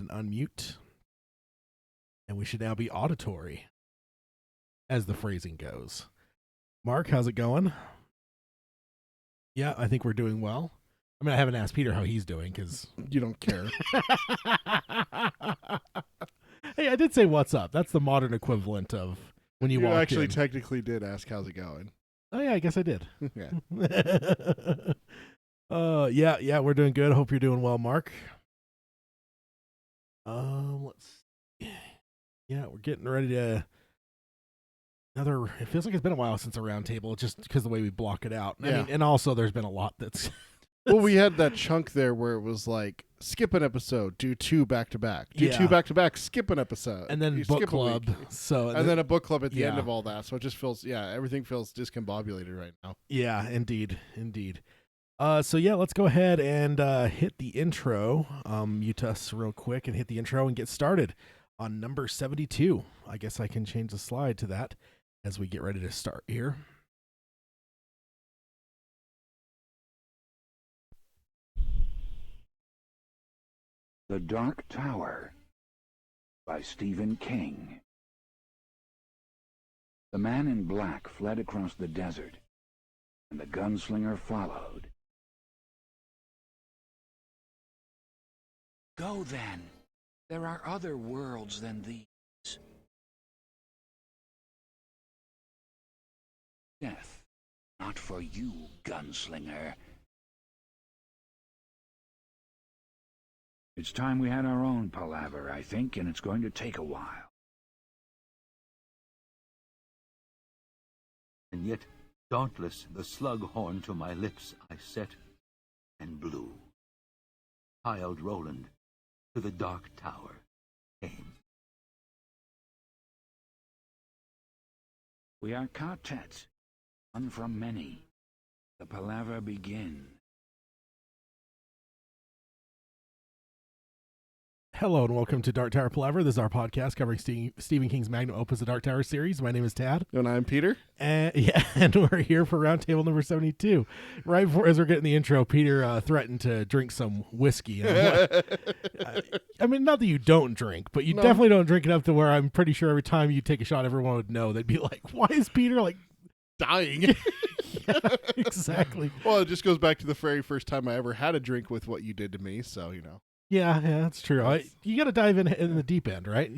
and unmute. And we should now be auditory, as the phrasing goes. Mark, how's it going? Yeah, I think we're doing well. I mean, I haven't asked Peter how he's doing because you don't care. Hey, I did say what's up. That's the modern equivalent of when you walked actually in. technically did ask how's it going. Oh, yeah, I guess I did. Yeah. Yeah, we're doing good. I hope you're doing well, Mark. Let's see. Yeah, we're getting ready to it feels like it's been a while since a round table, just because the way we block it out. Yeah. I mean, and also there's been a lot that's Well, we had that chunk there where it was like, skip an episode, do 2 back-to-back. Do Yeah. 2 back-to-back, skip an episode. and then You book skip a week. club. So And then a book club at the end Yeah. of all that. So it just feels, everything feels discombobulated right now. yeah, indeed. So yeah, let's go ahead and hit the intro. Mute us real quick and hit the intro and get started on number 72. I guess I can change the slide to that as we get ready to start here. The Dark Tower by Stephen King. The man in black fled across the desert, and the gunslinger followed. Go then. There are other worlds than these. Death, not for you, gunslinger. It's time we had our own palaver, I think, and it's going to take a while. And yet, dauntless, the slug horn to my lips I set and blew. Child Roland to the Dark Tower came. We are quartet, one from many. The palaver begins. Hello and welcome to Dark Tower Palaver. This is our podcast covering Stephen King's Magnum Opus, the Dark Tower series. My name is Tad. And I'm Peter. And we're here for roundtable number 72. Right before, as we're getting the intro, Peter threatened to drink some whiskey. I mean, not that you don't drink, but you definitely don't drink enough to where I'm pretty sure every time you take a shot, everyone would know. They'd be like, why is Peter like Dying. Yeah, exactly. Well, it just goes back to the very first time I ever had a drink with what you did to me, so, Yeah, that's true. You got to dive in the deep end, right?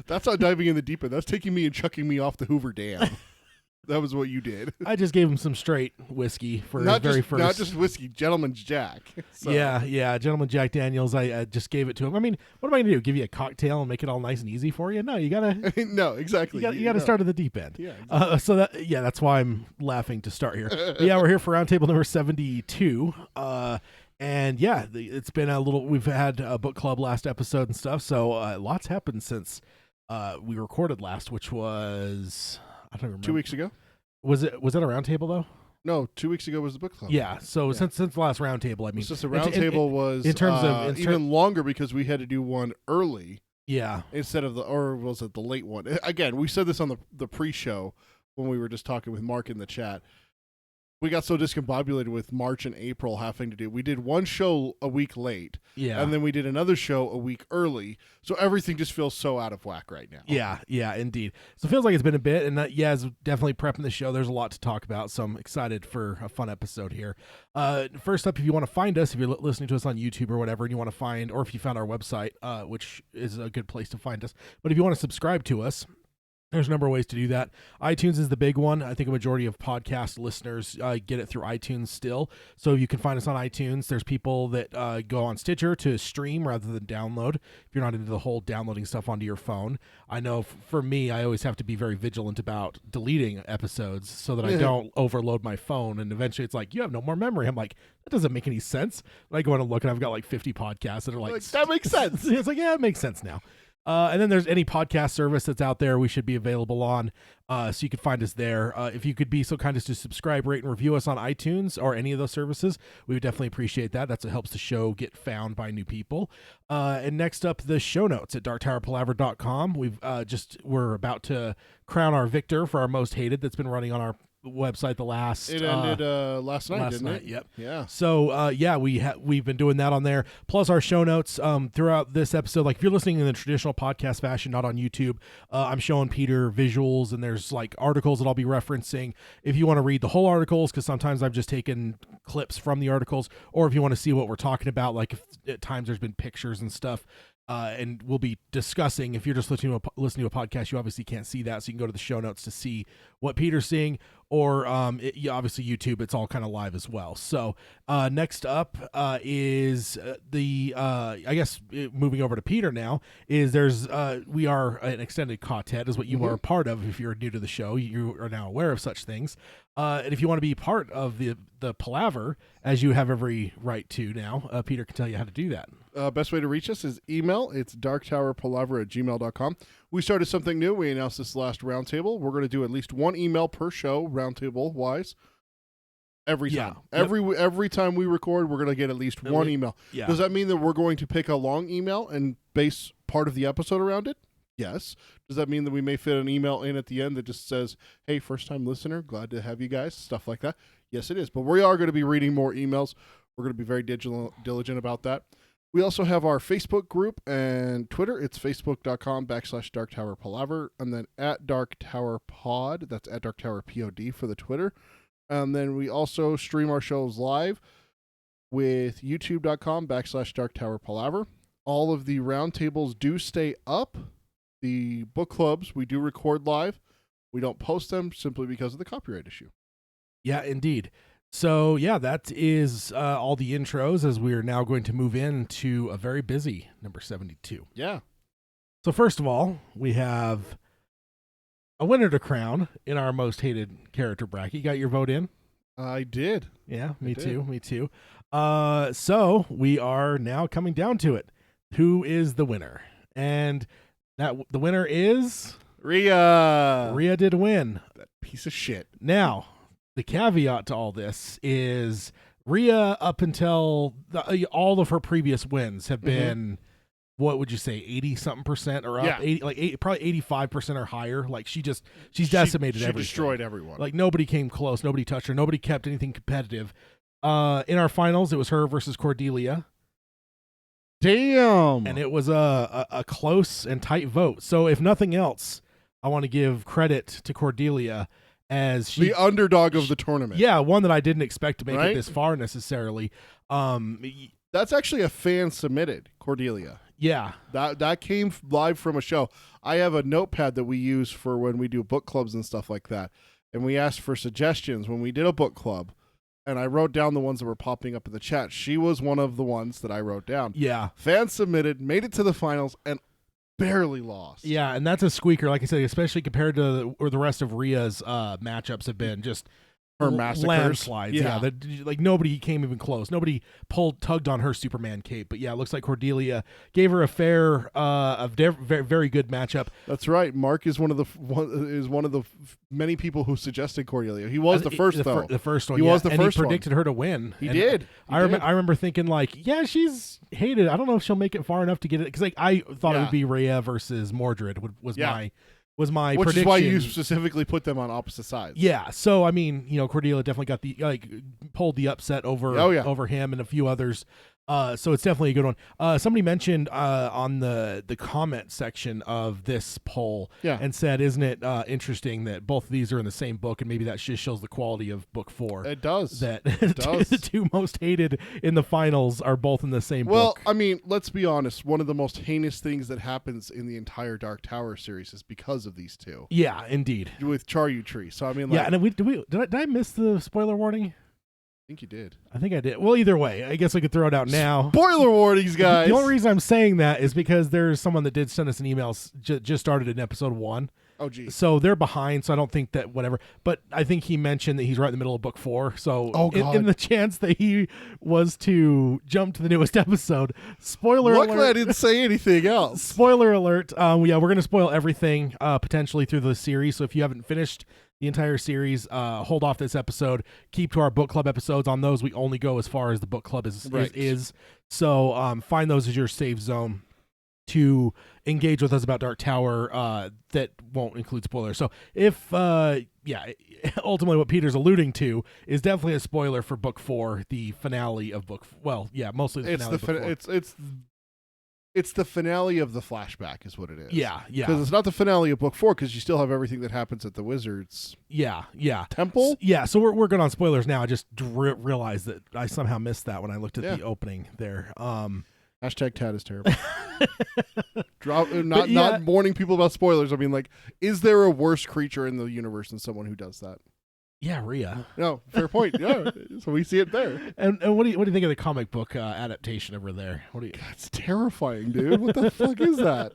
That's not diving in the deep end. That's taking me and chucking me off the Hoover Dam. That was what you did. I just gave him some straight whiskey for not his very just, first. Not just whiskey, Gentleman's Jack. So. Yeah, Gentleman Jack Daniels. I just gave it to him. I mean, what am I going to do? Give you a cocktail and make it all nice and easy for you? No, you got to. No, exactly. You got to start at the deep end. Yeah. Exactly. So that's why I'm laughing to start here. But yeah, we're here for roundtable number 72. And yeah, it's been a little. We've had a book club last episode and stuff. So lots happened since we recorded last, which was I don't remember. 2 weeks ago. Was it a roundtable though? No, 2 weeks ago was the book club. Yeah. So since the last roundtable, I mean, it's just the roundtable was in terms of even longer because we had to do one early. Yeah. Instead of or was it the late one? Again, we said this on the pre-show when we were just talking with Mark in the chat. We got so discombobulated with March and April having to do. We did one show a week late. Yeah. And then we did another show a week early. So everything just feels so out of whack right now. Yeah, indeed. So it feels like it's been a bit, and it's definitely prepping the show. There's a lot to talk about, so I'm excited for a fun episode here. First up, if you want to find us, if you're listening to us on YouTube or whatever, and you want to find, or if you found our website, which is a good place to find us, but if you want to subscribe to us, there's a number of ways to do that. iTunes is the big one. I think a majority of podcast listeners get it through iTunes still. So you can find us on iTunes. There's people that go on Stitcher to stream rather than download. If you're not into the whole downloading stuff onto your phone. I know for me, I always have to be very vigilant about deleting episodes so that I don't overload my phone. And eventually it's like, you have no more memory. I'm like, that doesn't make any sense. And I go in and look and I've got like 50 podcasts that are like that makes sense. It's like, yeah, it makes sense now. And then there's any podcast service that's out there we should be available on, so you can find us there. If you could be so kind as to subscribe, rate, and review us on iTunes or any of those services, we would definitely appreciate that. That's what helps the show get found by new people. And next up, the show notes at darktowerpalaver.com. We're about to crown our victor for our most hated that's been running on our website the last. It ended last night, didn't it? Yep. Yeah. So we've been doing that on there. Plus our show notes throughout this episode. Like if you're listening in the traditional podcast fashion, not on YouTube, I'm showing Peter visuals, and there's like articles that I'll be referencing. If you want to read the whole articles, because sometimes I've just taken clips from the articles, or if you want to see what we're talking about, like if at times there's been pictures and stuff. And we'll be discussing. If you're just listening to a podcast, you obviously can't see that, so you can go to the show notes to see what Peter's seeing. Or obviously YouTube, it's all kind of live as well. So next up is I guess moving over to Peter now, is we are an extended quartet, is what you are a part of. If you're new to the show, you are now aware of such things. And if you want to be part of the Palaver, as you have every right to now, Peter can tell you how to do that. Best way to reach us is email. It's darktowerpalaver@gmail.com. We started something new. We announced this last roundtable. We're going to do at least one email per show, roundtable wise, every time. Every time we record, we're going to get at least one email. Yeah. Does that mean that we're going to pick a long email and base part of the episode around it? Yes. Does that mean that we may fit an email in at the end that just says, hey, first-time listener, glad to have you guys, stuff like that? Yes, it is. But we are going to be reading more emails. We're going to be very diligent about that. We also have our Facebook group and Twitter. It's facebook.com/darktowerpalaver, and then @darktowerpod. That's @darktowerpod for the Twitter. And then we also stream our shows live with youtube.com/darktowerpalaver. All of the roundtables do stay up. The book clubs, we do record live. We don't post them simply because of the copyright issue. Yeah, indeed. So, yeah, that is all the intros, as we are now going to move into a very busy number 72. Yeah. So, first of all, we have a winner to crown in our most hated character bracket. You got your vote in? I did. Yeah, me too. So, we are now coming down to it. Who is the winner? And the winner is... Rhea. Rhea did win. That piece of shit. Now... the caveat to all this is Rhea, up until all of her previous wins have been, what would you say, 80-something% or up? Yeah. 80, probably 85% or higher. Like she's decimated everything. She destroyed everyone. Like nobody came close. Nobody touched her. Nobody kept anything competitive. In our finals, it was her versus Cordelia. Damn. And it was a close and tight vote. So if nothing else, I want to give credit to Cordelia as the underdog of the tournament. Yeah, one that I didn't expect to make it this far necessarily. That's actually a fan submitted, Cordelia. Yeah. That came live from a show. I have a notepad that we use for when we do book clubs and stuff like that. And we asked for suggestions when we did a book club. And I wrote down the ones that were popping up in the chat. She was one of the ones that I wrote down. Yeah. Fan submitted, made it to the finals, and barely lost. Yeah, and that's a squeaker, like I said, especially compared to the rest of Rhea's matchups have been just her massacres. Landslides. Yeah, like nobody came even close. Nobody tugged on her Superman cape. But yeah, it looks like Cordelia gave her a fair, very, very good matchup. That's right. Mark is one of the many people who suggested Cordelia. He was the first though. The first one. He was the first one. He predicted her to win. He did. I remember thinking like, yeah, she's hated. I don't know if she'll make it far enough to get it, because like I thought it would be Rhea versus Mordred was my Which prediction. is why you specifically put them on opposite sides. Yeah, so I mean, Cordelia definitely got pulled the upset over him and a few others. So it's definitely a good one. Somebody mentioned on the comment section of this poll and said, isn't it interesting that both of these are in the same book, and maybe that just shows the quality of book 4. It does. That the two most hated in the finals are both in the same book. Well, I mean, let's be honest. One of the most heinous things that happens in the entire Dark Tower series is because of these two. Yeah, indeed. With Charyu Tree. So I mean, yeah, and did I miss the spoiler warning? I think you did. I think I did. Well, either way, I guess I could throw it out now. Spoiler warnings, guys. The only reason I'm saying that is because there's someone that did send us an email, just started in episode 1. Oh, geez. So they're behind, so I don't think that whatever. But I think he mentioned that he's right in the middle of book 4. So in the chance that he was to jump to the newest episode, spoiler alert. Luckily, I didn't say anything else. Spoiler alert. We're going to spoil everything potentially through the series. So if you haven't finished the entire series, hold off this episode. Keep to our book club episodes. On those, we only go as far as the book club is. So find those as your safe zone. to engage with us about Dark Tower that won't include spoilers. So if ultimately what Peter's alluding to is definitely a spoiler for book 4, the finale of book. Mostly the finale. It's the finale of the flashback, is what it is. Yeah. Because it's not the finale of book 4, because you still have everything that happens at the Wizards. Yeah. Temple. So we're good on spoilers now. I just realized that I somehow missed that when I looked at the opening there. Hashtag Tad is terrible. Not warning people about spoilers. I mean, like, is there a worse creature in the universe than someone who does that? Yeah, Rhea. No, fair point. Yeah, so we see it there. And what do you think of the comic book adaptation over there? That's terrifying, dude. What the fuck is that?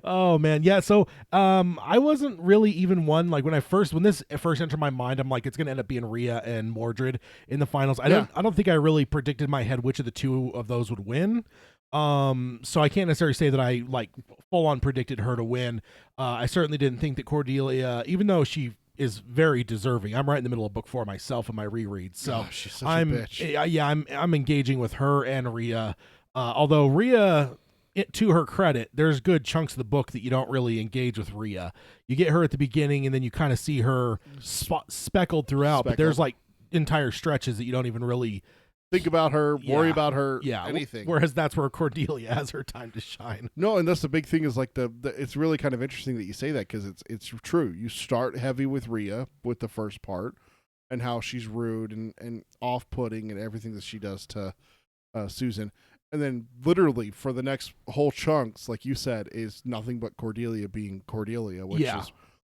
Oh man, yeah. So I wasn't really even one like when this first entered my mind. I'm like, it's gonna end up being Rhea and Mordred in the finals. I don't think I really predicted in my head which of the two of those would win. So I can't necessarily say that I like full on predicted her to win. I certainly didn't think that Cordelia, even though she is very deserving. I'm right in the middle of book 4 myself in my reread. So she's such a bitch. I'm engaging with her and Rhea. Although Rhea, to her credit, there's good chunks of the book that you don't really engage with Rhea. You get her at the beginning, and then you kind of see her speckled throughout. But there's like entire stretches that you don't even really think about her, worry about her, anything. Whereas that's where Cordelia has her time to shine. No, and that's the big thing is like it's really kind of interesting that you say that, because it's true. You start heavy with Rhea with the first part and how she's rude and off-putting and everything that she does to Susan. And then literally for the next whole chunks, like you said, is nothing but Cordelia being Cordelia, which is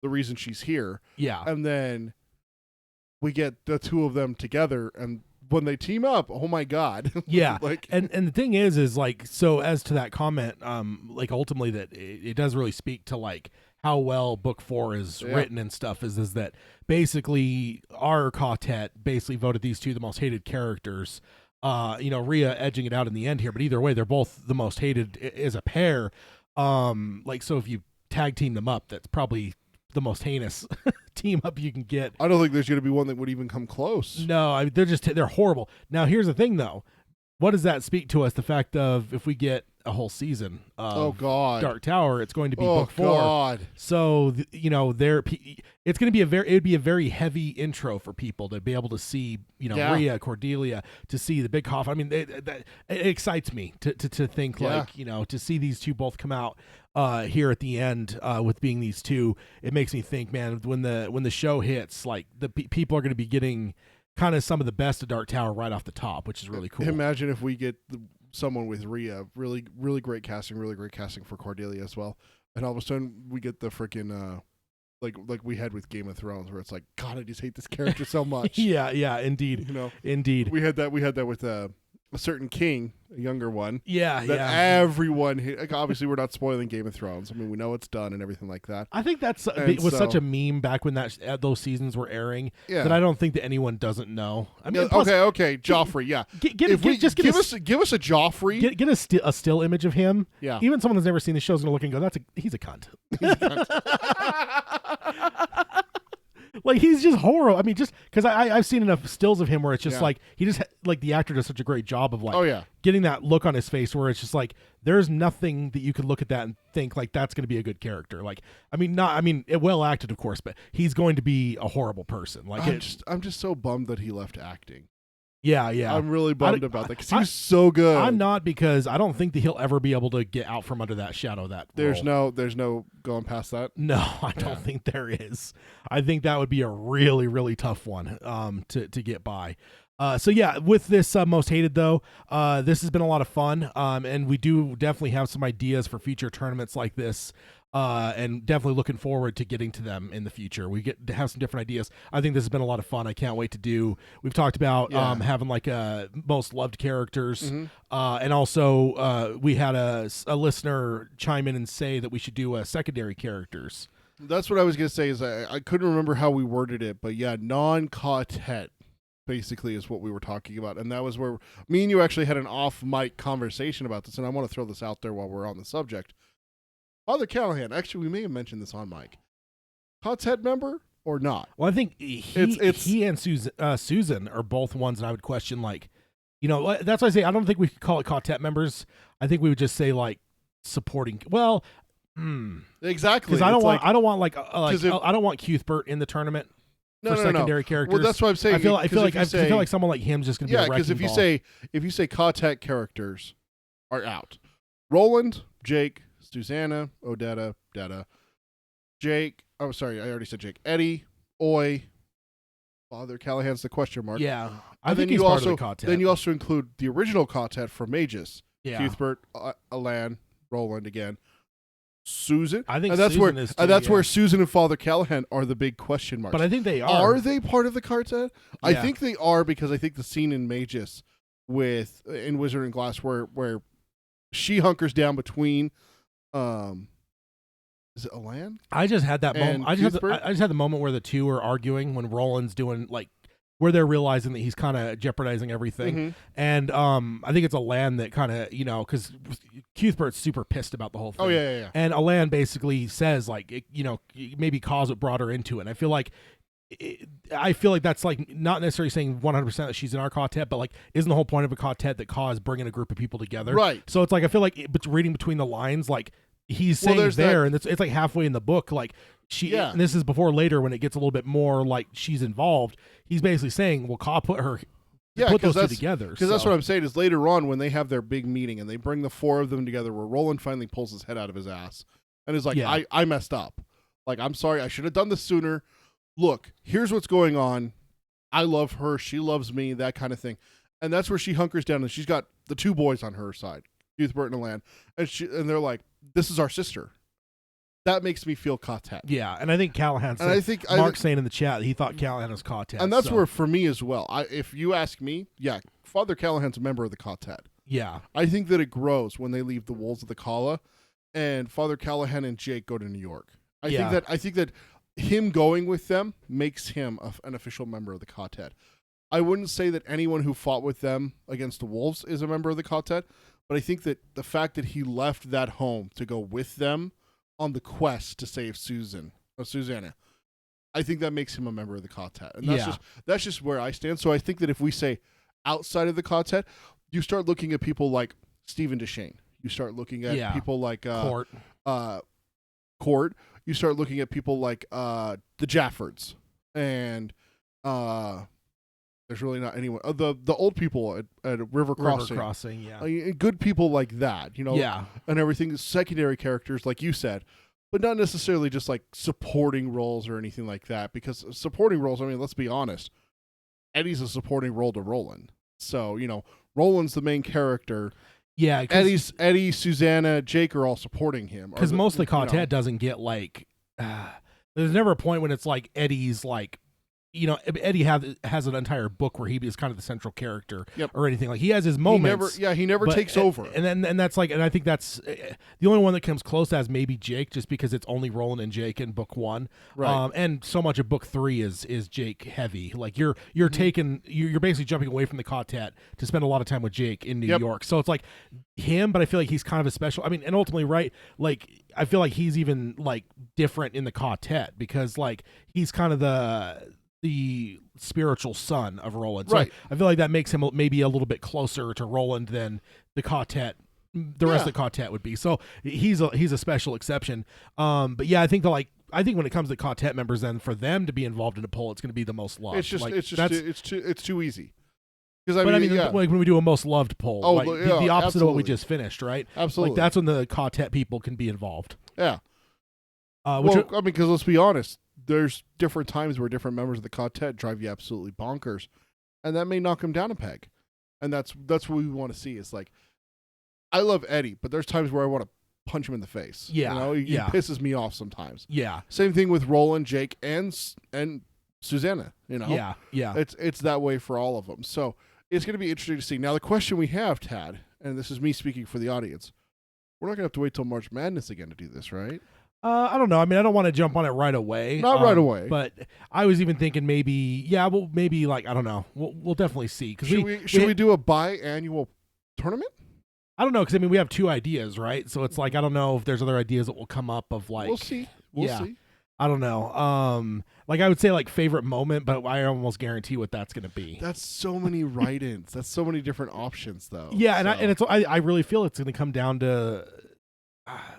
the reason she's here. Yeah. And then we get the two of them together, and when they team up, oh my God. Yeah. Like, and the thing is like, so as to that comment, like ultimately that it does really speak to like how well book 4 is written and stuff is that basically our quartet basically voted these two the most hated characters. Rhea edging it out in the end here, but either way, they're both the most hated as a pair. Like, so if you tag team them up, that's probably the most heinous team up you can get. I don't think there's going to be one that would even come close. No, I mean, they're horrible. Now, here's the thing, though. What does that speak to us? The fact of if we get a whole season of Dark Tower, it's going to be book 4. God. So it's going to be it'd be a very heavy intro for people to be able to see Rhea, Cordelia, to see the big coffin. I mean, it excites me to think like to see these two both come out here at the end with being these two. It makes me think, man, when the show hits, like the people are going to be getting kind of some of the best of Dark Tower right off the top, which is really cool. Imagine if we get someone with Rhea, really, really great casting for Cordelia as well, and all of a sudden we get the freaking like we had with Game of Thrones, where it's like, God, I just hate this character so much. yeah, indeed. Indeed. We had that with a certain king, a younger one. Yeah. Everyone, like, obviously we're not spoiling Game of Thrones. I mean, we know it's done and everything like that. I think it was such a meme back when those seasons were airing that I don't think that anyone doesn't know. I mean, okay, Joffrey. Give us a Joffrey. Get a still image of him. Yeah. Even someone that's never seen the show is gonna look and go, he's a cunt. Like, he's just horrible. I mean, just because I've seen enough stills of him where it's just like he just like the actor does such a great job of like getting that look on his face where it's just like there's nothing that you could look at that and think like that's going to be a good character. Like, well acted, of course, but he's going to be a horrible person. Like, I'm just so bummed that he left acting. Yeah. I'm really bummed about that because he was so good. I'm not, because I don't think that he'll ever be able to get out from under that shadow. There's no going past that. No, I don't think there is. I think that would be a really, really tough one to get by. With this most hated though, this has been a lot of fun. And we do definitely have some ideas for future tournaments like this. And definitely looking forward to getting to them in the future. We get to have some different ideas. I think this has been a lot of fun. I can't wait to do. We've talked about having like most loved characters, and also we had a listener chime in and say that we should do secondary characters. That's what I was gonna say. Is I couldn't remember how we worded it, but non-quartet basically is what we were talking about, and that was where me and you actually had an off-mic conversation about this. And I want to throw this out there while we're on the subject. Father Callahan, actually, we may have mentioned this on mic. Quartet member or not? Well, I think he and Susan are both ones that I would question, like, That's why I say I don't think we could call it quartet members. I think we would just say like supporting. Well, exactly. Because I don't want Cuthbert in the tournament No, for no, secondary no. characters. Well, that's what I'm saying. I feel like Say- someone like him's just gonna be Yeah, a because wrecking ball. if you say quartet characters are out, Roland, Jake, Susanna, Odetta, Detta, Jake. Oh, sorry, I already said Jake. Eddie, Oi, Father Callahan's the question mark. Yeah, I And think then he's you part also of the quartet. then you also include the original quartet from Magus. yeah. Cuthbert, Alan, Roland again, Susan. I think and that's Susan where is too, that's yeah. where Susan and Father Callahan are the big question marks. But I think they are. Are they part of the quartet? I Yeah. think they are because I think the scene in Magus in Wizard and Glass where she hunkers down between is it Alan? I just had that And moment. Cuthbert? I just had the moment where the two are arguing when Roland's doing like where they're realizing that he's kind of jeopardizing everything. Mhm. And I think it's Alan that kind of because Cuthbert's super pissed about the whole thing. Oh yeah. And Alan basically says like maybe cause what brought her into it. And I feel like that's like not necessarily saying 100% that she's in our quartet, but like isn't the whole point of a quartet that cause bringing a group of people together? Right. So it's like I feel like reading between the lines, like he's Well, saying there's there, that- and it's like halfway in the book, like she. Yeah. And this is before later when it gets a little bit more like she's involved. He's basically saying, "Well, Ka put her." Yeah, put those two that's together. Because that's what I'm saying is later on when they have their big meeting and they bring the four of them together, where Roland finally pulls his head out of his ass and is like, Yeah. I messed up. Like, I'm sorry, I should have done this sooner. Look, here's what's going on. I love her. She loves me, that kind of thing. And that's where she hunkers down and she's got the two boys on her side, Cuthbert and Alan. And they're like, this is our sister. That makes me feel quartet. Yeah, and I think Callahan said, And I think Mark's saying in the chat he thought Callahan was quartet. and that's so, where for me as well. If you ask me, yeah, Father Callahan's a member of the quartet. yeah, I think that it grows when they leave the Wolves of the Kala and Father Callahan and Jake go to New York. I think that him going with them makes him an official member of the quartet. I wouldn't say that anyone who fought with them against the Wolves is a member of the quartet, but I think that the fact that he left that home to go with them on the quest to save Susanna, I think that makes him a member of the quartet. And that's just where I stand. So I think that if we say outside of the quartet, you start looking at people like Stephen Deshane. You start looking at people like Court. You start looking at people like the Jaffords, and there's really not anyone. The old people at River Crossing. yeah. Good people like that, Yeah. and everything. Secondary characters, like you said, but not necessarily just like supporting roles or anything like that. Because supporting roles, I mean, let's be honest, Eddie's a supporting role to Roland. So Roland's the main character. Yeah, Eddie, Susanna, Jake are all supporting him. because most of the quartet doesn't get like. There's never a point when it's like Eddie's like. Eddie has an entire book where he is kind of the central character or anything. Like he has his moments. He never takes over. And that's like, and I think that's the only one that comes close as maybe Jake, just because it's only Roland and Jake in book 1. Right. And so much of book 3 is Jake heavy. Like you're basically jumping away from the quartet to spend a lot of time with Jake in New York. So it's like him, but I feel like he's kind of a special. I mean, and ultimately, right? Like I feel like he's even like different in the quartet because like he's kind of the spiritual son of Roland. So right. I feel like that makes him maybe a little bit closer to Roland than the quartet, the rest of the quartet would be. So he's a special exception. But yeah, I think when it comes to quartet members, then for them to be involved in a poll, it's going to be the most loved. It's too easy. Like when we do a most loved poll, the opposite absolutely. of what we just finished, right? Absolutely. Like that's when the quartet people can be involved. Yeah. Because let's be honest, there's different times where different members of the quartet drive you absolutely bonkers, and that may knock them down a peg. And that's what we want to see. Is like, I love Eddie, but there's times where I want to punch him in the face. Yeah, he pisses me off sometimes. Yeah. Same thing with Roland, Jake, and Susanna. Yeah. It's that way for all of them. So it's going to be interesting to see. Now the question we have, Tad, and this is me speaking for the audience, we're not going to have to wait till March Madness again to do this, right? I don't know. I mean, I don't want to jump on it right away. Not right away. But I was even thinking maybe like, I don't know. We'll definitely see. Should we do a biannual tournament? I don't know, because I mean, we have 2 ideas, right? So it's like, I don't know if there's other ideas that will come up of like. We'll see. We'll see. I don't know. Like I would say like favorite moment, but I almost guarantee what that's going to be. That's so many write-ins. That's so many different options, though. Yeah, and So- I really feel it's going to come down to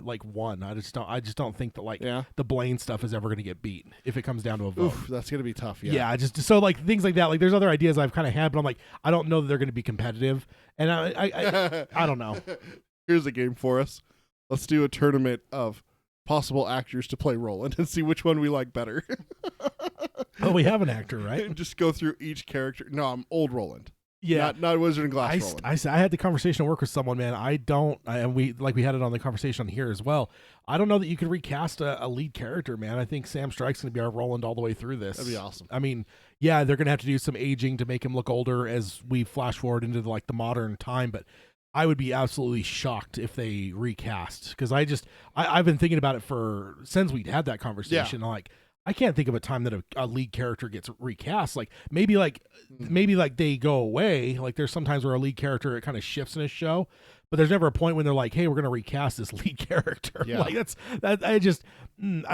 like one. I just don't think that like Yeah. the Blaine stuff is ever going to get beat if it comes down to a vote. Oof, that's gonna be tough. Yeah. Yeah, just so like things like that. Like there's other ideas I've kind of had, but I'm like I don't know that they're going to be competitive, and I don't know. Here's a game for us. Let's do a tournament of possible actors to play Roland and see which one we like better. Oh, we have an actor, right? And just go through each character. No, I'm old Roland. Yeah. Not Wizard and Glass Roland. I had the conversation at work with someone, man. And we had it on the conversation here as well. I don't know that you could recast a lead character, man. I think Sam Strike's going to be our Roland all the way through this. That'd be awesome. I mean, yeah, they're going to have to do some aging to make him look older as we flash forward into the modern time, but I would be absolutely shocked if they recast because I've been thinking about it since we had that conversation. Like, I can't think of a time that a lead character gets recast. Like maybe they go away. Like there's sometimes where a lead character it kind of shifts in a show, but there's never a point when they're like, "Hey, we're going to recast this lead character." Yeah. Like I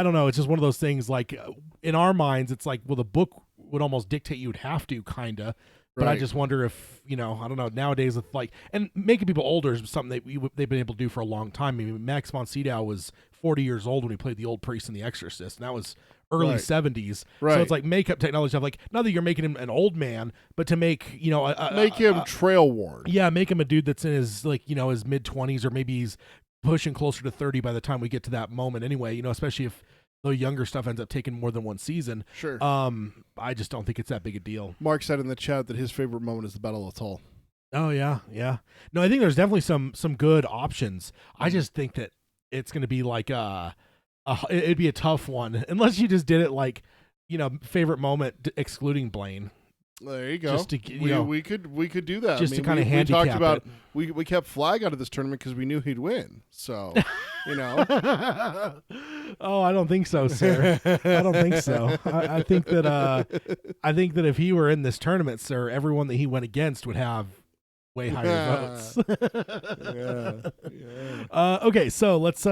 don't know. It's just one of those things. Like in our minds, it's like, well, the book would almost dictate you would have to kinda. But I Right. just wonder if, I don't know, nowadays with and making people older is something that they've been able to do for a long time. I mean, Max von Sydow was 40 years old when he played the old priest in The Exorcist, and that was early Right. Right. '70s. So it's like makeup technology stuff. Like, not that you're making him an old man, but to make, Make him trail worn. yeah, make him a dude that's in his, his mid-20s, or maybe he's pushing closer to 30 by the time we get to that moment anyway, especially if the younger stuff ends up taking more than one season. Sure. I just don't think it's that big a deal. Mark said in the chat that his favorite moment is the Battle of Tull. Oh yeah, yeah. No, I think there's definitely some good options. I just think that it's going to be like it'd be a tough one unless you just did it like, favorite moment excluding Blaine. There you go. Just to, we could do that. just I to mean, kinda we handicap talked about it. we kept Flag out of this tournament because we knew he'd win. So, Oh, I don't think so, sir. I don't think so. I think that if he were in this tournament, sir, everyone that he went against would have way higher votes. yeah. Okay, so let's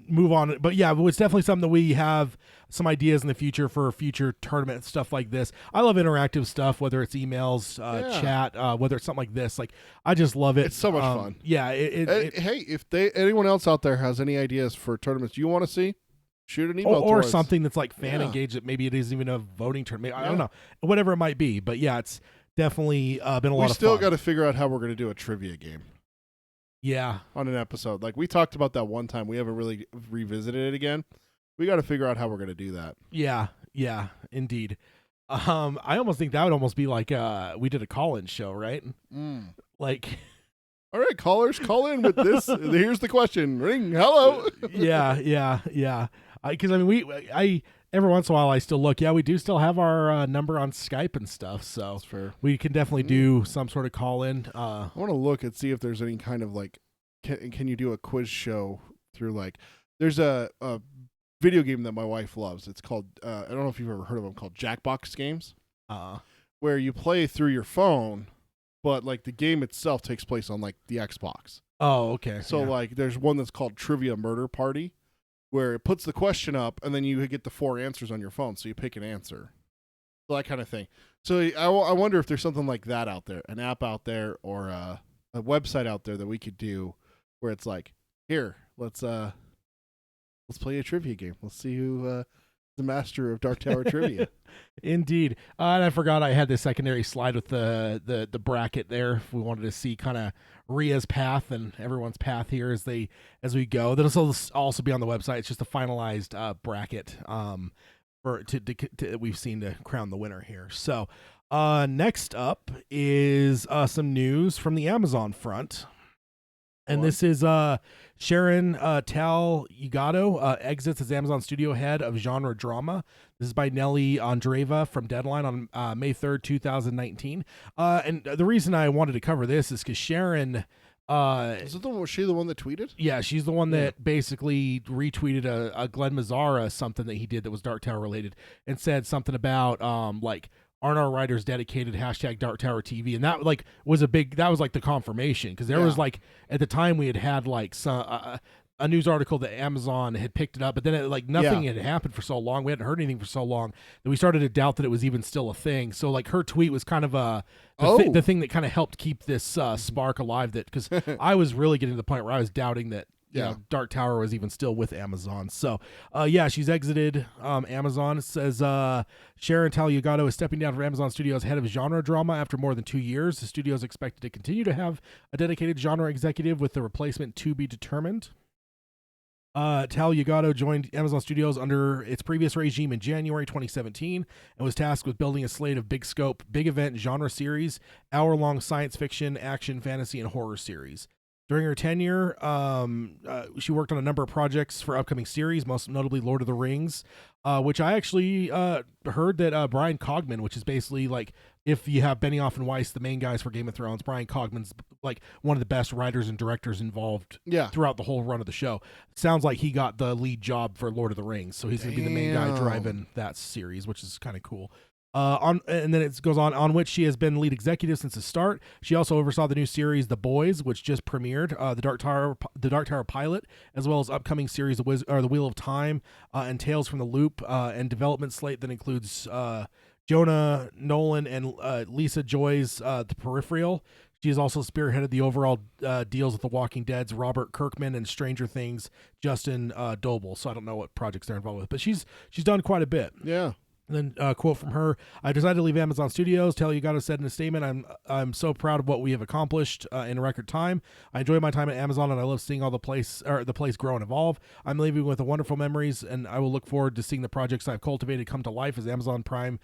move on. But yeah, it's definitely something that we have some ideas in the future for future tournament stuff like this. I love interactive stuff, whether it's emails, chat, whether it's something like this. Like, I just love it. It's so much fun. Yeah. Hey, if anyone else out there has any ideas for tournaments you want to see, shoot an email or to us. something that's like fan Yeah. engaged that maybe it isn't even a voting tournament. I Yeah. don't know. Whatever it might be. But yeah, it's definitely been a lot of fun. We still got to figure out how we're going to do a trivia game Yeah. on an episode. Like we talked about that one time. We haven't really revisited it again. We got to figure out how we're going to do that. Yeah. Yeah. Indeed. I almost think that would almost be like we did a call-in show, right? Like, All right, callers, call in with this. Here's the question. Ring. Hello. yeah. Because I mean, I every once in a while I still look. Yeah, we do still have our number on Skype and stuff, so That's fair. we can definitely do some sort of call-in. I want to look and see if there's any kind of like, can you do a quiz show through like, there's a video game that my wife loves. It's called, I don't know if you've ever heard of them, called Jackbox games, where you play through your phone, but like the game itself takes place on like the Xbox. Oh, okay. So yeah. like there's one that's called Trivia Murder Party, where it puts the question up and then you get the 4 answers on your phone. So you pick an answer. So that kind of thing. So I wonder if there's something like that out there, an app out there or a website out there that we could do where it's like, here, let's play a trivia game. Let's see who the master of Dark Tower trivia. Indeed. And I forgot I had the secondary slide with the bracket there. If we wanted to see kind of Ria's path and everyone's path here as we go. That'll also be on the website. It's just a finalized bracket we've seen to crown the winner here. So next up is some news from the Amazon front. And this is Sharon Tal Ugato exits as Amazon studio head of genre drama. This is by Nelly Andreeva from Deadline on May 3rd, 2019. And the reason I wanted to cover this is because Sharon... was she the one that tweeted? Yeah, she's the one that basically retweeted a Glenn Mazzara something that he did that was Dark Tower related and said something about like, aren't our writers dedicated, #Dark Tower TV, and that like was that was like the confirmation because there was like at the time we had like some a news article that Amazon had picked it up, but then nothing had happened for so long. We hadn't heard anything for so long that we started to doubt that it was even still a thing. So like her tweet was kind of the thing that kind of helped keep this spark alive. That because I was really getting to the point where I was doubting that you know, Dark Tower was even still with Amazon. So, she's exited Amazon. It says Sharon Taliegato is stepping down from Amazon Studios head of genre drama after more than 2 years. The studio is expected to continue to have a dedicated genre executive with the replacement to be determined. Taliegato joined Amazon Studios under its previous regime in January 2017 and was tasked with building a slate of big scope, big event genre series, hour-long science fiction, action, fantasy, and horror series. During her tenure, she worked on a number of projects for upcoming series, most notably Lord of the Rings, which I actually heard that Brian Cogman, which is basically like if you have Benioff and Weiss, the main guys for Game of Thrones, Brian Cogman's like one of the best writers and directors involved throughout the whole run of the show. Sounds like he got the lead job for Lord of the Rings, so he's going to be the main guy driving that series, which is kind of cool. And then it goes on which she has been lead executive since the start. She also oversaw the new series The Boys, which just premiered, the Dark Tower pilot, as well as upcoming series The Wheel of Time and Tales from the Loop, and development slate that includes Jonah Nolan and Lisa Joy's The Peripheral. She has also spearheaded the overall deals with The Walking Dead's Robert Kirkman and Stranger Things Justin Doble. So I don't know what projects they're involved with, but she's done quite a bit. Yeah. And then quote from her: "I decided to leave Amazon Studios. Taliegato said in a statement, I'm so proud of what we have accomplished in a record time. I enjoy my time at Amazon, and I love seeing all the place grow and evolve. I'm leaving with wonderful memories, and I will look forward to seeing the projects I've cultivated come to life as an Amazon Prime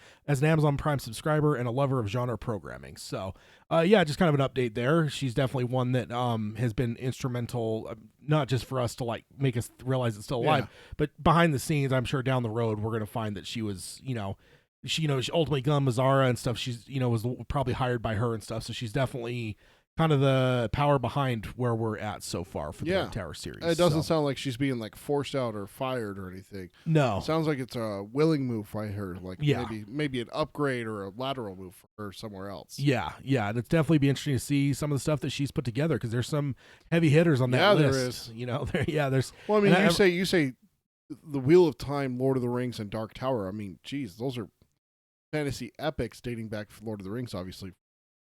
subscriber and a lover of genre programming." So, just kind of an update there. She's definitely one that has been instrumental, not just for us to like make us realize it's still alive, but behind the scenes. I'm sure down the road we're going to find that she was, she ultimately done Mazzara and stuff. She's, was probably hired by her and stuff. So she's definitely kind of the power behind where we're at so far for the Dark Tower series. It doesn't sound like she's being like forced out or fired or anything. No. It sounds like it's a willing move by her. Like maybe an upgrade or a lateral move for her somewhere else. Yeah. And it's definitely be interesting to see some of the stuff that she's put together, because there's some heavy hitters on that list. There is. There's. Well, I mean, you say The Wheel of Time, Lord of the Rings, and Dark Tower. I mean, geez, those are fantasy epics dating back to Lord of the Rings, obviously.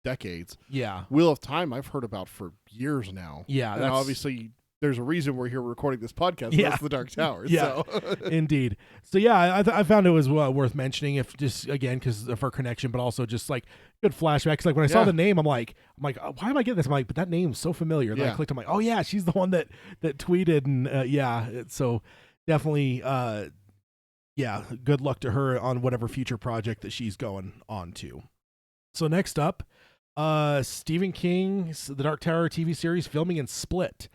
Decades. Yeah. Wheel of Time I've heard about for years now. Yeah. And obviously there's a reason we're here recording this podcast. Yeah. That's the Dark Tower. Yeah. So. Indeed. So I found it was worth mentioning, if just again because of her connection, but also just like good flashbacks. Like when I saw the name, I'm like, oh, why am I getting this? I'm like, but that name's so familiar. And then I clicked. I'm like, oh yeah, she's the one that tweeted, and so definitely good luck to her on whatever future project that she's going on to. So next up, Stephen King's The Dark Tower TV series filming in Split.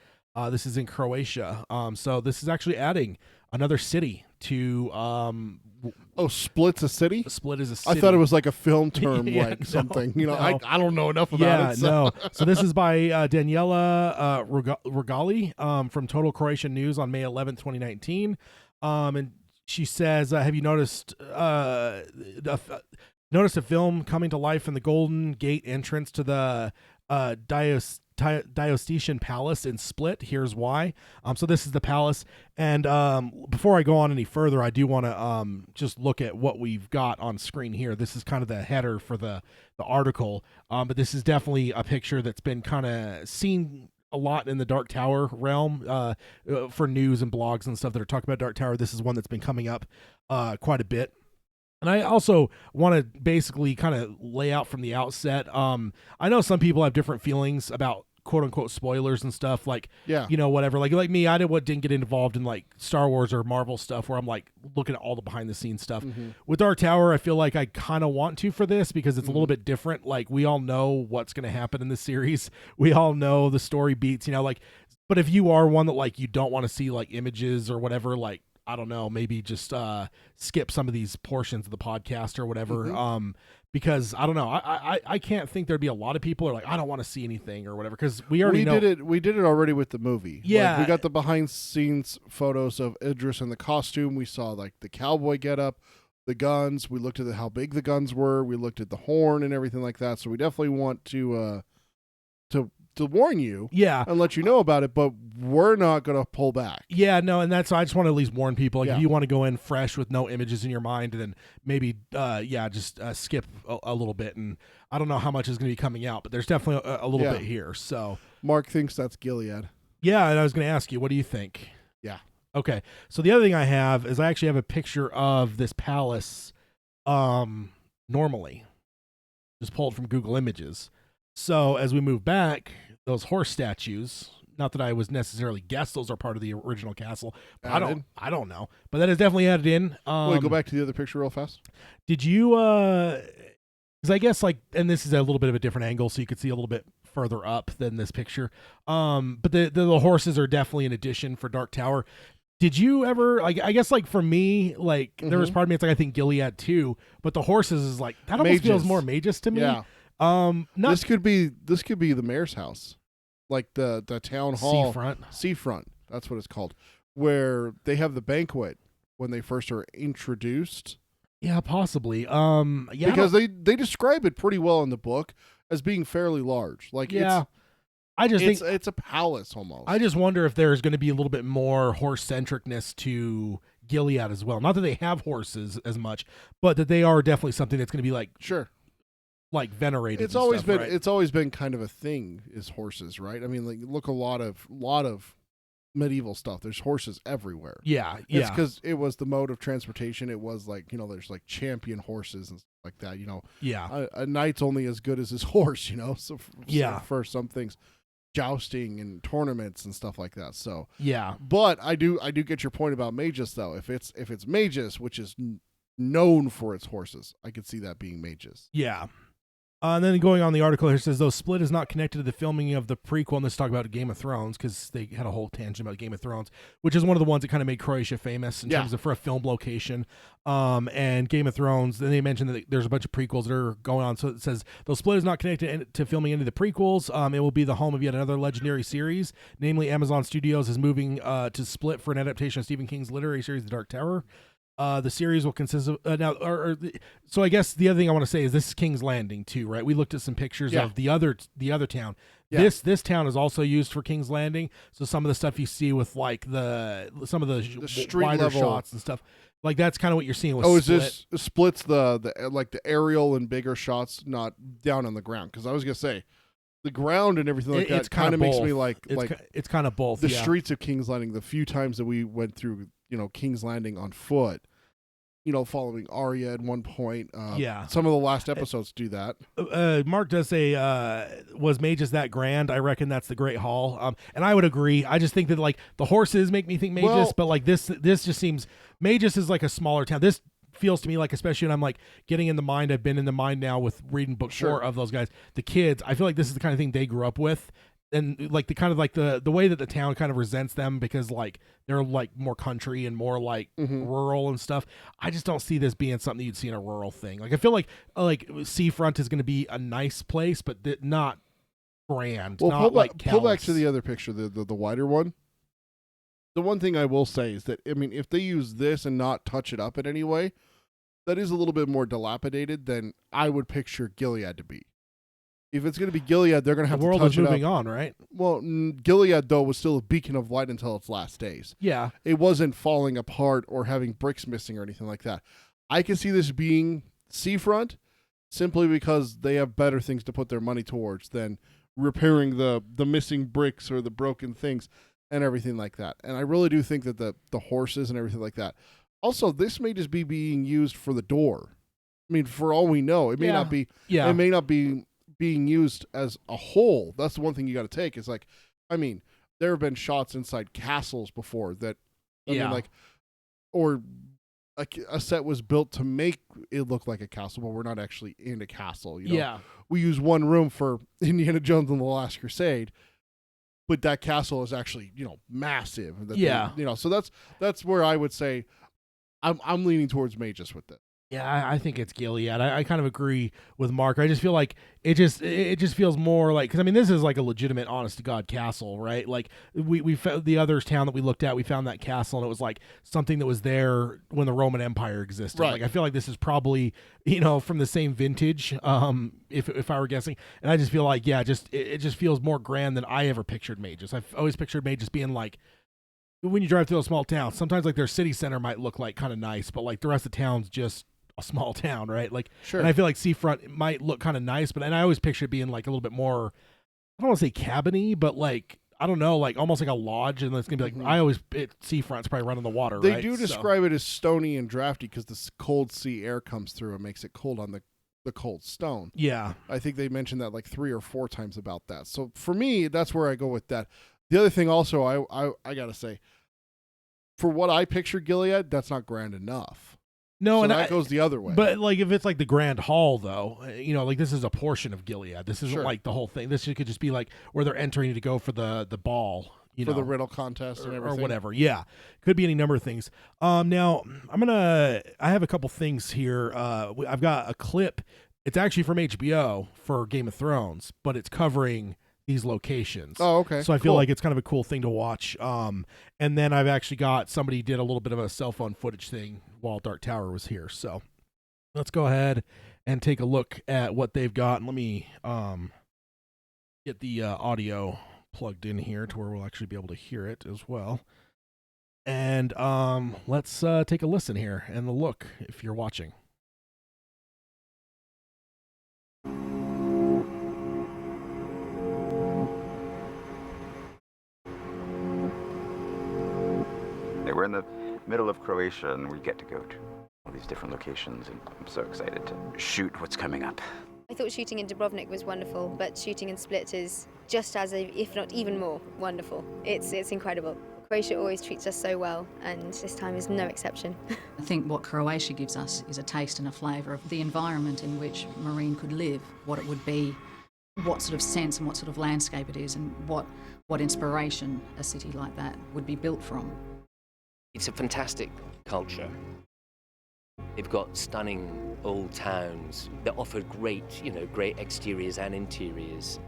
This is in Croatia. So this is actually adding another city to. Split's a city? Split is a city. I thought it was like a film term, something. I don't know enough about it. So. So this is by Daniela Rogali from Total Croatian News on May 11th, 2019. And she says, have you noticed a film coming to life in the Golden Gate entrance to the Diocletian Palace in Split? Here's why. So this is the palace. And before I go on any further, I do want to just look at what we've got on screen here. This is kind of the header for the article. But this is definitely a picture that's been kind of seen a lot in the Dark Tower realm for news and blogs and stuff that are talking about Dark Tower. This is one that's been coming up quite a bit. And I also want to basically kind of lay out from the outset. I know some people have different feelings about quote unquote spoilers and stuff, like, whatever. Like me, I didn't get involved in like Star Wars or Marvel stuff where I'm like looking at all the behind the scenes stuff. Mm-hmm. With Dark Tower, I feel like I kind of want to for this because it's a little bit different. Like we all know what's going to happen in the series. We all know the story beats, but if you are one that like, you don't want to see like images or whatever, like, I don't know, maybe just skip some of these portions of the podcast or whatever. Mm-hmm. Because I don't know, I can't think there'd be a lot of people who are like, I don't want to see anything or whatever. Because we did it already with the movie. Yeah, like, we got the behind scenes photos of Idris in the costume. We saw like the cowboy getup, the guns. We looked at how big the guns were. We looked at the horn and everything like that. So we definitely want to to warn you Yeah. and let you know about it, but we're not going to pull back. Yeah, no, and that's I just want to at least warn people. Like, Yeah. if you want to go in fresh with no images in your mind, then maybe, just skip a little bit. And I don't know how much is going to be coming out, but there's definitely a little Yeah. bit here. So, Mark thinks that's Gilead. yeah, and I was going to ask you, what do you think? Yeah. Okay, so the other thing I have is I actually have a picture of this palace, normally, just pulled from Google Images. So as we move back, those horse statues. Not that I was necessarily guessed those are part of the original castle. But I don't know. But that is definitely added in. Wait, go back to the other picture real fast. Did you? Because I guess and this is a little bit of a different angle, so you could see a little bit further up than this picture. But the horses are definitely an addition for Dark Tower. Did you ever I guess for me there was part of me it's I think Gilead too, but the horses is that almost feels more Magus to me. Yeah. This could be the mayor's house, the town hall seafront. That's what it's called, where they have the banquet when they first are introduced. Yeah, possibly. Because they describe it pretty well in the book as being fairly large. I just think it's a palace almost. I just wonder if there's going to be a little bit more horse-centricness to Gilead as well. Not that they have horses as much, but that they are definitely something that's going to be sure, venerated. It's always been right? It's always been kind of a thing is horses, right? I mean, look a lot of medieval stuff. There's horses everywhere. Yeah. It's because it was the mode of transportation. It was there's champion horses and stuff like that. Yeah. A knight's only as good as his horse. So for some things. Jousting and tournaments and stuff like that. So yeah, but I do get your point about Magus though. If it's Magus, which is known for its horses, I could see that being Magus. Yeah. And then going on the article here says, though Split is not connected to the filming of the prequel, and let's talk about Game of Thrones, because they had a whole tangent about Game of Thrones, which is one of the ones that kind of made Croatia famous in terms of for a film location. And Game of Thrones, then they mentioned that there's a bunch of prequels that are going on. So it says, though Split is not connected to filming any of the prequels, it will be the home of yet another legendary series. Namely, Amazon Studios is moving to Split for an adaptation of Stephen King's literary series, The Dark Tower. The series will consist of so I guess the other thing I want to say is this is King's Landing too, right? We looked at some pictures of the other town. Yeah. This town is also used for King's Landing. So some of the stuff you see with some of the street wider level shots and stuff, that's kind of what you're seeing with Split. Is this Split's the aerial and bigger shots, not down on the ground? Because I was gonna say the ground and everything like that kind of makes me it's kind of both. The streets of King's Landing. The few times that we went through King's Landing on foot, following Arya at one point. Some of the last episodes do that. Mark does say, was Magus that grand? I reckon that's the Great Hall. And I would agree. I just think that the horses make me think Magus, but this just seems Magus is a smaller town. This feels to me especially when I'm getting in the mind, I've been in the mind now with reading book 4 of those guys, the kids, I feel like this is the kind of thing they grew up with. And the kind of the way that the town kind of resents them because they're more country and more rural and stuff. I just don't see this being something you'd see in a rural thing. I feel like Seafront is going to be a nice place, but not grand. Well, not pull back to the other picture, the wider one. The one thing I will say is that if they use this and not touch it up in any way, that is a little bit more dilapidated than I would picture Gilead to be. If it's going to be Gilead, they're going to have to touch it up. The world is moving on, right? Well, Gilead, though, was still a beacon of light until its last days. Yeah. It wasn't falling apart or having bricks missing or anything like that. I can see this being Seafront simply because they have better things to put their money towards than repairing the missing bricks or the broken things and everything like that. And I really do think that the horses and everything like that. Also, this may just be being used for the door. For all we know, it may not be. Yeah. It may not be being used as a whole. That's the one thing you got to take. Is there have been shots inside castles before that. Or a set was built to make it look like a castle, but we're not actually in a castle. Yeah. We use one room for Indiana Jones and the Last Crusade, but that castle is actually massive. So that's where I would say I'm leaning towards Magus with it. Yeah, I think it's Gilead. I kind of agree with Mark. I just feel like it just feels more like, because I mean this is like a legitimate, honest to God castle, right? Like we found the other town that we looked at, we found that castle and it was like something that was there when the Roman Empire existed. Right. Like I feel like this is probably from the same vintage. If I were guessing, and I just feel like it just feels more grand than I ever pictured Magus. I've always pictured Magus being like, when you drive through a small town, sometimes like their city center might look like kind of nice, but like the rest of the town's just a small town, right? Like, Sure. And I feel like Seafront might look kind of nice, and I always picture it being like a little bit more, I don't want to say cabiny, but like, I don't know, like almost like a lodge, and it's gonna be like, Seafront's probably running the water, They right? do describe it as stony and drafty because the cold sea air comes through and makes it cold on the cold stone. Yeah. I think they mentioned that like 3 or 4 times about that. So for me, that's where I go with that. The other thing also, I gotta say, for what I picture Gilead, that's not grand enough. No, so and that goes the other way. But like if it's like the Grand Hall, though, like this is a portion of Gilead. This isn't Sure. like the whole thing. This could just be like where they're entering to go for the ball, for the riddle contest and everything, or whatever. Yeah, could be any number of things. Now I have a couple things here. I've got a clip. It's actually from HBO for Game of Thrones, but it's covering these locations. Oh, okay. So I feel Cool. like it's kind of a cool thing to watch. And then I've actually got somebody did a little bit of a cell phone footage thing while Dark Tower was here. So let's go ahead and take a look at what they've got. And let me get the audio plugged in here to where we'll actually be able to hear it as well. And let's take a listen here and a look if you're watching. We're in the middle of Croatia, and we get to go to all these different locations, and I'm so excited to shoot what's coming up. I thought shooting in Dubrovnik was wonderful, but shooting in Split is just as, if not even more, wonderful. It's incredible. Croatia always treats us so well, and this time is no exception. I think what Croatia gives us is a taste and a flavour of the environment in which Marine could live, what it would be, what sort of sense and what sort of landscape it is, and what inspiration a city like that would be built from. It's a fantastic culture. They've got stunning old towns that offer great exteriors and interiors.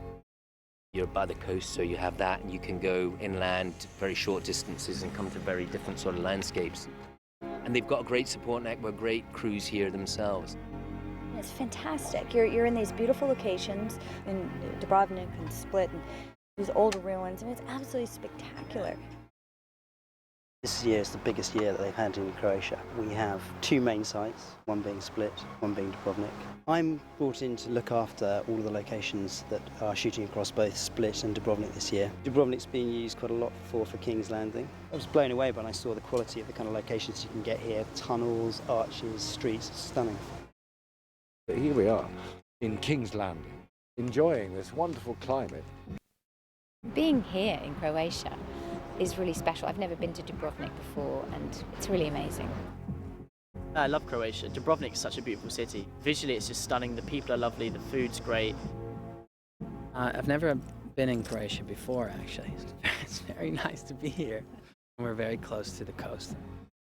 You're by the coast, so you have that, and you can go inland very short distances and come to very different sort of landscapes. And they've got a great support network, great crews here themselves. It's fantastic. You're in these beautiful locations in Dubrovnik and Split and these old ruins, and it's absolutely spectacular. This year is the biggest year that they've had in Croatia. We have 2 main sites, one being Split, one being Dubrovnik. I'm brought in to look after all of the locations that are shooting across both Split and Dubrovnik this year. Dubrovnik's being used quite a lot for King's Landing. I was blown away when I saw the quality of the kind of locations you can get here. Tunnels, arches, streets, it's stunning. But here we are in King's Landing, enjoying this wonderful climate. Being here in Croatia is really special. I've never been to Dubrovnik before, and it's really amazing. I love Croatia. Dubrovnik is such a beautiful city. Visually, it's just stunning. The people are lovely. The food's great. I've never been in Croatia before, actually. It's very nice to be here. We're very close to the coast.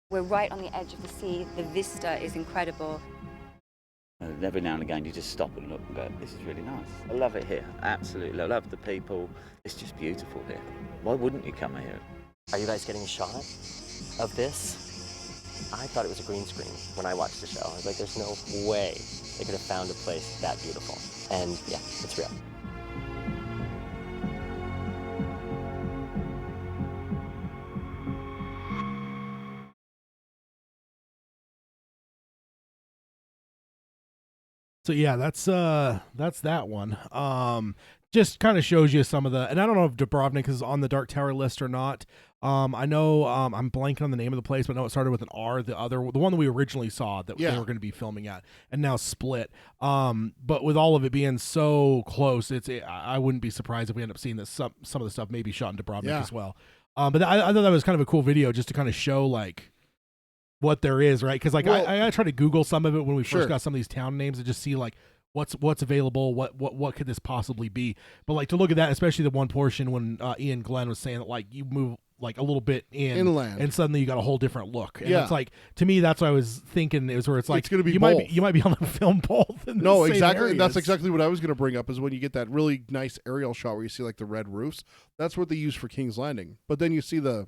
We're right on the edge of the sea. The vista is incredible. Every now and again you just stop and look and go, this is really nice. I love it here, absolutely. I love the people. It's just beautiful here. Why wouldn't you come here? Are you guys getting a shot of this? I thought it was a green screen when I watched the show. I was like, there's no way they could have found a place that beautiful. And yeah, it's real. So yeah, that's that one. Just kind of shows you some of the, and I don't know if Dubrovnik is on the Dark Tower list or not. I know I'm blanking on the name of the place, but I know it started with an R. The one that we originally saw that they were going to be filming at, and now Split. But with all of it being so close, I wouldn't be surprised if we end up seeing that some of the stuff maybe shot in Dubrovnik as well. But I thought that was kind of a cool video just to kind of show like what there is, right? Because like I tried to Google some of it when we first got some of these town names and just see like what's available, what could this possibly be. But like to look at that, especially the one portion when Ian Glenn was saying that like you move like a little bit inland, and suddenly you got a whole different look. And Yeah. it's like, to me, that's what I was thinking, is where it's like, It's gonna be you both. might be able to film both. In the No, same exactly. areas. That's exactly what I was going to bring up, is when you get that really nice aerial shot where you see like the red roofs. That's what they use for King's Landing. But then you see the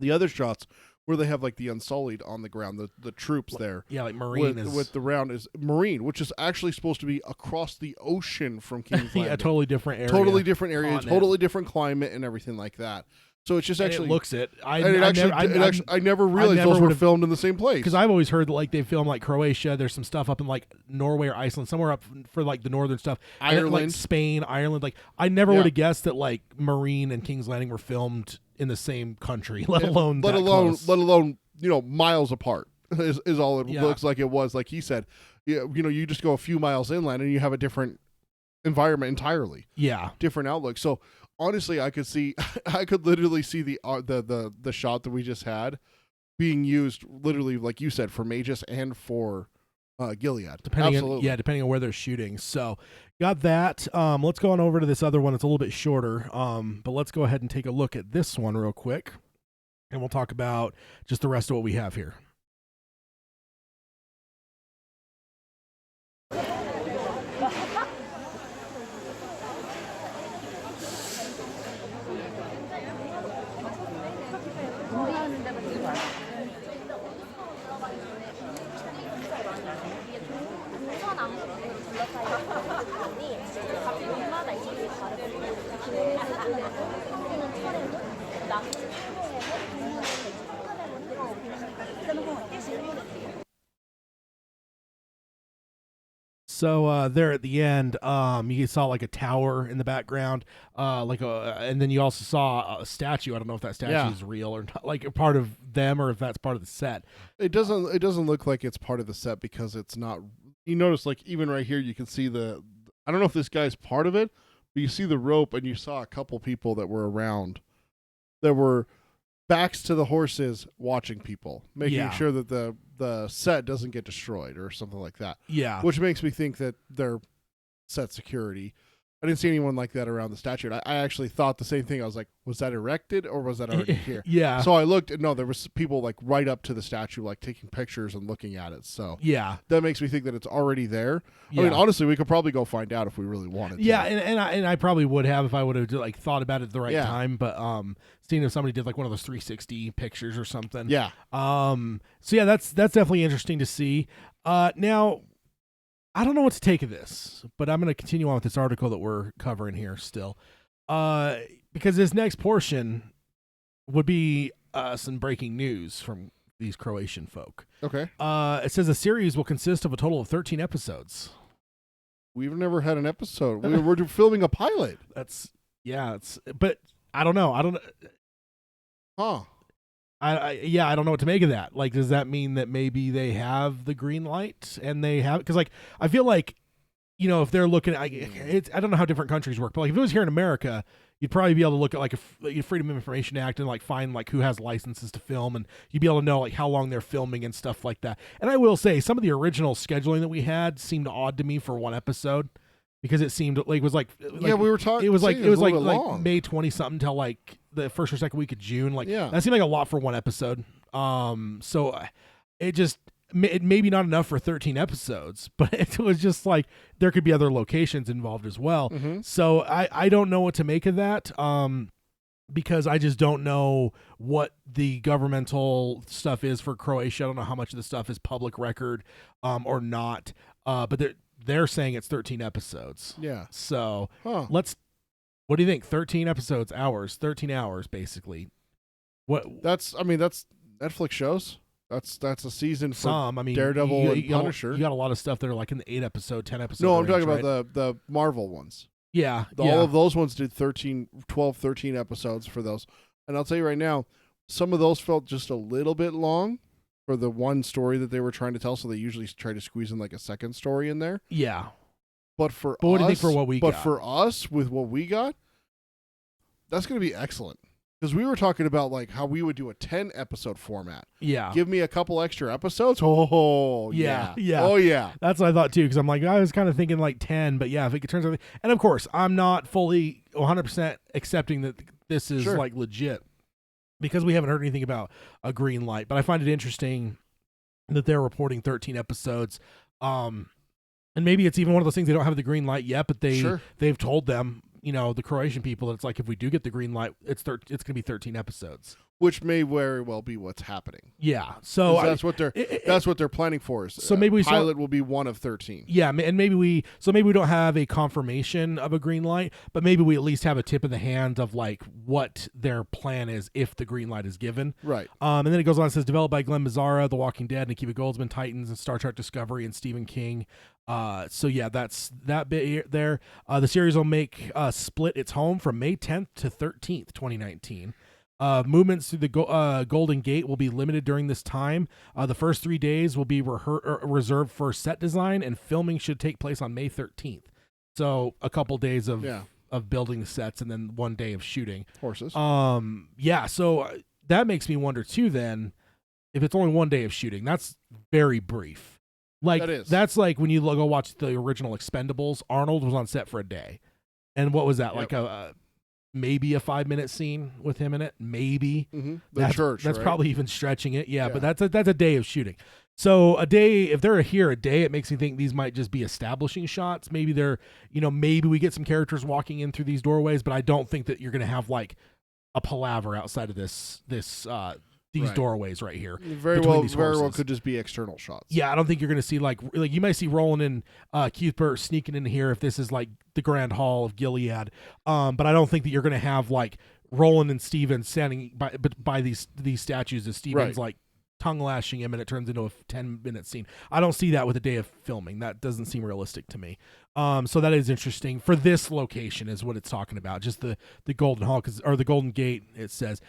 other shots where they have like the Unsullied on the ground, the troops there. Yeah, like Marine with the round is Marine, which is actually supposed to be across the ocean from King's Landing. Yeah, totally different area. Totally different area, continent. totally different climate and everything like that. So it's just And actually it looks it. I never realized those were filmed in the same place. Because I've always heard that like they film like Croatia. There's some stuff up in like Norway or Iceland, somewhere up for like the northern stuff. And then, like Ireland. Spain, Ireland. Like I never Yeah. would have guessed that like Marine and King's Landing were filmed in the same country, let alone close. let alone miles apart is all it Yeah. looks like it was. Like he said, you just go a few miles inland and you have a different environment entirely. Yeah. Different outlook. So honestly, I could literally see the shot that we just had being used literally, like you said, for Magus and for Gilead. Depending on where they're shooting. So got that. Let's go on over to this other one. It's a little bit shorter. But let's go ahead and take a look at this one real quick, and we'll talk about just the rest of what we have here. So there at the end, you saw like a tower in the background, and then you also saw a statue. I don't know if that statue is real or not, like a part of them, or if that's part of the set. It doesn't look like it's part of the set because it's not. You notice, like, even right here, you can see I don't know if this guy's part of it, but you see the rope, and you saw a couple people that were around, that were backs to the horses watching people, making sure that the set doesn't get destroyed or something like that. Yeah. Which makes me think that they're set security. I didn't see anyone like that around the statue. I actually thought the same thing. I was like, was that erected or was that already here? Yeah. So I looked, and no, there was people like right up to the statue, like taking pictures and looking at it. So yeah, that makes me think that it's already there. Yeah. I mean, honestly, we could probably go find out if we really wanted to. Yeah, and I probably would have if I would have like thought about it at the right time. But seeing if somebody did like one of those 360 pictures or something. Yeah. So yeah, that's definitely interesting to see. Now, I don't know what to take of this, but I'm going to continue on with this article that we're covering here still, because this next portion would be some breaking news from these Croatian folk. Okay. It says the series will consist of a total of 13 episodes. We've never had an episode. We're filming a pilot. But I don't know. Huh. I don't know what to make of that. Like, does that mean that maybe they have the green light and they have, because like I feel like, if they're looking at, I don't know how different countries work, but like if it was here in America, you'd probably be able to look at like a Freedom of Information Act and like find like who has licenses to film, and you'd be able to know like how long they're filming and stuff like that. And I will say some of the original scheduling that we had seemed odd to me for one episode, because it seemed like it was like we were talking. It was like May 20 something till like the first or second week of June. Like that seemed like a lot for one episode. So it maybe not enough for 13 episodes, but it was just like there could be other locations involved as well. Mm-hmm. So I don't know what to make of that. Because I just don't know what the governmental stuff is for Croatia. I don't know how much of the stuff is public record or not. But they're saying it's 13 episodes. Yeah. So what do you think? 13 episodes, 13 hours, basically. That's Netflix shows. That's a season for I mean, Daredevil and Punisher. You got a lot of stuff that are like in the 8 episode, 10 episode. No, I'm range, talking right? about the Marvel ones. Yeah. All of those ones did 12, 13 episodes for those. And I'll tell you right now, some of those felt just a little bit long for the one story that they were trying to tell, so they usually try to squeeze in like a second story in there. Yeah. But what do you think for what we got? But for us, with what we got, that's going to be excellent. Because we were talking about like how we would do a 10 episode format. Yeah. Give me a couple extra episodes. Oh, yeah. Yeah. Oh, yeah. That's what I thought too. Because I'm like, I was kind of thinking like 10, but yeah, if it turns out. And of course, I'm not fully 100% accepting that this is like legit. because we haven't heard anything about a green light. But I find it interesting that they're reporting 13 episodes. And maybe it's even one of those things they don't have the green light yet, but they've told them, the Croatian people, that it's like if we do get the green light, it's going to be 13 episodes. Which may very well be what's happening. Yeah, so that's what they're planning for. So maybe pilot will be one of 13. Yeah, and maybe we don't have a confirmation of a green light, but maybe we at least have a tip in the hand of like what their plan is if the green light is given. Right. And then it goes on and says developed by Glenn Mazzara, The Walking Dead, Akiva Goldsman, Titans, and Star Trek Discovery, and Stephen King. So yeah, that's that bit there. The series will make Split its home from May 10th to 13th, 2019. Movements through the Golden Gate will be limited during this time. The first 3 days will be reserved for set design, and filming should take place on May 13th. So a couple days of building the sets and then 1 day of shooting. Horses. Yeah, so that makes me wonder too then, if it's only 1 day of shooting, that's very brief. Like that's like when you go watch the original Expendables, Arnold was on set for a day. And what was that? Like maybe a 5-minute scene with him in it, maybe. The church. That's right? probably even stretching it. Yeah, but that's a day of shooting. So a day, if they're here a day, it makes me think these might just be establishing shots. Maybe they're, maybe we get some characters walking in through these doorways, but I don't think that you're going to have like a palaver outside of these doorways right here. Very well could just be external shots. Yeah, I don't think you're going to see like you might see Roland and Cuthbert sneaking in here if this is like the Grand Hall of Gilead. But I don't think that you're going to have like Roland and Steven standing by these statues as Steven's like tongue lashing him and it turns into a 10-minute scene. I don't see that with a day of filming. That doesn't seem realistic to me. So that is interesting for this location is what it's talking about. Just the Golden Hall or the Golden Gate, it says,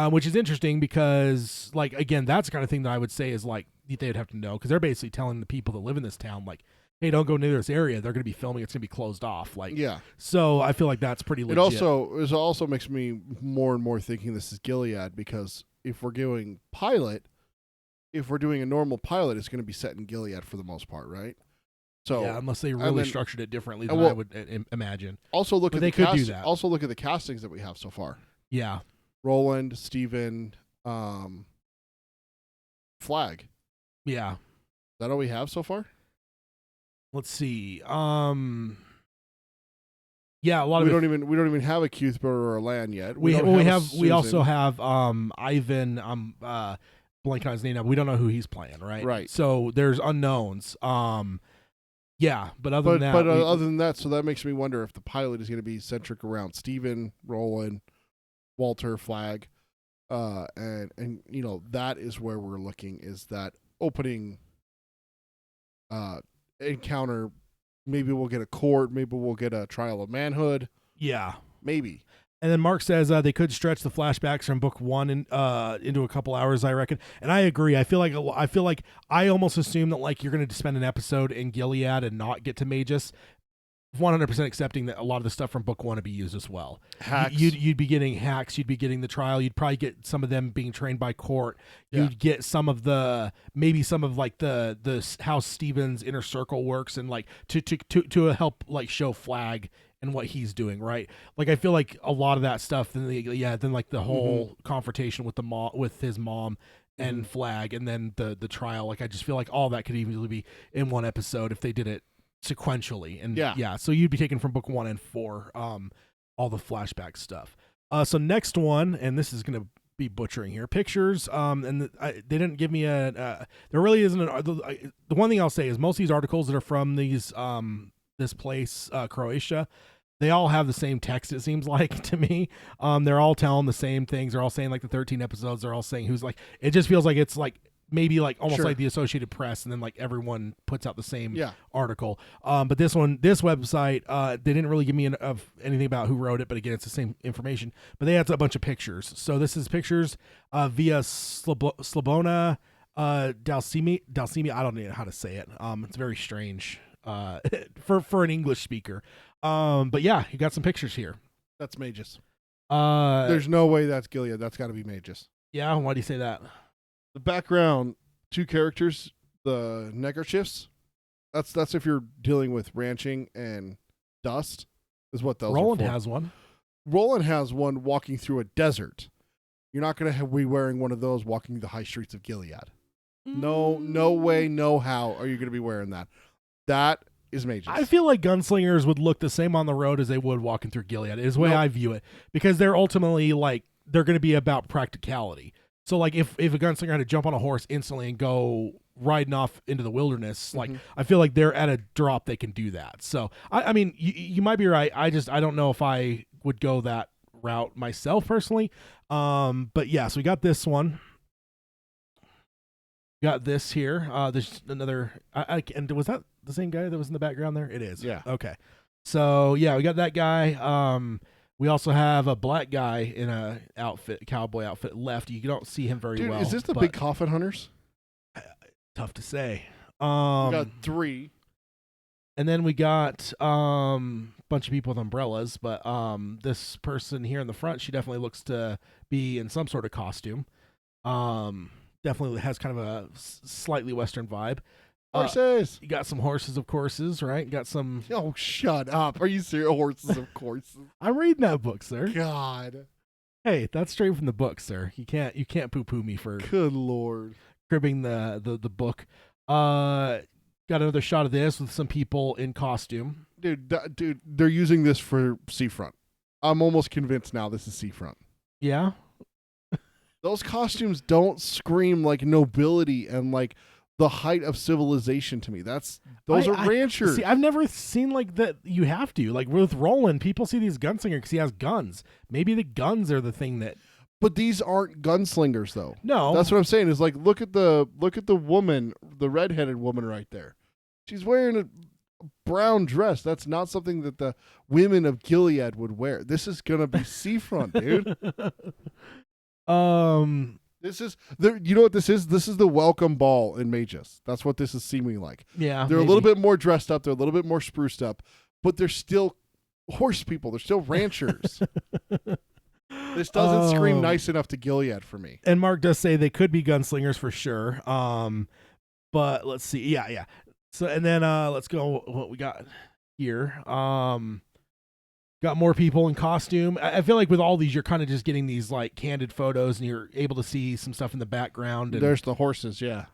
which is interesting because like, again, that's the kind of thing that I would say is like, they'd have to know because they're basically telling the people that live in this town, like, hey, don't go near this area. They're going to be filming. It's going to be closed off. Like, yeah. So I feel like that's pretty legit. It also makes me more and more thinking this is Gilead because if we're doing a normal pilot, it's going to be set in Gilead for the most part, right? So yeah, unless they really structured it differently than I would imagine. Also look at they could do that. Also look at the castings that we have so far. Yeah, Roland, Steven, Flag. Yeah, is that all we have so far? Let's see. Yeah, a lot we don't even have a Cuthbert or a Lan yet. We also have Ivan. Blanking on his name now. We don't know who he's playing, right? Right. So there's unknowns. Yeah, but other than that, so that makes me wonder if the pilot is going to be centric around Steven, Roland, Walter, Flag, and that is where we're looking is that opening encounter. Maybe we'll get a court. Maybe we'll get a trial of manhood. Yeah, maybe. And then Mark says they could stretch the flashbacks from book one into a couple hours, I reckon. And I agree. I feel like I almost assume that like you're going to spend an episode in Gilead and not get to Magus. 100% accepting that a lot of the stuff from book one would be used as well. Hacks. You'd be getting hacks. You'd be getting the trial. You'd probably get some of them being trained by court. You'd get some of the how Steven's inner circle works and like to help like show Flag and what he's doing, right? Like I feel like a lot of that stuff. Then like the whole confrontation with his mom and Flag, and then the trial. Like I just feel like all that could easily be in one episode if they did it sequentially. And so you'd be taking from book 1 and 4 all the flashback stuff. So next one, and this is gonna be butchering here, pictures, and they didn't give me there really isn't the one thing I'll say is most of these articles that are from these this place, Croatia, they all have the same text, it seems like to me. They're all telling the same things. They're all saying like the 13 episodes. They're all saying who's like, it just feels like it's like maybe like almost like the Associated Press, and then like everyone puts out the same article. But this website, they didn't really give me anything about who wrote it, but again, it's the same information. But they had a bunch of pictures. So this is pictures via Slobona Dalsimi. I don't know how to say it. It's very strange for an English speaker. But yeah, you got some pictures here. That's Magus. There's no way that's Gilead. That's got to be Magus. Yeah, why do you say that? The background, 2 characters, the neckerchiefs. That's if you're dealing with ranching and dust, is what those Roland are for. has one. Roland has one walking through a desert. You're not going to be wearing one of those walking the high streets of Gilead. No way, no how are you going to be wearing that. That is mages. I feel like gunslingers would look the same on the road as they would walking through Gilead, is the way I view it. Because they're ultimately, like, they're going to be about practicality. So, like, if a gunslinger had to jump on a horse instantly and go riding off into the wilderness, like, I feel like they're at a drop they can do that. So, I mean, you might be right. I don't know if I would go that route myself personally. But yeah, so we got this one. Got this here. There's another. And was that the same guy that was in the background there? It is. Yeah. Okay. So yeah, we got that guy. We also have a black guy in a cowboy outfit left. You don't see him very well. Is this the big coffin hunters? Tough to say. We got 3. And then we got a bunch of people with umbrellas, but this person here in the front, she definitely looks to be in some sort of costume. Definitely has kind of a slightly Western vibe. Horses! You got some horses, of courses, right? Got some... Oh, shut up. Are you serious? Horses, of course. I'm reading that book, sir. God. Hey, that's straight from the book, sir. You can't poo-poo me for... Good Lord. Cribbing the book. Got another shot of this with some people in costume. Dude, they're using this for Seafront. I'm almost convinced now this is Seafront. Yeah? Those costumes don't scream like nobility and like the height of civilization to me. Those are ranchers. See, I've never seen like that. You have to, like with Roland, people see these gunslingers because he has guns. Maybe the guns are the thing that. But these aren't gunslingers, though. No, that's what I'm saying. Is like look at the woman, the redheaded woman right there. She's wearing a brown dress. That's not something that the women of Gilead would wear. This is gonna be Seafront, dude. This is you know what this is? This is the welcome ball in Magus. That's what this is seeming like. Yeah, they're a little bit more dressed up. They're a little bit more spruced up, but they're still horse people. They're still ranchers. This doesn't scream nice enough to Gilead for me. And Mark does say they could be gunslingers for sure. But let's see. Yeah. So and then let's go what we got here. Got more people in costume. I feel like with all these, you're kind of just getting these like candid photos, and you're able to see some stuff in the background. And there's the horses, yeah.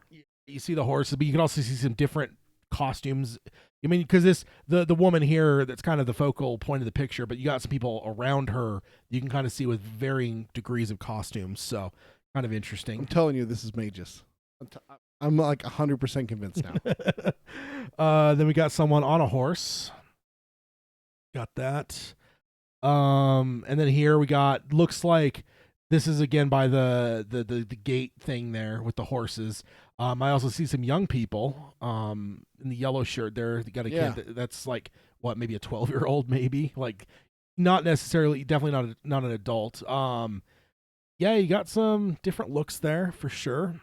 You see the horses, but you can also see some different costumes. I mean, because the woman here, that's kind of the focal point of the picture, but you got some people around her you can kind of see with varying degrees of costumes. So kind of interesting. I'm telling you, this is Magus. I'm like 100% convinced now. Then we got someone on a horse. Got that. And then here we got, looks like this is again by the gate thing there with the horses. I also see some young people in the yellow shirt there. They got a kid that's like, what, maybe a 12-year-old, maybe? Like, not necessarily, definitely not an adult. Yeah, you got some different looks there for sure.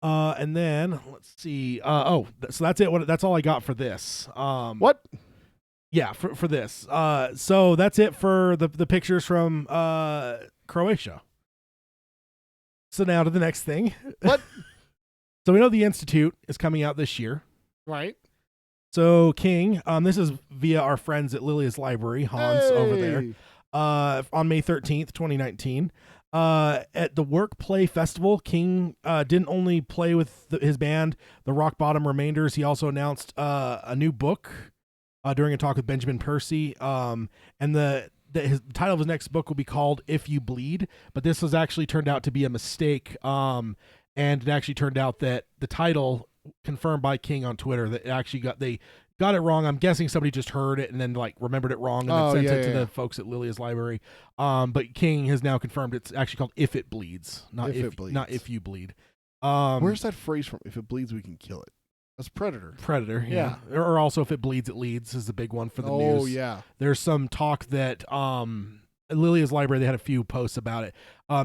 And then, let's see. So that's it. That's all I got for this. What? Yeah, for this. So that's it for the pictures from Croatia. So now to the next thing. What? So we know the Institute is coming out this year. Right. So King, this is via our friends at Lilia's Library, Hans over there, on May 13th, 2019. At the Work Play Festival, King didn't only play with his band, the Rock Bottom Remainders, he also announced a new book during a talk with Benjamin Percy. And the title of his next book will be called If You Bleed, but this was actually turned out to be a mistake. And it actually turned out that the title, confirmed by King on Twitter, that they got it wrong. I'm guessing somebody just heard it and then like remembered it wrong and then sent it to the folks at Lilia's Library. But King has now confirmed it's actually called If It Bleeds, not If You Bleed. Where's that phrase from? If it bleeds, we can kill it. That's Predator. Predator, yeah. Or also If It Bleeds, It Leads is the big one for the news. Oh, yeah. There's some talk that at Lilia's Library, they had a few posts about it.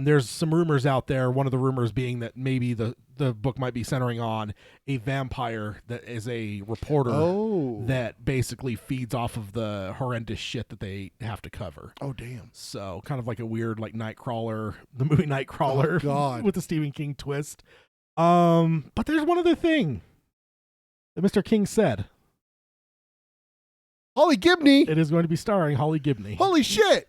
There's some rumors out there, one of the rumors being that maybe the book might be centering on a vampire that is a reporter that basically feeds off of the horrendous shit that they have to cover. Oh, damn. So kind of like a weird like Nightcrawler, the movie Nightcrawler with the Stephen King twist. But there's one other thing that Mr. King said. Holly Gibney. It is going to be starring Holly Gibney. Holy shit!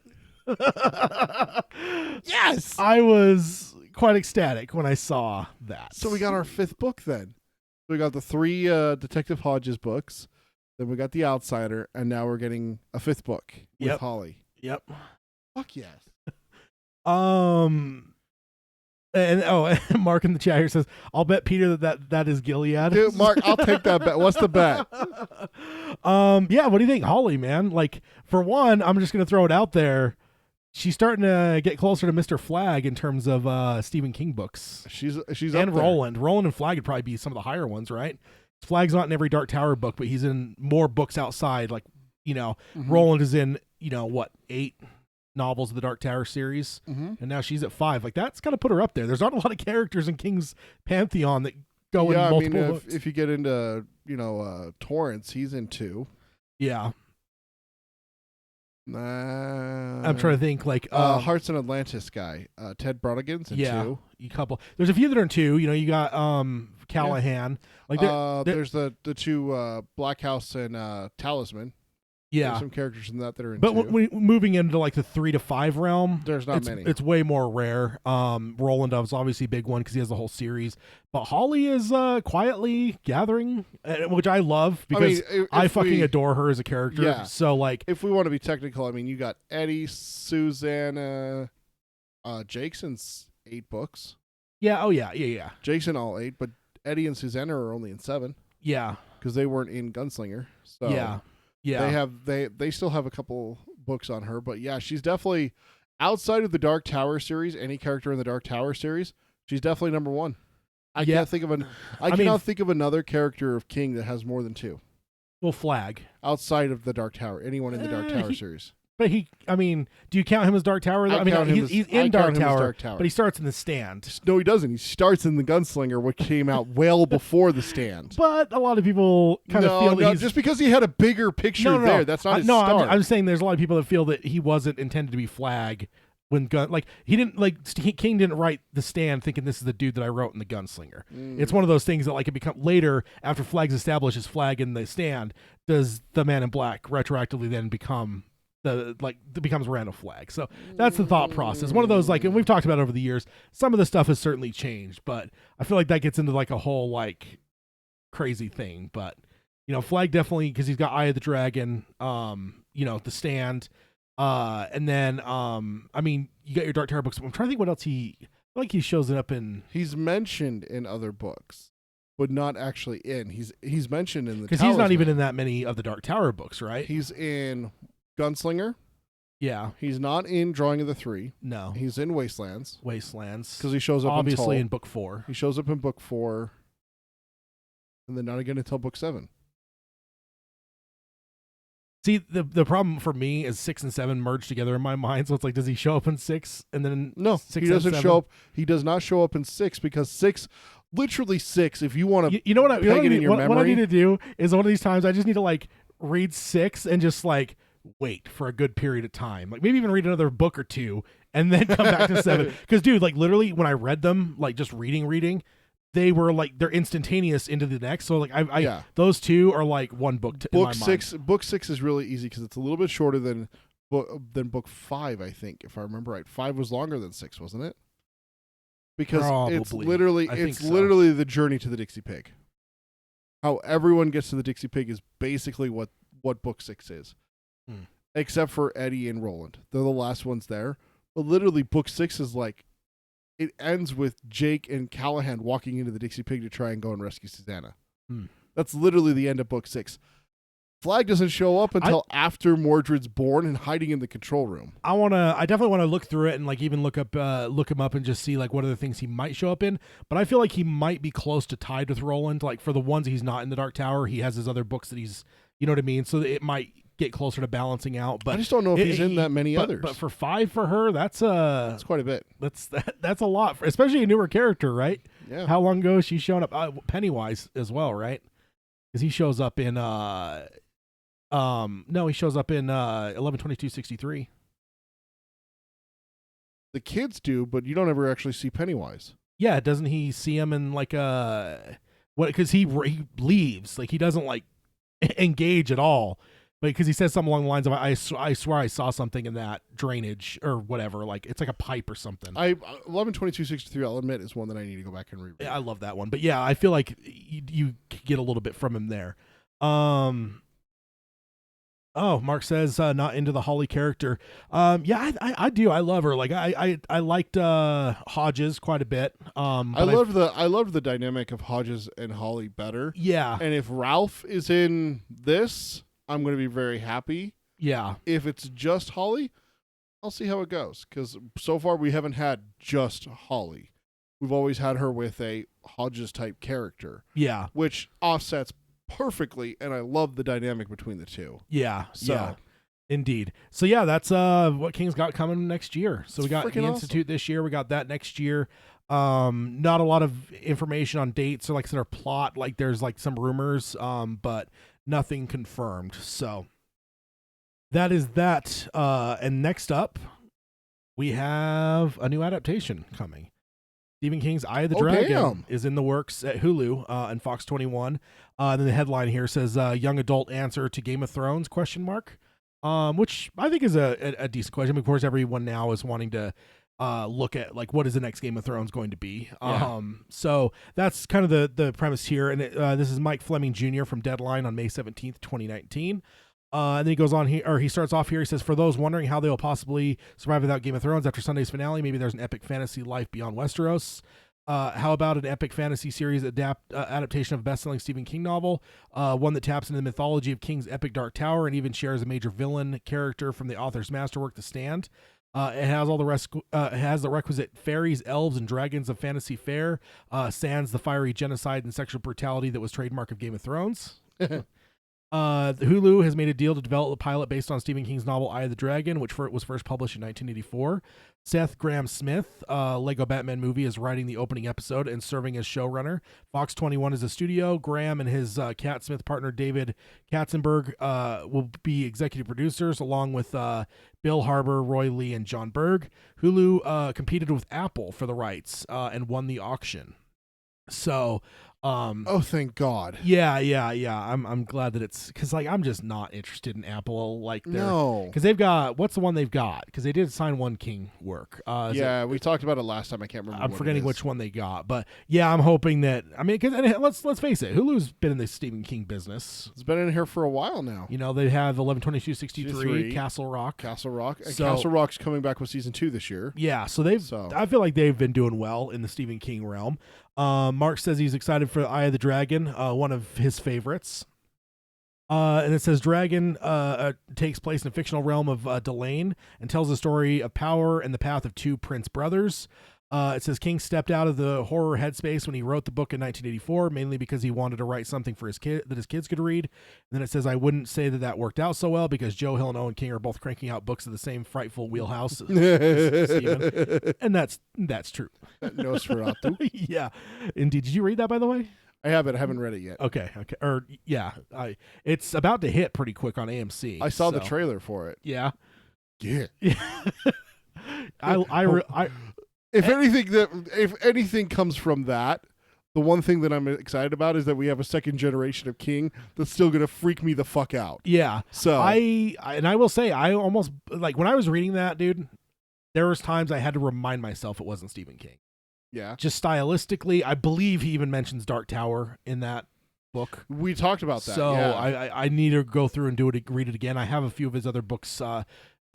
Yes! I was quite ecstatic when I saw that. So we got our 5th book then. We got the 3 Detective Hodges books. Then we got The Outsider, and now we're getting a 5th book with Holly. Yep. Fuck yes. And Mark in the chat here says, "I'll bet Peter that is Gilead." Dude, Mark, I'll take that bet. What's the bet? Yeah. What do you think, Holly? Man, like for one, I'm just gonna throw it out there. She's starting to get closer to Mr. Flag in terms of Stephen King books. She's and up there. Roland and Flag would probably be some of the higher ones, right? Flag's not in every Dark Tower book, but he's in more books outside. Like Roland is in 8 novels of the Dark Tower series, and now she's at 5. Like that's got to put her up there. There's not a lot of characters in King's pantheon that go in multiple books. If you get into Torrance, he's in 2. Yeah. I'm trying to think like Hearts in Atlantis guy, Ted Bronigan's in 2. A couple. There's a few that are in 2. You got Callahan. Like there's the 2 Black House and Talisman. Yeah, there's some characters in that are in. But 2. when moving into like the 3 to 5 realm, there's not many. It's way more rare. Roland is obviously a big one because he has the whole series. But Holly is quietly gathering, which I love because I fucking adore her as a character. Yeah. So like, if we want to be technical, I mean, you got Eddie, Susanna, Jason's 8 books. Yeah. Oh yeah. Jason all 8, but Eddie and Susanna are only in 7. Yeah, because they weren't in Gunslinger. So yeah. They still have a couple books on her, but yeah, she's definitely outside of the Dark Tower series. Any character in the Dark Tower series, she's definitely number 1. I cannot think of another character of King that has more than 2. Well, Flag outside of the Dark Tower. Anyone in the Dark Tower series. But do you count him as Dark Tower? He's in Dark Tower, but he starts in the Stand. No, he doesn't. He starts in the Gunslinger, which came out well before the Stand. But a lot of people kind of feel that he's just because he had a bigger picture there. That's not his start. I'm saying there's a lot of people that feel that he wasn't intended to be Flag when King didn't write the Stand thinking this is the dude that I wrote in the Gunslinger. It's one of those things that like it become later after Flag's established as Flag in the Stand. Does the Man in Black retroactively then become it becomes Randall Flag? So that's the thought process. One of those and we've talked about over the years, some of the stuff has certainly changed, but I feel like that gets into like a whole crazy thing. But Flag definitely, because he's got Eye of the Dragon, the Stand, and then you got your Dark Tower books. I'm trying to think what else he shows it up in. He's mentioned in other books, but not actually in. He's mentioned in the because he's not even in that many of the Dark Tower books, right? He's in Gunslinger. Yeah. He's not in Drawing of the 3. No. He's in Wastelands. Because he shows up obviously in book 4. He shows up in book 4. And then not again until book 7. See, the problem for me is 6 and 7 merged together in my mind. So it's like, does he show up in 6 and then no, 6 he doesn't show up. He does not show up in 6 because 6, literally 6, if you want to what I need to do is one of these times I just need to read 6 and just wait for a good period of time, maybe even read another book or 2 and then come back to 7, because dude, literally when I read them, just reading, they were they're instantaneous into the next. So those 2 are one book in my mind. Book 6 is really easy because it's a little bit shorter than book 5, I think, if I remember right. 5 was longer than 6, wasn't it? Because it's literally the journey to the Dixie Pig. How everyone gets to the Dixie Pig is basically what book 6 is. Except for Eddie and Roland. They're the last ones there. But literally book 6 is it ends with Jake and Callahan walking into the Dixie Pig to try and go and rescue Susanna. That's literally the end of book 6. Flag doesn't show up until after Mordred's born and hiding in the control room. I definitely want to look through it and even look him up and just see what other things he might show up in. But I feel like he might be close to tied with Roland. For the ones he's not in the Dark Tower, he has his other books that he's, you know what I mean? So it might get closer to balancing out. But I just don't know if he's in that many others. But for 5 for her, that's quite a bit. That's a lot, especially a newer character, right? Yeah. How long ago has she shown up? Pennywise as well, right? Because he shows up in he shows up in 11/22/63. The kids do, but you don't ever actually see Pennywise. Yeah, doesn't he see him in because he leaves, he doesn't engage at all. because he says something along the lines of, I swear I saw something in that drainage or whatever. Like it's like a pipe or something. 11/22/63, I'll admit, is one that I need to go back and reread. I love that one. But yeah, I feel like you get a little bit from him there. Oh, Mark says not into the Holly character. Yeah, I do. I love her. Like I liked Hodges quite a bit. I loved the dynamic of Hodges and Holly better. Yeah. And if Ralph is in this, I'm going to be very happy. Yeah. If it's just Holly, I'll see how it goes, because so far we haven't had just Holly. We've always had her with a Hodges type character. Yeah. Which offsets perfectly, and I love the dynamic between the two. Yeah, So. yeah, indeed. So yeah, that's what King's got coming next year. So we got the Institute this year. We got that next year. Not a lot of information on dates or like sort of plot. Like there's like some rumors, but nothing confirmed. So that is that. And next up, we have a new adaptation coming. Stephen King's Eye of the Dragon is in the works at Hulu and Fox 21. And then the headline here says young adult answer to Game of Thrones ? Which I think is a decent question. Of course, everyone now is wanting to look at like what is the next Game of Thrones going to be. Yeah. So that's kind of the premise here. And this is Mike Fleming Jr. from Deadline on May 17th, 2019. And then he goes on here, or he starts off here. He says, for those wondering how they will possibly survive without Game of Thrones after Sunday's finale, maybe there's an epic fantasy life beyond Westeros. How about an epic fantasy series adaptation of a best-selling Stephen King novel, one that taps into the mythology of King's epic Dark Tower and even shares a major villain character from the author's masterwork, The Stand. It has all it has the requisite fairies, elves, and dragons of fantasy fare, sans the fiery genocide and sexual brutality that was trademark of Game of Thrones. Hulu has made a deal to develop the pilot based on Stephen King's novel Eye of the Dragon, which was first published in 1984. Seth Grahame-Smith, Lego Batman Movie, is writing the opening episode and serving as showrunner. Fox 21 is a studio. Graham and his Cat Smith partner David Katzenberg will be executive producers, along with Bill Harbour, Roy Lee, and John Berg. Hulu competed with Apple for the rights and won the auction. So oh, thank God. Yeah. I'm glad that it's because like I'm just not interested in Apple like no, because they've got what's the one they've got because they did sign one King work. We talked about it last time. I can't remember. I'm forgetting which one they got, but yeah, I'm hoping that because let's face it, Hulu's been in the Stephen King business. It's been in here for a while now. You know they have 11/22/63, Castle Rock, and Castle Rock's coming back with season 2 this year. Yeah, so I feel like they've been doing well in the Stephen King realm. Mark says he's excited for Eye of the Dragon, one of his favorites. And it says Dragon takes place in a fictional realm of Delane and tells the story of power and the path of two prince brothers. It says King stepped out of the horror headspace when he wrote the book in 1984, mainly because he wanted to write something for his kid that his kids could read. And then it says, I wouldn't say that worked out so well because Joe Hill and Owen King are both cranking out books of the same frightful wheelhouse as Stephen. And that's true. Nosferatu. Yeah, indeed. Did you read that, by the way? I haven't read it yet. Okay. Or yeah, it's about to hit pretty quick on AMC. I saw the trailer for it. Yeah. Yeah. If anything comes from that, the one thing that I'm excited about is that we have a second generation of King that's still gonna freak me the fuck out. Yeah. So I will say I almost like when I was reading that, dude, there was times I had to remind myself it wasn't Stephen King. Yeah. Just stylistically, I believe he even mentions Dark Tower in that book. We talked about that. So yeah. I need to go through and read it again. I have a few of his other books that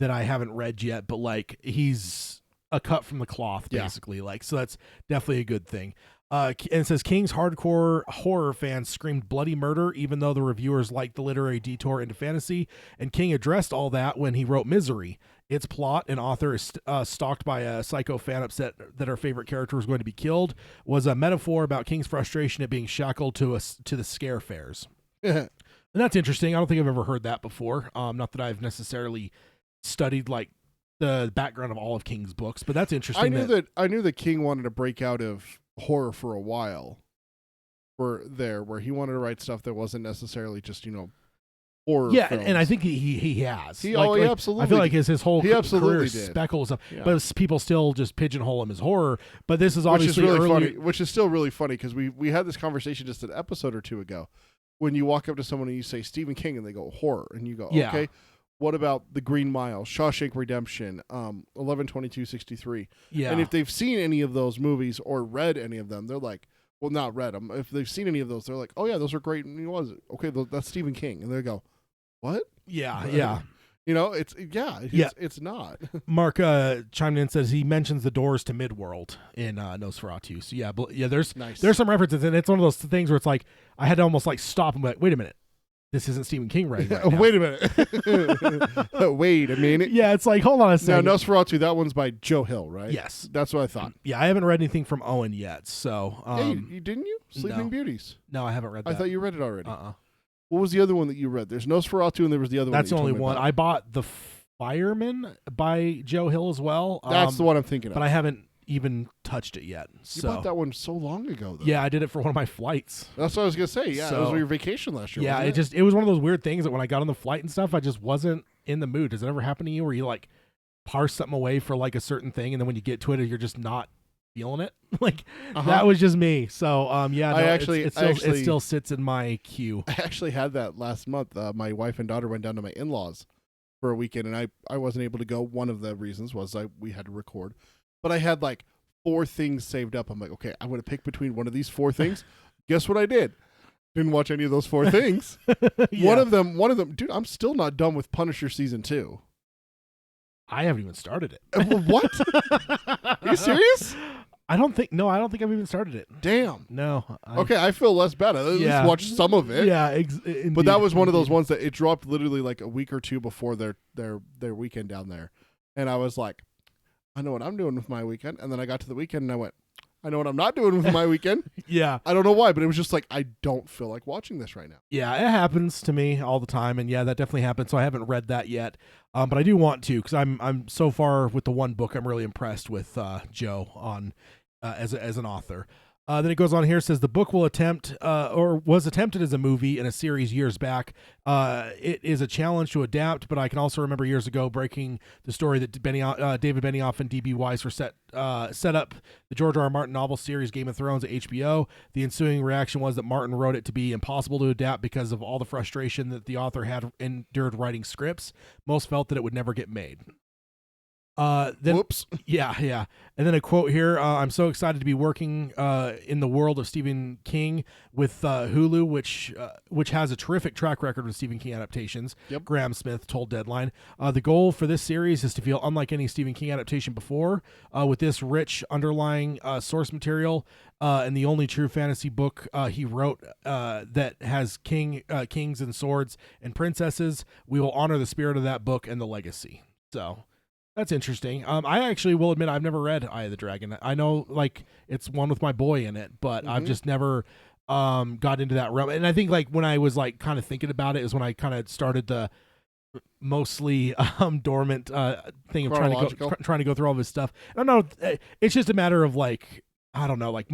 I haven't read yet, but like he's a cut from the cloth, basically. Yeah. Like, so that's definitely a good thing. And it says King's hardcore horror fans screamed bloody murder, even though the reviewers liked the literary detour into fantasy. And King addressed all that when he wrote Misery. Its plot, an author is stalked by a psycho fan upset that her favorite character was going to be killed, was a metaphor about King's frustration at being shackled to the scare fairs. And that's interesting. I don't think I've ever heard that before. Not that I've necessarily studied like the background of all of King's books, but that's interesting. I knew that King wanted to break out of horror for a while. Where he wanted to write stuff that wasn't necessarily just horror. Yeah, films. and I think he has. He absolutely. I feel like his whole career is did. speckled stuff, Yeah. but people still just pigeonhole him as horror. But this is obviously which is really early. funny. Which is still really funny because we had this conversation just an episode or two ago. when you walk up to someone and you say Stephen King and they go horror, and you go, Yeah. okay, what about The Green Mile, Shawshank Redemption, 11/22/63? Yeah. And if they've seen any of those movies or read any of them, they're like, well, not read them. If they've seen any of those, they're like, oh yeah, those are great. And he was okay. That's Stephen King, and they go, what? Yeah, yeah. You know, it's not. Mark chimed in and says he mentions the doors to Midworld in Nosferatu. So yeah, there's some references, and it's one of those things where it's like I had to almost like stop and be like, wait a minute, this isn't Stephen King right now. Wait a minute. Wait a minute. Yeah, it's like, hold on a second. Now, Nosferatu, that one's by Joe Hill, right? Yes. That's what I thought. Yeah, I haven't read anything from Owen yet, so... you didn't you? Sleeping no. Beauties. No, I haven't read that. I thought you read it already. Uh-uh. What was the other one that you read? There's Nosferatu, and there was the other That's one. That's the you only one. told me about. I bought The Fireman by Joe Hill as well. That's the one I'm thinking of. But I haven't even touched it yet. You bought that one so long ago, though. Yeah, I did it for one of my flights. That's what I was going to say. Yeah, it was your vacation last year. Yeah, wasn't it was one of those weird things that when I got on the flight and stuff, I just wasn't in the mood. Does it ever happen to you where you like parse something away for like a certain thing, and then when you get to it, you're just not feeling it? Like that was just me. So yeah, no, it still sits in my queue. I actually had that last month. My wife and daughter went down to my in-laws for a weekend, and I wasn't able to go. One of the reasons was we had to record, but I had like 4 things saved up. I'm like, okay, I'm going to pick between one of these 4 things. Guess what I did? Didn't watch any of those 4 things. Yeah. One of them, dude, I'm still not done with Punisher season 2. I haven't even started it. What? Are you serious? I don't think I've even started it. Damn. No. Okay, I feel less bad. I at least watched some of it. Yeah, but that was one of those ones that it dropped literally like a week or 2 before their weekend down there. And I was like, I know what I'm doing with my weekend. And then I got to the weekend and I went, I know what I'm not doing with my weekend. Yeah. I don't know why, but it was just like, I don't feel like watching this right now. Yeah, it happens to me all the time. And yeah, that definitely happens. So I haven't read that yet. But I do want to, because I'm so far with the one book, I'm really impressed with Joe on as an author. Then it goes on here, says the book will attempt or was attempted as a movie in a series years back. It is a challenge to adapt, but I can also remember years ago breaking the story that David Benioff and D.B. Weiss were set up the George R. R. Martin novel series Game of Thrones at HBO. The ensuing reaction was that Martin wrote it to be impossible to adapt because of all the frustration that the author had endured writing scripts. Most felt that it would never get made. Then, whoops. Yeah. And then a quote here. I'm so excited to be working in the world of Stephen King with Hulu, which has a terrific track record with Stephen King adaptations. Yep. Graham Smith told Deadline. The goal for this series is to feel unlike any Stephen King adaptation before, with this rich underlying source material and the only true fantasy book he wrote that has kings and swords and princesses. We will honor the spirit of that book and the legacy. So... that's interesting. I actually will admit I've never read Eye of the Dragon. I know like it's one with my boy in it, but I've just never got into that realm. And I think like when I was like kind of thinking about it is when I kind of started the mostly dormant thing of trying to go through all this stuff. I don't know. It's just a matter of like, I don't know, like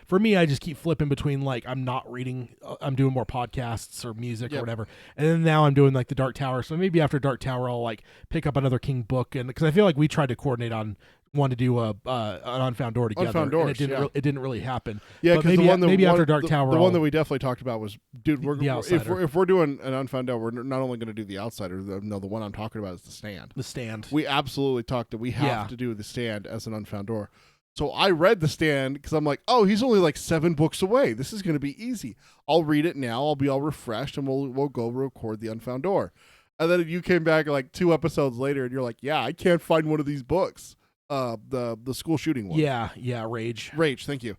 for me, I just keep flipping between like I'm not reading, I'm doing more podcasts or music or whatever, and then now I'm doing like the Dark Tower. So maybe after Dark Tower, I'll like pick up another King book, and because I feel like we tried to coordinate on one to do an Unfound Door together, Unfound Doors, and it didn't really happen. Yeah, because maybe after Dark the, Tower, the one that we definitely talked about was, dude, if we're doing an Unfound Door, we're not only going to do The Outsider. The one I'm talking about is The Stand. The Stand. We absolutely talked that we have to do The Stand as an Unfound Door. So I read The Stand because I'm like, oh, he's only like 7 books away. This is going to be easy. I'll read it now. I'll be all refreshed, and we'll go record The Unfound Door. And then you came back like 2 episodes later, and you're like, yeah, I can't find one of these books. The school shooting one. Yeah, Rage. Thank you.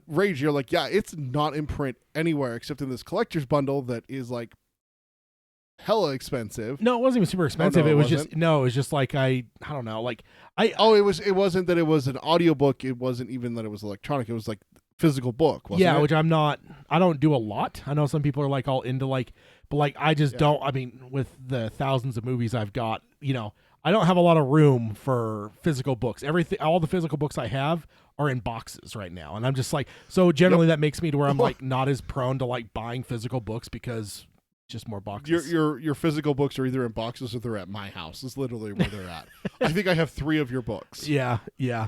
Rage, you're like, yeah, it's not in print anywhere except in this collector's bundle that is like hella expensive. No, it wasn't even super expensive. Oh, no, it was just like I don't know, like it wasn't that it was an audiobook, it wasn't even that it was electronic, it was like physical book, wasn't it? Which I don't do a lot. I know some people are like all into like, but like I just don't. I mean, with the thousands of movies I've got, I don't have a lot of room for physical books. All the physical books I have are in boxes right now, and I'm just like, so generally that makes me to where I'm like not as prone to like buying physical books because just more boxes. Your physical books are either in boxes or they're at my house. Is literally where they're at. I think I have 3 of your books. Yeah.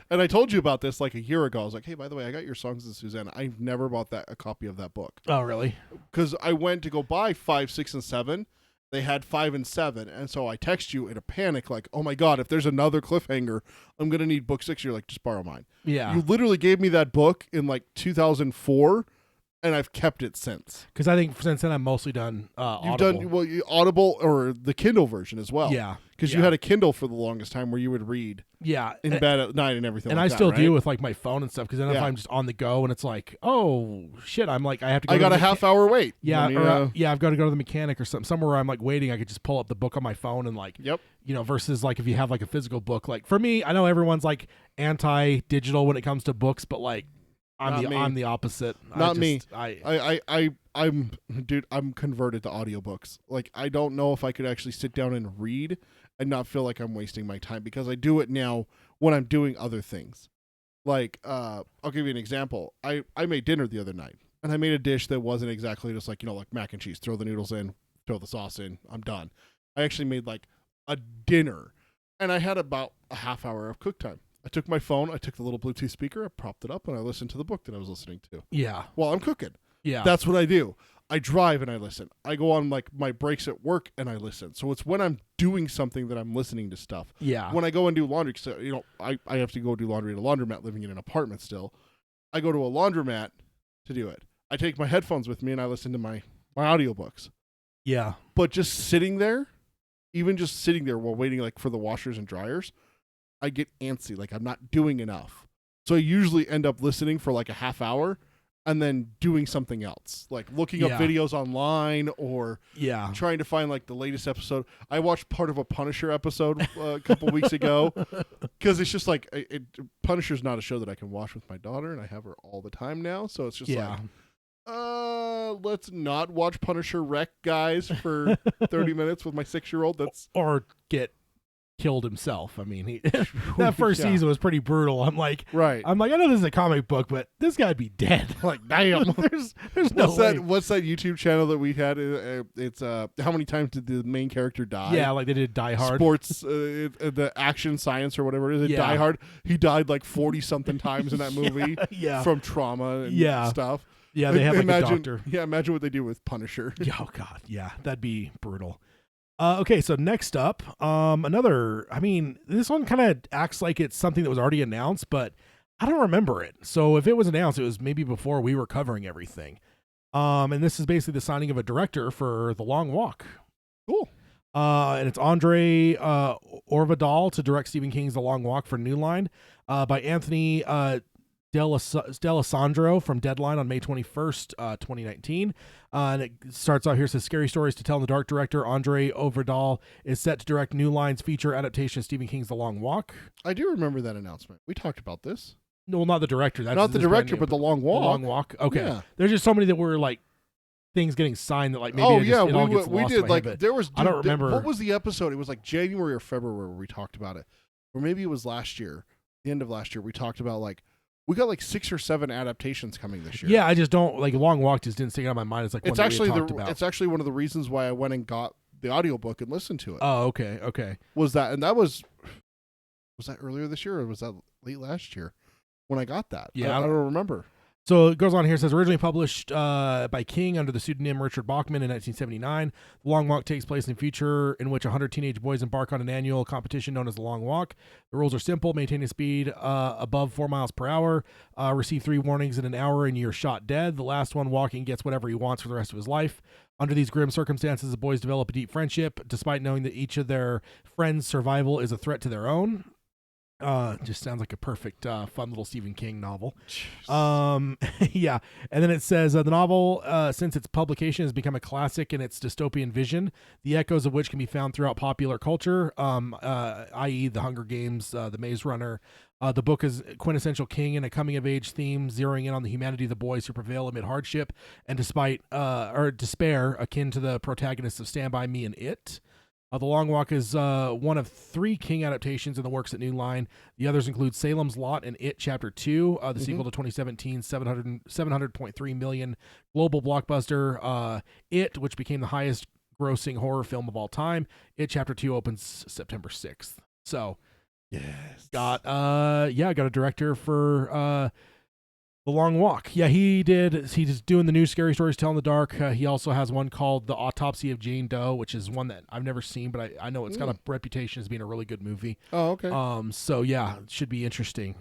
And I told you about this like a year ago. I was like, hey, by the way, I got your Songs of Susanna. I've never bought a copy of that book. Oh, really? Because I went to go buy 5, 6, and 7. They had 5 and 7, and so I text you in a panic, like, "Oh my god, if there's another cliffhanger, I'm gonna need book 6." You're like, "Just borrow mine." Yeah. You literally gave me that book in like 2004, and I've kept it since. Because I think since then I'm mostly done Audible. You've done Audible or the Kindle version as well. Yeah. Because you had a Kindle for the longest time where you would read. Yeah. In bed at night and everything. And like I still that, do right? with like my phone and stuff. Because then if I'm just on the go and it's like, oh shit, I'm like I have to. I got a half-hour wait. Yeah. When Or, I've got to go to the mechanic or something. Somewhere where I'm like waiting, I could just pull up the book on my phone and like. Yep. Versus like if you have like a physical book. Like for me, I know everyone's like anti-digital when it comes to books, but like. I'm the opposite. Not me. I'm converted to audiobooks. Like I don't know if I could actually sit down and read and not feel like I'm wasting my time because I do it now when I'm doing other things. Like I'll give you an example. I made dinner the other night and I made a dish that wasn't exactly just like, like mac and cheese, throw the noodles in, throw the sauce in, I'm done. I actually made like a dinner and I had about a half hour of cook time. I took my phone, I took the little Bluetooth speaker, I propped it up, and I listened to the book that I was listening to. Yeah. While I'm cooking. Yeah. That's what I do. I drive and I listen. I go on like my breaks at work and I listen. So it's when I'm doing something that I'm listening to stuff. Yeah. When I go and do laundry, because I have to go do laundry at a laundromat living in an apartment still. I go to a laundromat to do it. I take my headphones with me and I listen to my audiobooks. Yeah. But just sitting there, even just sitting there while waiting like for the washers and dryers, I get antsy, like I'm not doing enough. So I usually end up listening for like a half hour and then doing something else, like looking up videos online or trying to find like the latest episode. I watched part of a Punisher episode a couple weeks ago because it's just like Punisher's not a show that I can watch with my daughter, and I have her all the time now. So it's just like, let's not watch Punisher wreck guys for 30 minutes with my 6-year-old. Or get killed himself. I mean, that first season was pretty brutal. I'm like, I know this is a comic book, but this guy'd be dead. Like, damn. there's no way. What's that YouTube channel that we had? It's how many times did the main character die? Yeah, like they did Die Hard. Sports, the action science or whatever it is. Die Hard. He died like 40 something times in that movie. From trauma and stuff. Yeah, they have like a doctor. Yeah, imagine what they do with Punisher. Oh God, yeah, that'd be brutal. Okay, so next up, another. I mean, this one kind of acts like it's something that was already announced, but I don't remember it. So if it was announced, it was maybe before we were covering everything. And this is basically the signing of a director for The Long Walk. Cool. And it's Andre Orvidal to direct Stephen King's The Long Walk for New Line, by Anthony D'Alessandro from Deadline on May 21st, 2019. And it starts out here, says, scary stories to tell in the dark. Director Andre Overdahl is set to direct New Line's feature adaptation of Stephen King's The Long Walk. I do remember that announcement. We talked about this. No, well, not the director. Not the director, but The Long Walk. The Long Walk. Okay. Yeah. There's just so many that were like things getting signed that like maybe it all gets lost in my head, but there was. I don't remember. What was the episode? It was like January or February where we talked about it, or maybe it was last year, the end of last year. We talked about like. We got like 6 or 7 adaptations coming this year. Yeah, I just don't like Long Walk just didn't stick out of my mind. It's like it's actually it's actually one of the reasons why I went and got the audiobook and listened to it. Oh, okay. Was that was that earlier this year or was that late last year when I got that? Yeah, I don't remember. So it goes on here, it says, originally published by King under the pseudonym Richard Bachman in 1979. The Long Walk takes place in a future in which 100 teenage boys embark on an annual competition known as the Long Walk. The rules are simple: maintain a speed above 4 miles per hour, receive 3 warnings in an hour, and you're shot dead. The last one walking gets whatever he wants for the rest of his life. Under these grim circumstances, the boys develop a deep friendship, despite knowing that each of their friends' survival is a threat to their own. Just sounds like a perfect fun little Stephen King novel. Yeah. And then it says the novel, since its publication, has become a classic in its dystopian vision, the echoes of which can be found throughout popular culture, i.e. The Hunger Games, The Maze Runner. The book is quintessential King and a coming-of-age theme, zeroing in on the humanity of the boys who prevail amid hardship and despair, akin to the protagonists of Stand By Me and It. The Long Walk is one of 3 King adaptations in the works at New Line. The others include Salem's Lot and It Chapter 2, the sequel to 2017 700.3 million global blockbuster It, which became the highest grossing horror film of all time. It Chapter 2 opens September 6th. So, yes, got a director for The Long Walk. Yeah, he's doing the new Scary Stories Tell in the Dark. He also has one called The Autopsy of Jane Doe, which is one that I've never seen, but I know it's got a reputation as being a really good movie. Oh, okay. So yeah, it should be interesting.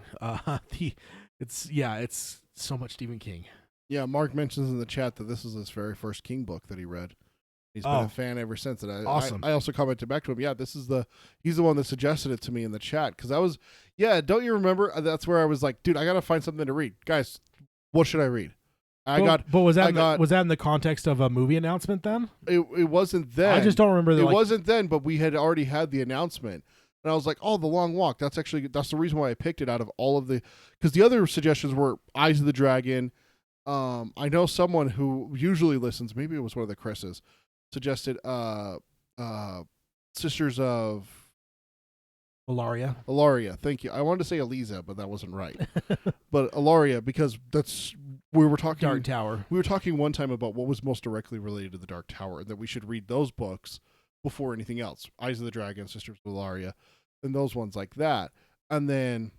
It's so much Stephen King. Yeah, Mark mentions in the chat that this is his very first King book that he read. He's been a fan ever since. And awesome. I also commented back to him, yeah, he's the one that suggested it to me in the chat. Because don't you remember? That's where I was like, dude, I got to find something to read. Guys, what should I read? Was that in the context of a movie announcement then? It wasn't then. I just don't remember. It wasn't then, but we had already had the announcement. And I was like, oh, The Long Walk. That's the reason why I picked it out of all of because the other suggestions were Eyes of the Dragon. I know someone who usually listens, maybe it was one of the Chris's, suggested Sisters of Ilaria. Thank you. I wanted to say Eliza, but that wasn't right. But Ilaria, because we were talking Dark Tower. We were talking one time about what was most directly related to the Dark Tower, and that we should read those books before anything else. Eyes of the Dragon, Sisters of Ilaria, and those ones like that. And then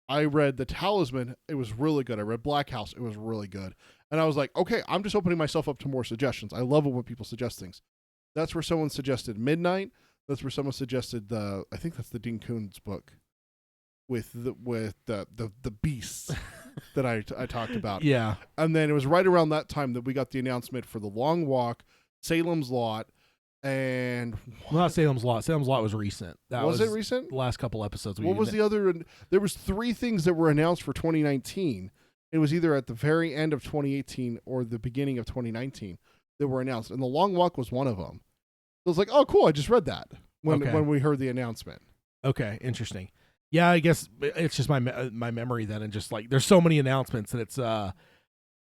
I read The Talisman. It was really good. I read Black House. It was really good. And I was like, okay, I'm just opening myself up to more suggestions. I love it when people suggest things. That's where someone suggested Midnight. That's where someone suggested I think that's the Dean Koontz book with the beasts that I talked about. Yeah. And then it was right around that time that we got the announcement for The Long Walk, Salem's Lot, and not Salem's Lot. Salem's Lot was recent. Was it recent? The last couple episodes. What was the other? There was 3 things that were announced for 2019. It was either at the very end of 2018 or the beginning of 2019 that were announced, and The Long Walk was one of them. So I was like, oh, cool, I just read that when we heard the announcement. Okay, interesting. Yeah, I guess it's just my memory then, and just like there's so many announcements that it's yeah,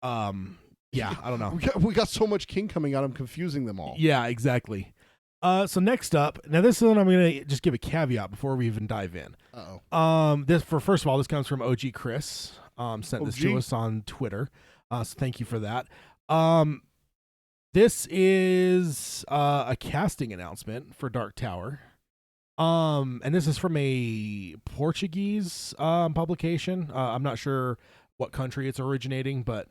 I don't know. We got so much King coming out, I'm confusing them all. Yeah, exactly. So next up, now this is one I'm gonna just give a caveat before we even dive in. First of all, this comes from OG Chris. Sent this to us on Twitter. So thank you for that. This is a casting announcement for Dark Tower. And this is from a Portuguese publication. I'm not sure what country it's originating, but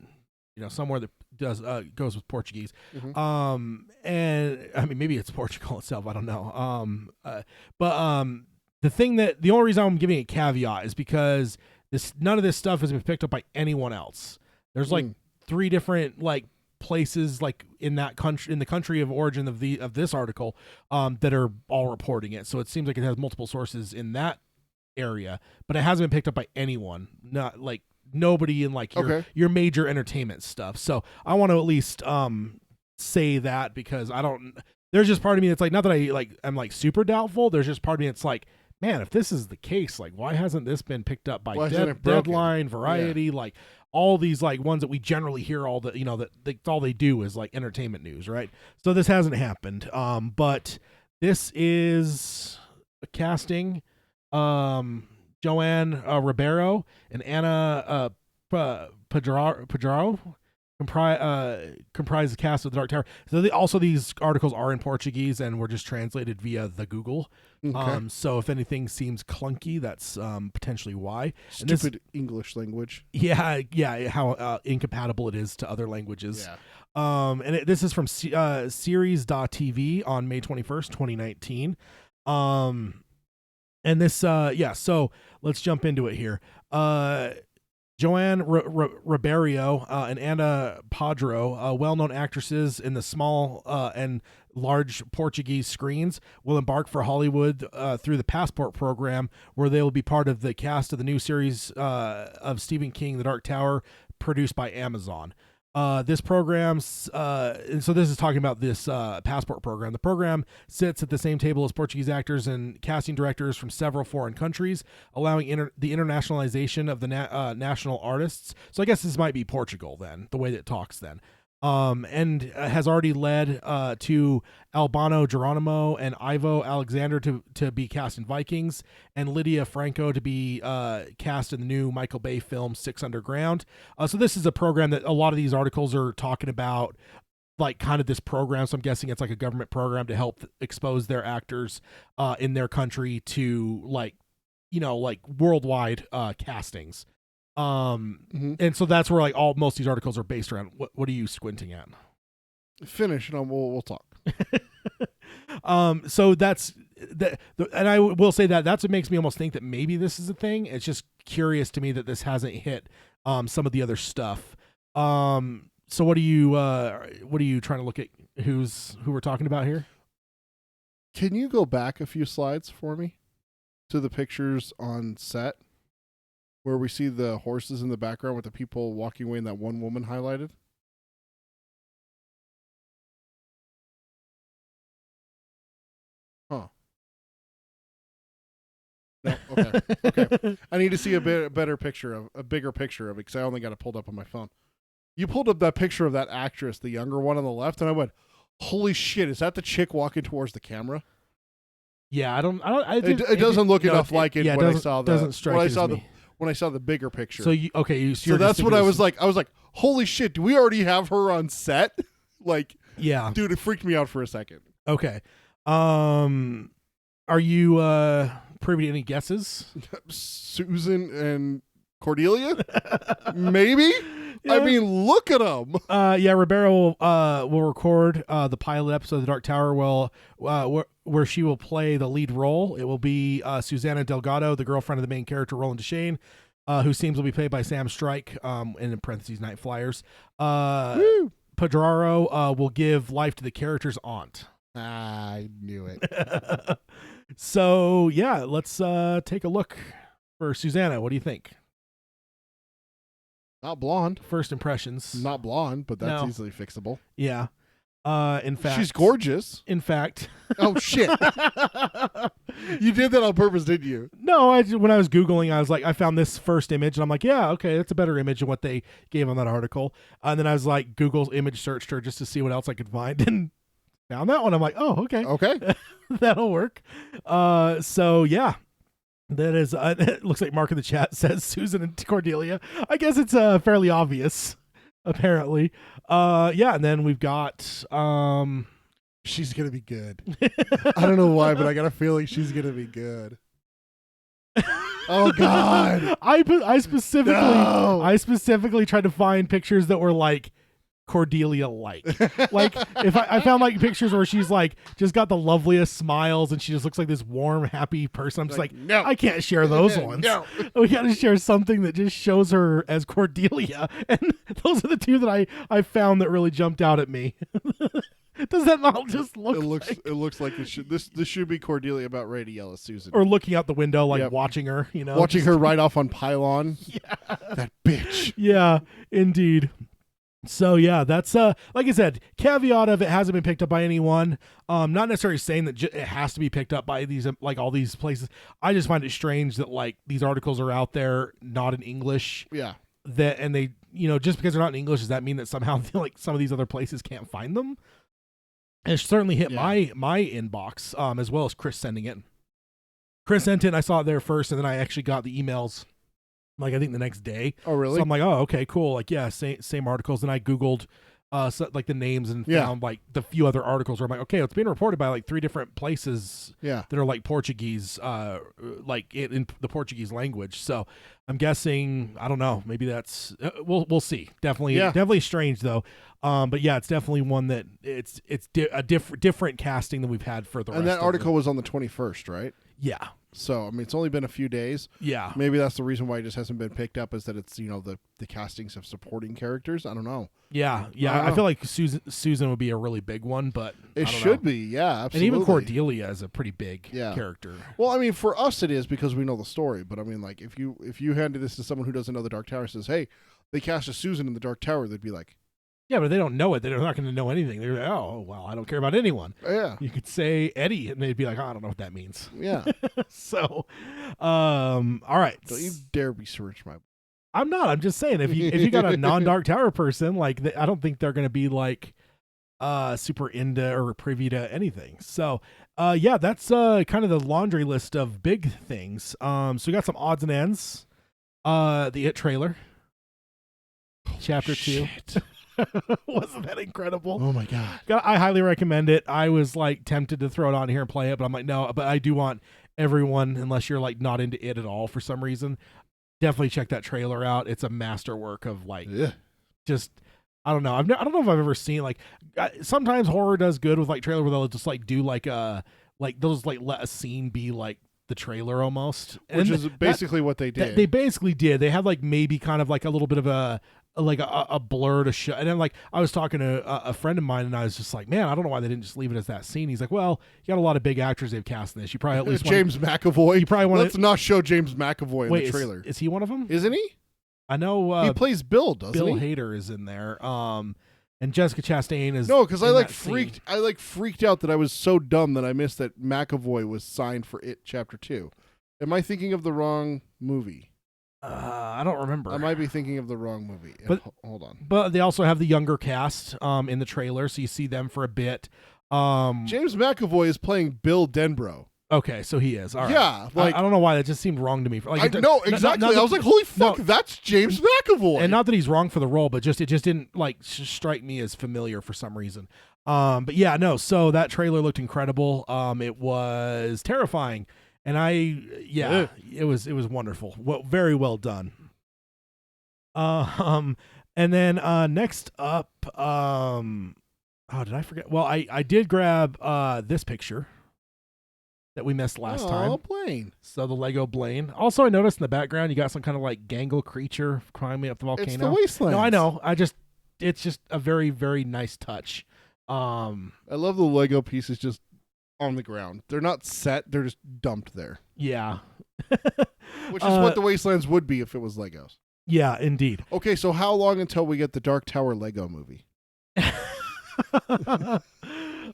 somewhere that goes with Portuguese. And I mean, maybe it's Portugal itself. I don't know. The only reason I'm giving a caveat is because none of this stuff has been picked up by anyone else. There's like 3 different places in the country of origin of this article that are all reporting it. So it seems like it has multiple sources in that area, but it hasn't been picked up by anyone. Not nobody in your major entertainment stuff. So I want to at least say that, because there's just part of me that's not that I'm super doubtful. There's just part of me that's man, if this is the case, why hasn't this been picked up by Deadline, Variety, all these ones that we generally hear all all they do is entertainment news, right? So this hasn't happened. But this is a casting. Joanne Ribeiro and Anna Pajaro comprise the cast of the Dark Tower. So these articles are in Portuguese and were just translated via the Google. Okay. So if anything seems clunky, that's potentially why. Stupid English language. Yeah, how incompatible it is to other languages. Yeah. And this is from series.tv on May 21st, 2019. And this, so let's jump into it here. Joanne Ribeiro and Ana Padro, well-known actresses in the small and large Portuguese screens, will embark for Hollywood through the Passport program, where they will be part of the cast of the new series of Stephen King, The Dark Tower, produced by Amazon. This program, and so this is talking about this Passport program. The program sits at the same table as Portuguese actors and casting directors from several foreign countries, allowing the internationalization of the national artists. So I guess this might be Portugal then, the way that it talks then. and has already led to Albano Geronimo and Ivo Alexander to be cast in Vikings, and Lydia Franco to be cast in the new Michael Bay film Six Underground. So this is a program that a lot of these articles are talking about, like kind of this program. So I'm guessing it's like a government program to help expose their actors in their country to like worldwide castings. And so that's where like most of these articles are based around. What are you squinting at? Finish and we'll talk. So that's and I will say that's what makes me almost think that maybe this is a thing. It's just curious to me that this hasn't hit some of the other stuff. So what are you trying to look at? Who we're talking about here? Can you go back a few slides for me to the pictures on set where we see the horses in the background with the people walking away and that one woman highlighted? Huh. No, okay. I need to see a bigger picture of it because I only got it pulled up on my phone. You pulled up that picture of that actress, the younger one on the left, and I went, "Holy shit! Is that the chick walking towards the camera?" Yeah, it doesn't look enough like it when I saw when I saw the bigger picture. So so that's what I was like. I was like, "Holy shit! Do we already have her on set?" Like, yeah, dude, it freaked me out for a second. Okay, are you privy to any guesses? Susan and Cordelia, maybe. Yeah. I mean, look at them. Yeah, Ribeiro will record the pilot episode of The Dark Tower where she will play the lead role. It will be Susana Delgado, the girlfriend of the main character, Roland Deschain, who seems to be played by Sam Strike, and in parentheses, Night Flyers. Pedraro will give life to the character's aunt. I knew it. So, yeah, let's take a look for Susana. What do you think? Not blonde. First impressions. Not blonde, but that's easily fixable. Yeah. In fact, she's gorgeous. In fact. Oh shit. You did that on purpose, didn't you? No, when I was Googling, I was like, I found this first image and I'm like, yeah, okay, that's a better image than what they gave on that article. And then I was like, Google image searched her just to see what else I could find and found that one. I'm like, oh, okay. Okay. That'll work. So yeah. That is, it looks like Mark in the chat says Susan and Cordelia. I guess it's fairly obvious, apparently. Yeah, and then we've got... she's going to be good. I don't know why, but I got a feeling she's going to be good. Oh, God. I specifically tried to find pictures that were like Cordelia like if I found like pictures where she's like just got the loveliest smiles and she just looks like this warm, happy person. I'm just like no, I can't share those ones. No. We got to share something that just shows her as Cordelia, and those are the two that I found that really jumped out at me. Does that not just look? It looks like this should be Cordelia about ready to yell at Susan, or looking out the window like watching her, watching her ride off on pylon. Yeah, that bitch. Yeah, indeed. So yeah, that's like I said, caveat of it hasn't been picked up by anyone. Not necessarily saying that it has to be picked up by these like all these places. I just find it strange that like these articles are out there not in English. Yeah. That and they just because they're not in English, does that mean that somehow like some of these other places can't find them? And it certainly hit my inbox as well as Chris sending it. Chris sent it. And I saw it there first, and then I actually got the emails. Like I think the next day. Oh really? So I'm like, oh okay, cool. Like yeah, same articles. And I Googled like the names and found like the few other articles where I'm like, okay, it's being reported by like 3 different places. Yeah. That are like Portuguese, like in the Portuguese language. So I'm guessing I don't know. Maybe that's we'll see. Definitely strange though. But yeah, it's definitely one that it's a different casting than we've had for the rest. And that of article was on the 21st, right? Yeah. So I mean, it's only been a few days. Yeah. Maybe that's the reason why it just hasn't been picked up, is that it's the castings of supporting characters. I don't know. Yeah. I feel like Susan would be a really big one, but it should be. Yeah, absolutely. And even Cordelia is a pretty big character. Well, I mean, for us it is because we know the story. But I mean, like if you handed this to someone who doesn't know the Dark Tower and says, "Hey, they cast a Susan in the Dark Tower," they'd be like, yeah, but they don't know it. They're not going to know anything. They're like, oh, well, I don't care about anyone. Yeah. You could say Eddie, and they'd be like, oh, I don't know what that means. Yeah. So, all right. Don't you dare be search my. I'm not. I'm just saying if you got a non-Dark Tower person, like I don't think they're gonna be like super into or privy to anything. So yeah, that's kind of the laundry list of big things. So we got some odds and ends. The It trailer. Chapter 2. Wasn't that incredible? Oh my god. I highly recommend it. I was like tempted to throw it on here and play it, but I'm like, no, but I do want everyone, unless you're like not into it at all for some reason, definitely check that trailer out. It's a masterwork of like just I don't know. I don't know if I've ever seen like sometimes horror does good with like trailer where they'll just like do like those like let a scene be like the trailer almost, which is basically what they did. They basically did. They had like maybe kind of like a little bit of a blur to show, and then like I was talking to a friend of mine, and I was just like, man, I don't know why they didn't just leave it as that scene. He's like, well, you got a lot of big actors they've cast in this. You probably at least James McAvoy. You probably want. Let's not show James McAvoy in the trailer. Is he one of them? Isn't he? I know he plays Bill, doesn't Bill he? Hader is in there. And Jessica Chastain is no, because I freaked out that I was so dumb that I missed that McAvoy was signed for It Chapter 2. Am I thinking of the wrong movie? I don't remember. I might be thinking of the wrong movie. But hold on. But they also have the younger cast in the trailer, so you see them for a bit. James McAvoy is playing Bill Denbrough. Okay, so he is. All right. Yeah, like I don't know why that just seemed wrong to me. Like, no, exactly. I was like, holy fuck, that's James McAvoy. And not that he's wrong for the role, but it just didn't like strike me as familiar for some reason. But yeah, no. So that trailer looked incredible. It was terrifying. And it was wonderful. Very well done. And then next up, oh, did I forget? Well, I did grab this picture that we missed last time. Oh, Blaine. So the Lego Blaine. Also, I noticed in the background you got some kind of like gangle creature climbing up the volcano. It's the Wasteland. No, I know. It's just a very, very nice touch. I love the Lego pieces just on the ground. They're not set, they're just dumped there. Yeah. Which is what the Wastelands would be if it was Legos. Yeah, indeed. Okay, so how long until we get the Dark Tower Lego movie?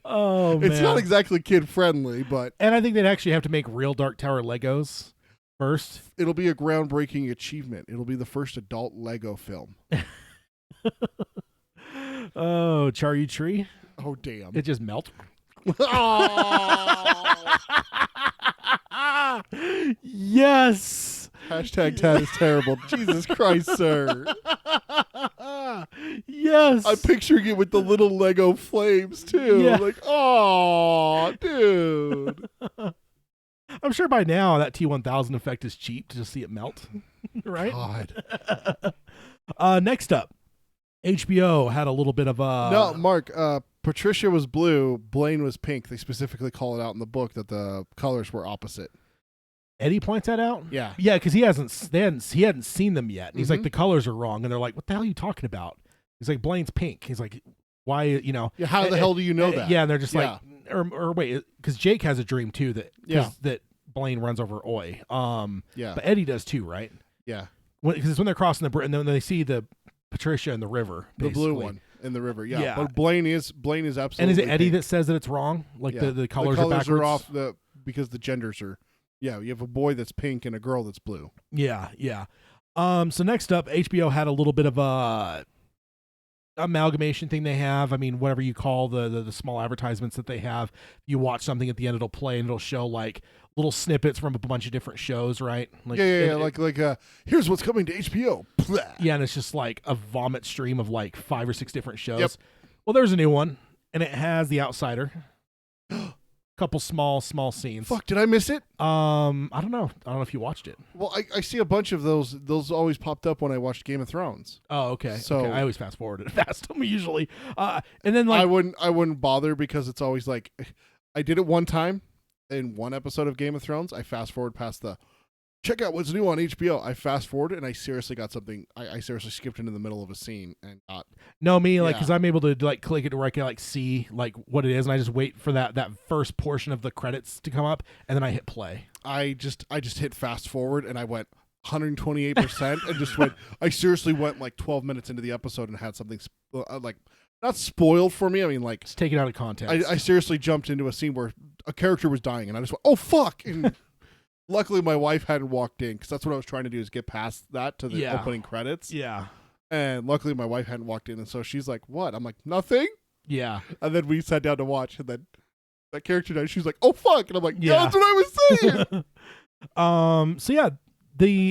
Oh, man. It's not exactly kid friendly, but and I think they'd actually have to make real Dark Tower Legos first. It'll be a groundbreaking achievement. It'll be the first adult Lego film. Oh, Charlie Tree. Oh, damn. It just melts. Yes. Hashtag Tad is terrible. Jesus Christ, sir. Yes. I'm picturing it with the little Lego flames too. Yeah. Like, oh, dude. I'm sure by now that T1000 effect is cheap to just see it melt. Right? God. Next up, HBO had a little bit of a... No, Mark, Patricia was blue, Blaine was pink. They specifically call it out in the book that the colors were opposite. Eddie points that out? Yeah. Yeah, because he hadn't seen them yet. And he's like, the colors are wrong. And they're like, what the hell are you talking about? He's like, Blaine's pink. He's like, why, you know. Yeah, how the hell do you know that? Yeah, and they're just like, or wait, because Jake has a dream too that Blaine runs over Oi. Yeah. But Eddie does too, right? Yeah. Because it's when they're crossing the bridge, and then they see the Patricia in the river. Basically. The blue one in the river, yeah. But Blaine is absolutely. And is it Eddie pink. that says that it's wrong? Like the colors are backwards? are off because the genders are. Yeah, you have a boy that's pink and a girl that's blue. Yeah, yeah. So next up, HBO had a little bit of a amalgamation thing they have. I mean, whatever you call the small advertisements that they have. You watch something at the end, it'll play and it'll show like little snippets from a bunch of different shows, right? Like, like here's what's coming to HBO. Blah. Yeah, and it's just like a vomit stream of like 5 or 6 different shows. Yep. Well, there's a new one, and it has The Outsider. Couple small scenes. Fuck, did I miss it? I don't know if you watched it. Well, I see a bunch of those. Those always popped up when I watched Game of Thrones. Oh, okay. So I always fast forward it past them usually. And then like I wouldn't bother because it's always like I did it one time in one episode of Game of Thrones. I fast forward past the check out what's new on HBO. I fast forwarded and I seriously got something. I seriously skipped into the middle of a scene and got. No, me like because I'm able to like click it where I can like see like what it is, and I just wait for that first portion of the credits to come up, and then I hit play. I just hit fast forward and I went 128% and just went. I seriously went like 12 minutes into the episode and had something like not spoiled for me. I mean like just take it out of context. I seriously jumped into a scene where a character was dying and I just went, oh fuck. And Luckily, my wife hadn't walked in because that's what I was trying to do is get past that to the opening credits. Yeah. And luckily, my wife hadn't walked in, and so she's like, "What?" I'm like, "Nothing." Yeah. And then we sat down to watch, and then that character died. She's like, "Oh fuck!" And I'm like, Yeah. "Yeah, that's what I was saying." So yeah,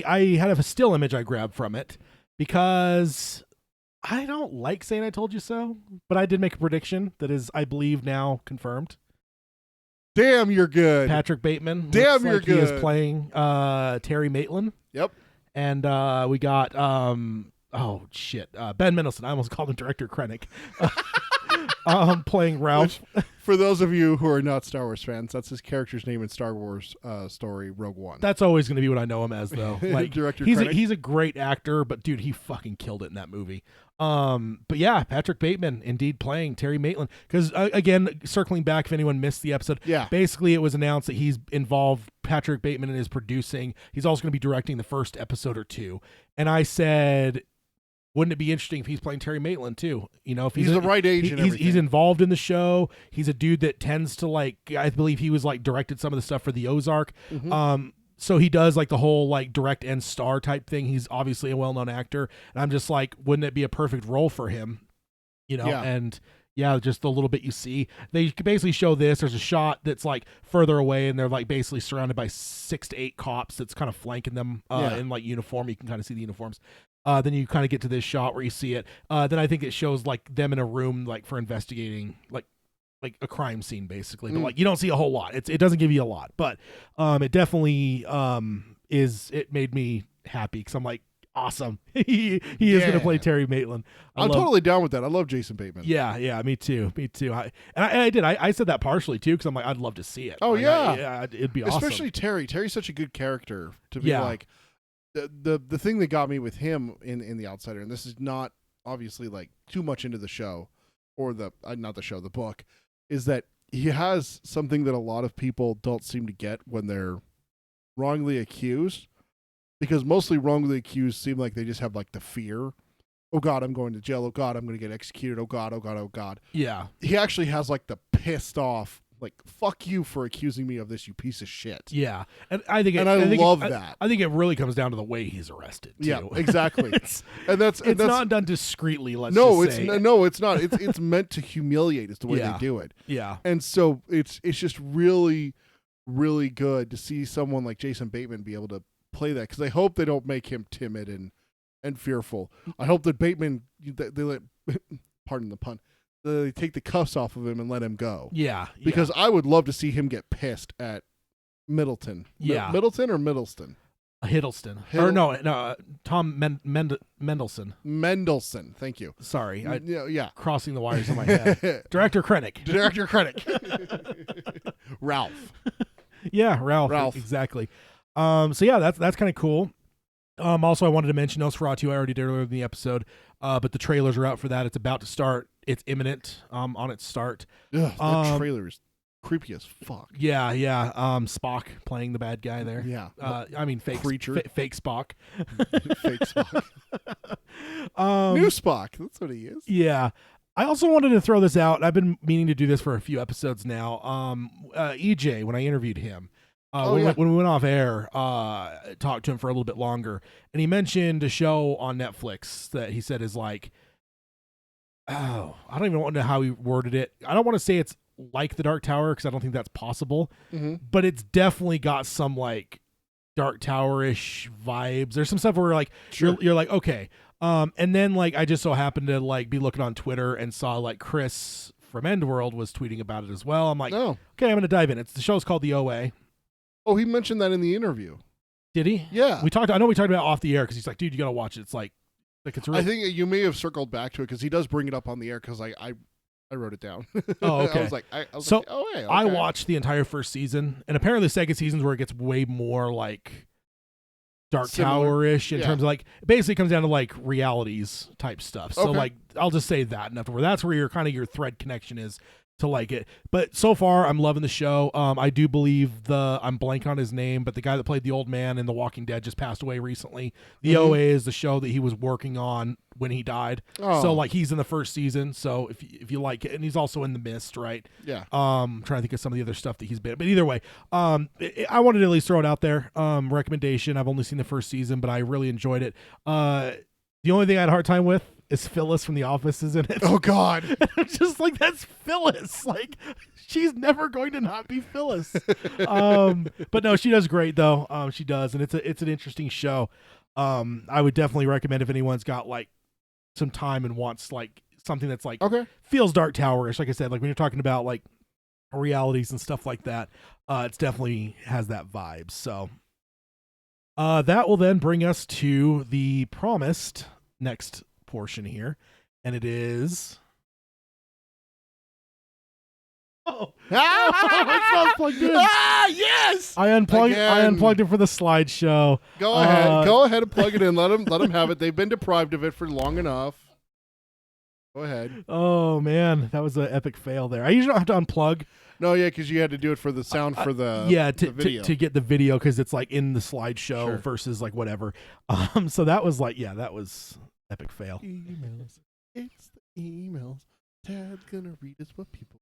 I had a still image I grabbed from it because I don't like saying I told you so, but I did make a prediction that is, I believe, now confirmed. Damn, you're good. Patrick Bateman. Damn, looks you're like good. He is playing Terry Maitland. Yep. And we got oh shit, Ben Mendelsohn. I almost called him Director Krennic. Playing Ralph. Which, for those of you who are not Star Wars fans, that's his character's name in Star Wars story Rogue One. That's always going to be what I know him as, though. Like Director he's Krennic. he's a great actor, but dude, he fucking killed it in that movie. But yeah, Patrick Bateman indeed playing Terry Maitland. Because again, circling back, if anyone missed the episode, basically it was announced that he's involved. Patrick Bateman is producing. He's also going to be directing the first episode or two. And I said, wouldn't it be interesting if he's playing Terry Maitland too? You know, if he's the right age and everything. He's involved in the show. He's a dude that tends to like. I believe he was like directed some of the stuff for the Ozark. Mm-hmm. So he does like the whole like direct and star type thing. He's obviously a well-known actor, and I'm just like, wouldn't it be a perfect role for him? You know, and yeah, just the little bit you see, they basically show this. There's a shot that's like further away, and they're like basically surrounded by 6 to 8 cops that's kind of flanking them in like uniform. You can kind of see the uniforms. Then you kind of get to this shot where you see it. Then I think it shows like them in a room like for investigating like a crime scene basically, but like you don't see a whole lot. It doesn't give you a lot, but it definitely it made me happy because I'm like, awesome. he is going to play Terry Maitland. I'm totally down with that. I love Jason Bateman. Yeah, me too. I said that partially too because I'm like, I'd love to see it. Oh like, yeah, it'd be awesome. Especially Terry. Terry's such a good character to be like. The thing that got me with him in The Outsider, and this is not obviously like too much into the show or the not the show, the book, is that he has something that a lot of people don't seem to get when they're wrongly accused, because mostly wrongly accused seem like they just have like the fear. Oh God, I'm going to jail. Oh God, I'm going to get executed. Oh God, oh God, oh God. Yeah. He actually has like the pissed off, like, fuck you for accusing me of this, you piece of shit. Yeah. And I think I love that. I think it really comes down to the way he's arrested too. Yeah, exactly. It's that's not done discreetly, let's no, just say. it's not. It's meant to humiliate is the way they do it. Yeah. And so it's just really, really good to see someone like Jason Bateman be able to play that, because I hope they don't make him timid and fearful. I hope that Bateman, they let, pardon the pun, they take the cuffs off of him and let him go. Yeah. Because I would love to see him get pissed at Middleton. Yeah. Middleton or Middleston? Hiddleston. Or no, Tom Mendelsohn. Mendelsohn, thank you. Sorry. Yeah. Crossing the wires in my head. Director Krennic. Director Krennic. Ralph. Yeah, Ralph. Exactly. So yeah, that's kind of cool. Also, I wanted to mention Nosferatu. I already did earlier in the episode, but the trailers are out for that. It's about to start. It's imminent on its start. Ugh, that trailer is creepy as fuck. Yeah. Spock playing the bad guy there. Yeah. I mean, fake creature. Fake Spock. Fake Spock. New Spock. That's what he is. Yeah. I also wanted to throw this out. I've been meaning to do this for a few episodes now. EJ, when I interviewed him, when we went off air, talked to him for a little bit longer, and he mentioned a show on Netflix that he said is like, I don't even know how he worded it. I don't want to say it's like the Dark Tower, because I don't think that's possible, but it's definitely got some like Dark Tower-ish vibes. There's some stuff where like you're like, okay. And then like I just so happened to like be looking on Twitter and saw like Chris from Endworld was tweeting about it as well. I'm like, okay, I'm gonna dive in. The show's called The OA. Oh, he mentioned that in the interview. Did he? Yeah. I know we talked about it off the air, because he's like, dude, you gotta watch it. It's like it's really. I think you may have circled back to it, because he does bring it up on the air, because I wrote it down. Oh, okay. I was like, oh, hey, okay. I watched the entire first season, and apparently the second season's where it gets way more like Dark Tower-ish in terms of like, it basically comes down to like realities type stuff. So like, I'll just say that, and that's where your thread connection is to like it. But so far, I'm loving the show. I do believe I'm blank on his name, but the guy that played the old man in The Walking Dead just passed away recently. The OA is the show that he was working on when he died. Oh. So like he's in the first season. So if you like it, and he's also in The Mist, right? Yeah. Trying to think of some of the other stuff that he's been. But either way, I wanted to at least throw it out there. Recommendation. I've only seen the first season, but I really enjoyed it. The only thing I had a hard time with is Phyllis from The Office is in it. Oh God. And I'm just like, that's Phyllis. Like, she's never going to not be Phyllis. But no, she does great though. She does, and it's an interesting show. I would definitely recommend if anyone's got like some time and wants like something that's like feels Dark Tower-ish. Like I said, like when you're talking about like realities and stuff like that, it's definitely has that vibe. So that will then bring us to the promised next portion here, and it is it's not plugged in. Yes, I unplugged it for the slideshow. Go ahead and plug it in. Let them have it. They've been deprived of it for long enough. Go ahead. Oh man, that was an epic fail there. I usually don't have to unplug. No, yeah, because you had to do it for the sound for the the video to get the video, because it's like in the slideshow versus like whatever. So that was like that was epic fail. Emails. It's the emails. Tad's gonna read us what people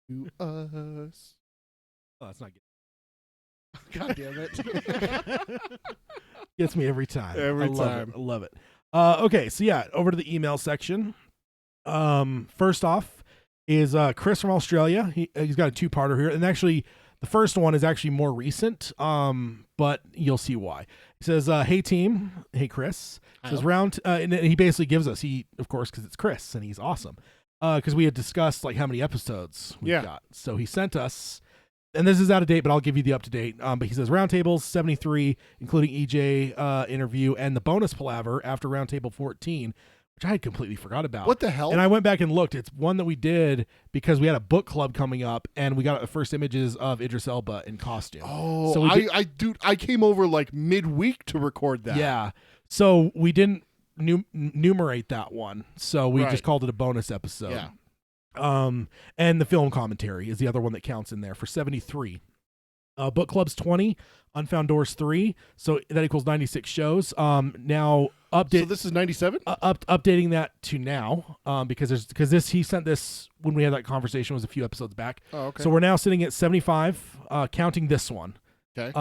do us. Oh, that's not good. God damn it. Gets me every time. Every I time. love it. Okay, so yeah, over to the email section. First off is Chris from Australia. He's got a two-parter here, and actually the first one is actually more recent, but you'll see why. He says, hey team, hey Chris. He says and he basically gives us, of course, because it's Chris and he's awesome, because we had discussed like how many episodes we've got. So he sent us, and this is out of date, but I'll give you the up to date. But he says Roundtables 73, including EJ interview and the bonus palaver after Roundtable 14, which I had completely forgot about. What the hell? And I went back and looked. It's one that we did because we had a book club coming up, and we got the first images of Idris Elba in costume. Oh, so I came over like midweek to record that. Yeah. So we didn't numerate that one. So we just called it a bonus episode. Yeah. And the film commentary is the other one that counts in there for 73. Book club's 20, Unfound Doors 3, so that equals 96 shows. Now update. So this is 97. Updating that to now, because he sent this when we had that conversation was a few episodes back. Oh, okay. So we're now sitting at 75, counting this one. Okay.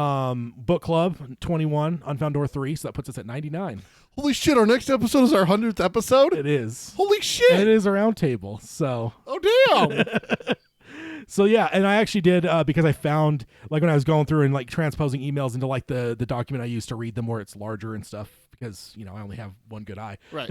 Book club 21, Unfound Door 3, so that puts us at 99. Holy shit! Our next episode is our 100th episode. It is. Holy shit! And it is a round table. So. Oh damn. So yeah, and I actually did because I found like when I was going through and like transposing emails into like the document I used to read them where it's larger and stuff, because I only have one good eye. Right.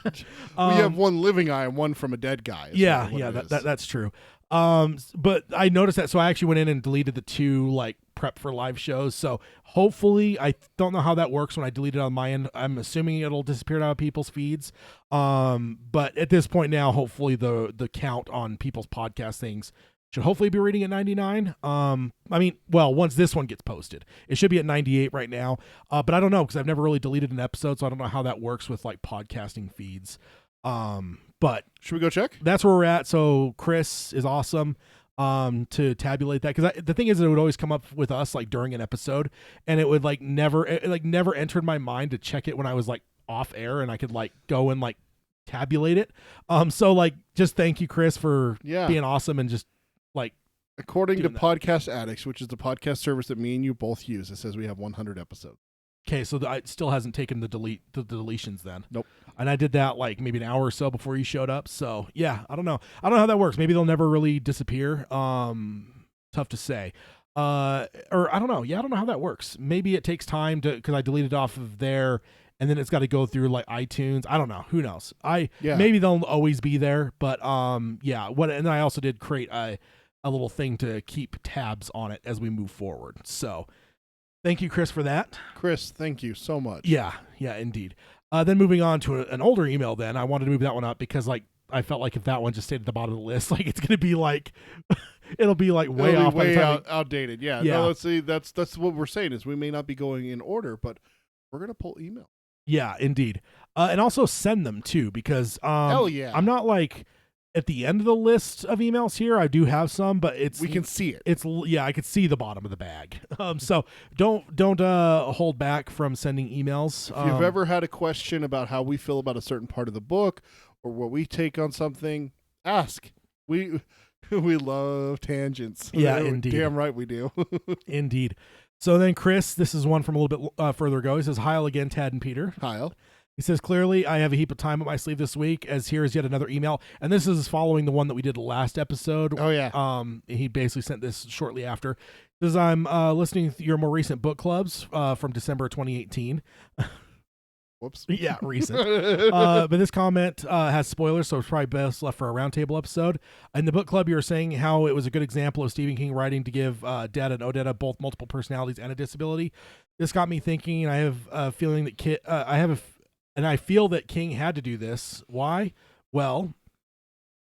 We have one living eye and one from a dead guy. That's true. But I noticed that, so I actually went in and deleted the two like prep for live shows. So hopefully, I don't know how that works when I delete it on my end. I'm assuming it'll disappear out of people's feeds. But at this point now, hopefully the count on people's podcast things should hopefully be reading at 99. I mean, well, once this one gets posted, it should be at 98 right now. But I don't know, because I've never really deleted an episode, so I don't know how that works with like podcasting feeds. But should we go check? That's where we're at. So Chris is awesome to tabulate that, because the thing is, it would always come up with us like during an episode, and it would never entered my mind to check it when I was like off air, and I could like go and like tabulate it. So like, just thank you, Chris, for being awesome and just like. According to Podcast Addicts, which is the podcast service that me and you both use, it says we have 100 episodes. Okay, so it still hasn't taken the deletions then. Nope. And I did that like maybe an hour or so before you showed up. So yeah, I don't know how that works. Maybe they'll never really disappear. Tough to say. Or I don't know. Yeah, I don't know how that works. Maybe it takes time because I deleted off of there, and then it's got to go through like iTunes. I don't know. Who knows? Maybe they'll always be there. But yeah. And I also did create a little thing to keep tabs on it as we move forward. So. Thank you, Chris, for that. Chris, thank you so much. Yeah, indeed. Then moving on to an older email, then I wanted to move that one up because like I felt like if that one just stayed at the bottom of the list, like it's gonna be like it'll be like way outdated. Yeah. No, let's see. That's what we're saying is we may not be going in order, but we're gonna pull email. Yeah, indeed. And also send them too, because hell yeah. I'm not like at the end of the list of emails here. I do have some, but we can see it. I could see the bottom of the bag. So don't hold back from sending emails. If you've ever had a question about how we feel about a certain part of the book or what we take on something, ask. We love tangents. Yeah, indeed. Damn right we do. Indeed. So then Chris, this is one from a little bit further ago. He says, "Heil again, Tad and Peter." Heil. He says, "Clearly, I have a heap of time up my sleeve this week, as here is yet another email." And this is following the one that we did last episode. Oh, yeah. He basically sent this shortly after. He says, "I'm listening to your more recent book clubs from December 2018. Whoops. Yeah, recent. But this comment has spoilers, so it's probably best left for a roundtable episode. In the book club, you were saying how it was a good example of Stephen King writing to give Data and Odetta both multiple personalities and a disability. This got me thinking, and I have a feeling that I feel that King had to do this. Why? Well,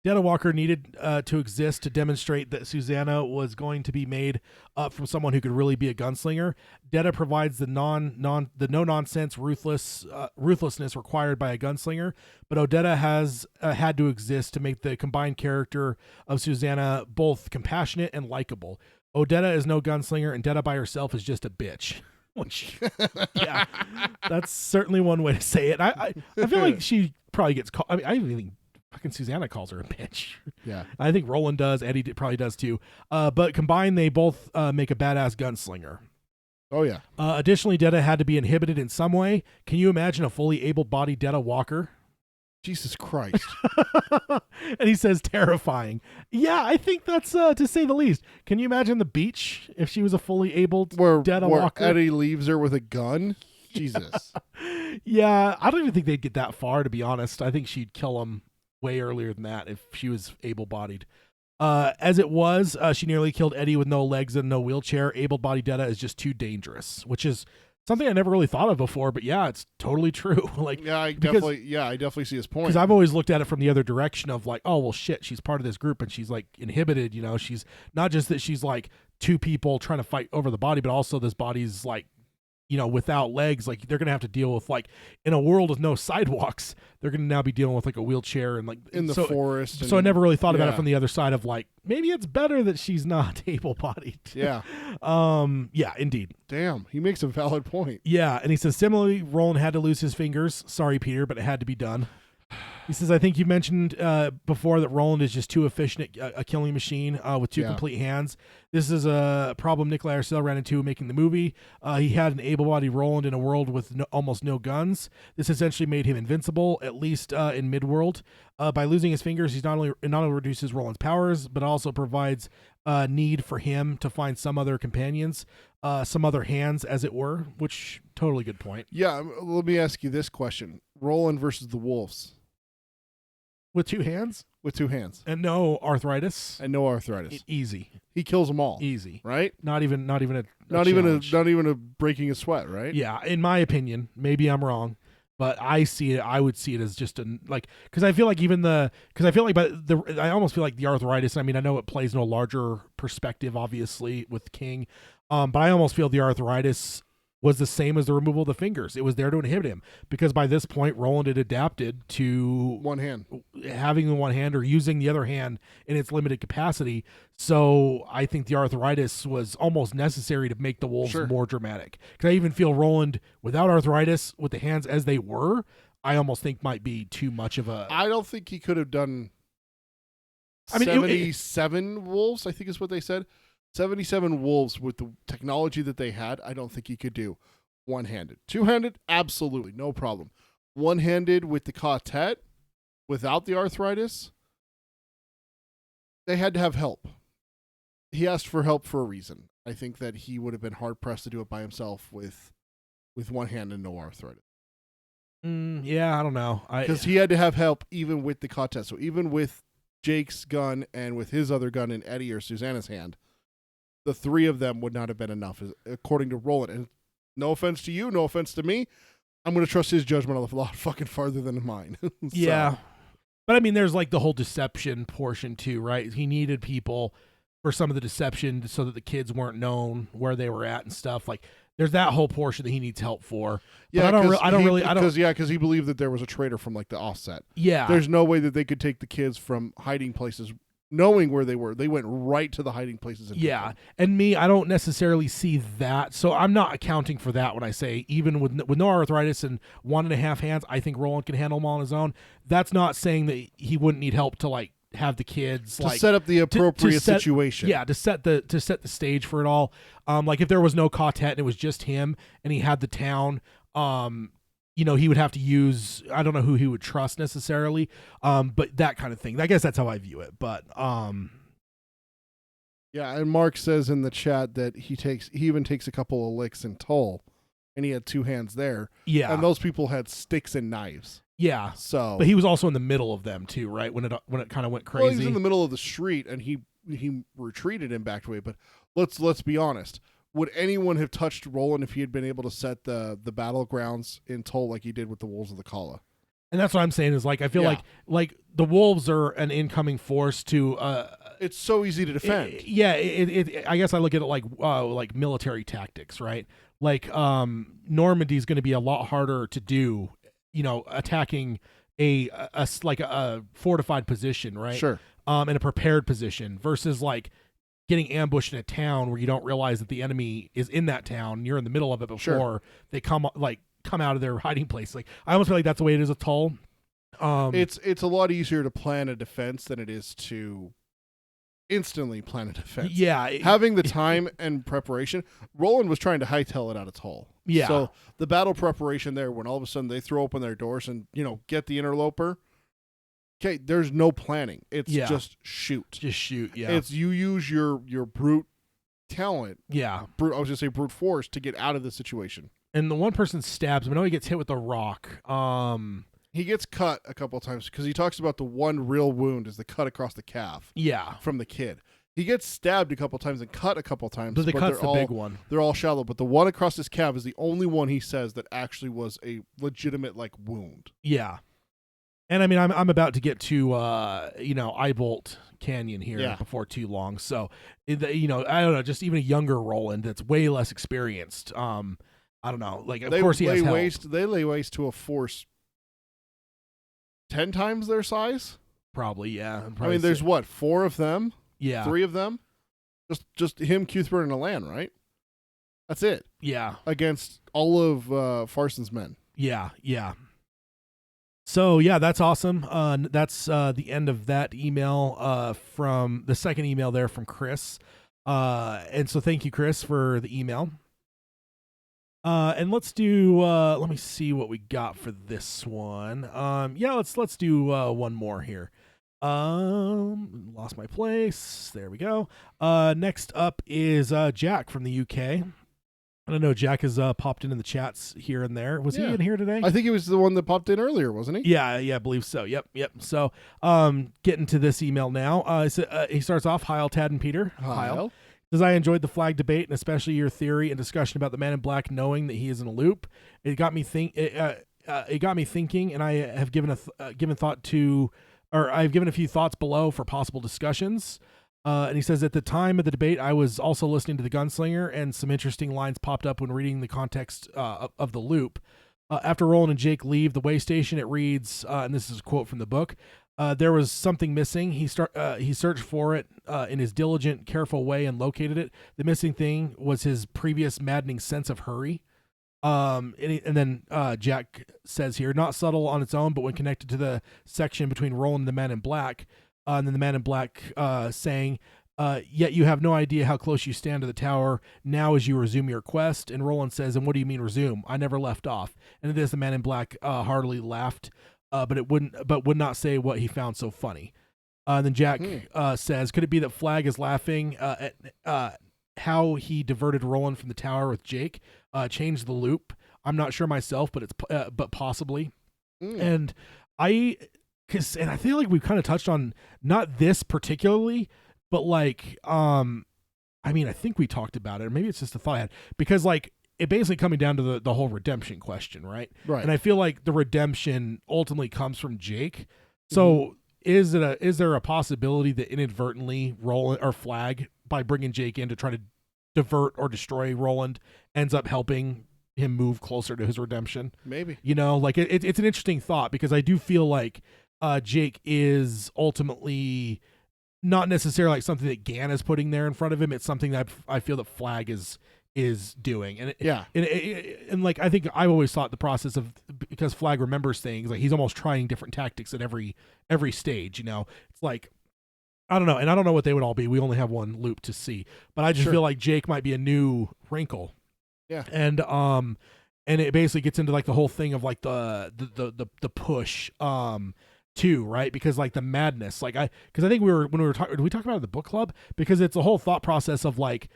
Detta Walker needed to exist to demonstrate that Susanna was going to be made up from someone who could really be a gunslinger. Detta provides the no-nonsense ruthlessness required by a gunslinger, but Odetta has had to exist to make the combined character of Susanna both compassionate and likable. Odetta is no gunslinger, and Detta by herself is just a bitch. Which, yeah, that's certainly one way to say it. I feel like she probably gets called. I mean, I even think fucking Susanna calls her a bitch. Yeah, I think Roland does. Eddie probably does too. But combined, they both make a badass gunslinger. Oh yeah. Additionally, Detta had to be inhibited in some way. Can you imagine a fully able-bodied Detta Walker? Jesus Christ. And he says terrifying. Yeah, I think that's to say the least. Can you imagine the beach if she was a fully able Detta Walker? Eddie leaves her with a gun? Jesus. Yeah, I don't even think they'd get that far, to be honest. I think she'd kill him way earlier than that if she was able-bodied. As it was, she nearly killed Eddie with no legs and no wheelchair. Able-bodied Detta is just too dangerous, which is something I never really thought of before, but yeah, it's totally true. Like, I definitely see his point. Because I've always looked at it from the other direction of like, oh well, shit, she's part of this group and she's like inhibited. You know, she's not just that she's like two people trying to fight over the body, but also this body's like, you know, without legs. Like they're gonna have to deal with like in a world with no sidewalks, they're gonna now be dealing with like a wheelchair and like in the forest. So I never really thought about it from the other side of like maybe it's better that she's not able-bodied. Yeah. Yeah, indeed. Damn, he makes a valid point. Yeah, and he says similarly, Roland had to lose his fingers. Sorry, Peter, but it had to be done. He says, I think you mentioned before that Roland is just too efficient at a killing machine with two complete hands. This is a problem Nikolai Arcel ran into making the movie. He had an able-bodied Roland in a world with almost no guns. This essentially made him invincible, at least in Midworld. By losing his fingers, he's not only reduces Roland's powers, but also provides need for him to find some other companions, some other hands, as it were, which totally good point. Yeah, let me ask you this question. Roland versus the Wolves. With two hands? With two hands. And no arthritis. Easy. He kills them all. Easy. Right? Not even a not even a breaking a sweat, right? Yeah, in my opinion, maybe I'm wrong, but I would see it as just because I feel like I almost feel like the arthritis, I mean, I know it plays in a larger perspective obviously with King, but I almost feel the arthritis was the same as the removal of the fingers. It was there to inhibit him because by this point, Roland had adapted to one hand, having the one hand or using the other hand in its limited capacity. So I think the arthritis was almost necessary to make the wolves more dramatic. Because I even feel Roland without arthritis, with the hands as they were, I almost think might be too much of a... I don't think he could have done 77 wolves, I think is what they said. 77 wolves with the technology that they had, I don't think he could do one-handed. Two-handed, absolutely, no problem. One-handed with the quartet, without the arthritis, they had to have help. He asked for help for a reason. I think that he would have been hard-pressed to do it by himself with one hand and no arthritis. Yeah, I don't know. Because he had to have help even with the quartet. So even with Jake's gun and with his other gun in Eddie or Susanna's hand, the three of them would not have been enough, according to Roland. And no offense to you, no offense to me, I'm going to trust his judgment a lot fucking farther than mine. Yeah. But I mean, there's like the whole deception portion too, right? He needed people for some of the deception so that the kids weren't known where they were at and stuff. Like there's that whole portion that he needs help for. Yeah, but because he believed that there was a traitor from like the offset. Yeah, there's no way that they could take the kids from hiding places, knowing where they were. They went right to the hiding places. And and me, I don't necessarily see that, so I'm not accounting for that when I say even with no arthritis and 1.5 hands, I think Roland can handle them all on his own. That's not saying that he wouldn't need help to like have the kids to set up the appropriate situation. Yeah, to set the stage for it all. Like if there was no quartet and it was just him and he had the town, he would have to use, I don't know who he would trust necessarily, but that kind of thing. I guess that's how I view it. But yeah, and Mark says in the chat that he even takes a couple of licks in Tull, and he had 2 hands there. Yeah, and those people had sticks and knives. Yeah, so but he was also in the middle of them too, right? When it kind of went crazy. Well, he was in the middle of the street, and he retreated and backed away. But let's be honest. Would anyone have touched Roland if he had been able to set the battlegrounds in Tull like he did with the Wolves of the Kala? And that's what I'm saying is like I feel like the Wolves are an incoming force to. It's so easy to defend. I guess I look at it like military tactics, right? Like Normandy is going to be a lot harder to do. Attacking a fortified position, right? Sure. In a prepared position versus like getting ambushed in a town where you don't realize that the enemy is in that town. And you're in the middle of it before they come out of their hiding place. Like I almost feel like that's the way it is with Tull. It's a lot easier to plan a defense than it is to instantly plan a defense. Yeah, having the time and preparation. Roland was trying to hightail it out of Tull. Yeah. So the battle preparation there, when all of a sudden they throw open their doors and get the interloper. Okay, there's no planning. It's just shoot. Just shoot. Yeah. It's you use your brute talent. Yeah. I was gonna say brute force to get out of the situation. And the one person stabs him. I know he gets hit with a rock. He gets cut a couple of times because he talks about the one real wound is the cut across the calf. Yeah. From the kid. He gets stabbed a couple of times and cut a couple of times. But the cut's the big one. They're all shallow, but the one across his calf is the only one he says that actually was a legitimate wound. Yeah. And I mean, I'm about to get to Eyebolt Canyon here before too long. So, I don't know, just even a younger Roland that's way less experienced. I don't know. Like, of course he has help. They lay waste to a force 10 times their size. Probably, yeah. I mean, there's 4 of them. Yeah. 3 of them. Just him, Cuthbert, and Alan, right? That's it. Yeah. Against all of Farson's men. Yeah. So yeah, that's awesome. That's the end of that email from the second email there from Chris. And so thank you, Chris, for the email. And let's do let me see what we got for this one. Let's do one more here. Lost my place. There we go. Next up is Jack from the UK. I don't know. Jack has popped in the chats here and there. Was he in here today? I think he was the one that popped in earlier, wasn't he? Yeah, I believe so. Yep. So, getting to this email now. He starts off, "Hi, Tad and Peter." Hi. Says, "I enjoyed the flag debate and especially your theory and discussion about the Man in Black knowing that he is in a loop. It got me thinking, and I have given I've given a few thoughts below for possible discussions." And he says, "At the time of the debate, I was also listening to the Gunslinger, and some interesting lines popped up when reading the context of the loop. After Roland and Jake leave the way station, it reads, and this is a quote from the book, there was something missing. He searched for it in his diligent, careful way and located it. The missing thing was his previous maddening sense of hurry." And then Jack says here, "Not subtle on its own, but when connected to the section between Roland and the Man in Black." And then the Man in Black saying, "Yet you have no idea how close you stand to the tower now as you resume your quest." And Roland says, "And what do you mean resume? I never left off." And at this, the Man in Black heartily laughed, but would not say what he found so funny. And then Jack says, "Could it be that Flag is laughing at how he diverted Roland from the tower with Jake, changed the loop? I'm not sure myself, but possibly." And I feel like we've kind of touched on not this particularly, but I think we talked about it, or maybe it's just a thought I had, because it basically coming down to the whole redemption question, right? Right. And I feel like the redemption ultimately comes from Jake. So is there a possibility that inadvertently Roland or Flag, by bringing Jake in to try to divert or destroy Roland ends up helping him move closer to his redemption. Maybe. You know, like it's an interesting thought, because I do feel like Jake is ultimately not necessarily like something that Gan is putting there in front of him. It's something that I feel that Flag is doing. And and like I think I've always thought the process of, because Flag remembers things, like he's almost trying different tactics at every stage, you know. It's like, I don't know, and I don't know what they would all be. We only have one loop to see, but I just feel like Jake might be a new wrinkle. Yeah. And it basically gets into like the whole thing of like the push too, right? Because like the madness, like because I think when we were talking, did we talk about it in the book club? Because it's a whole thought process of like,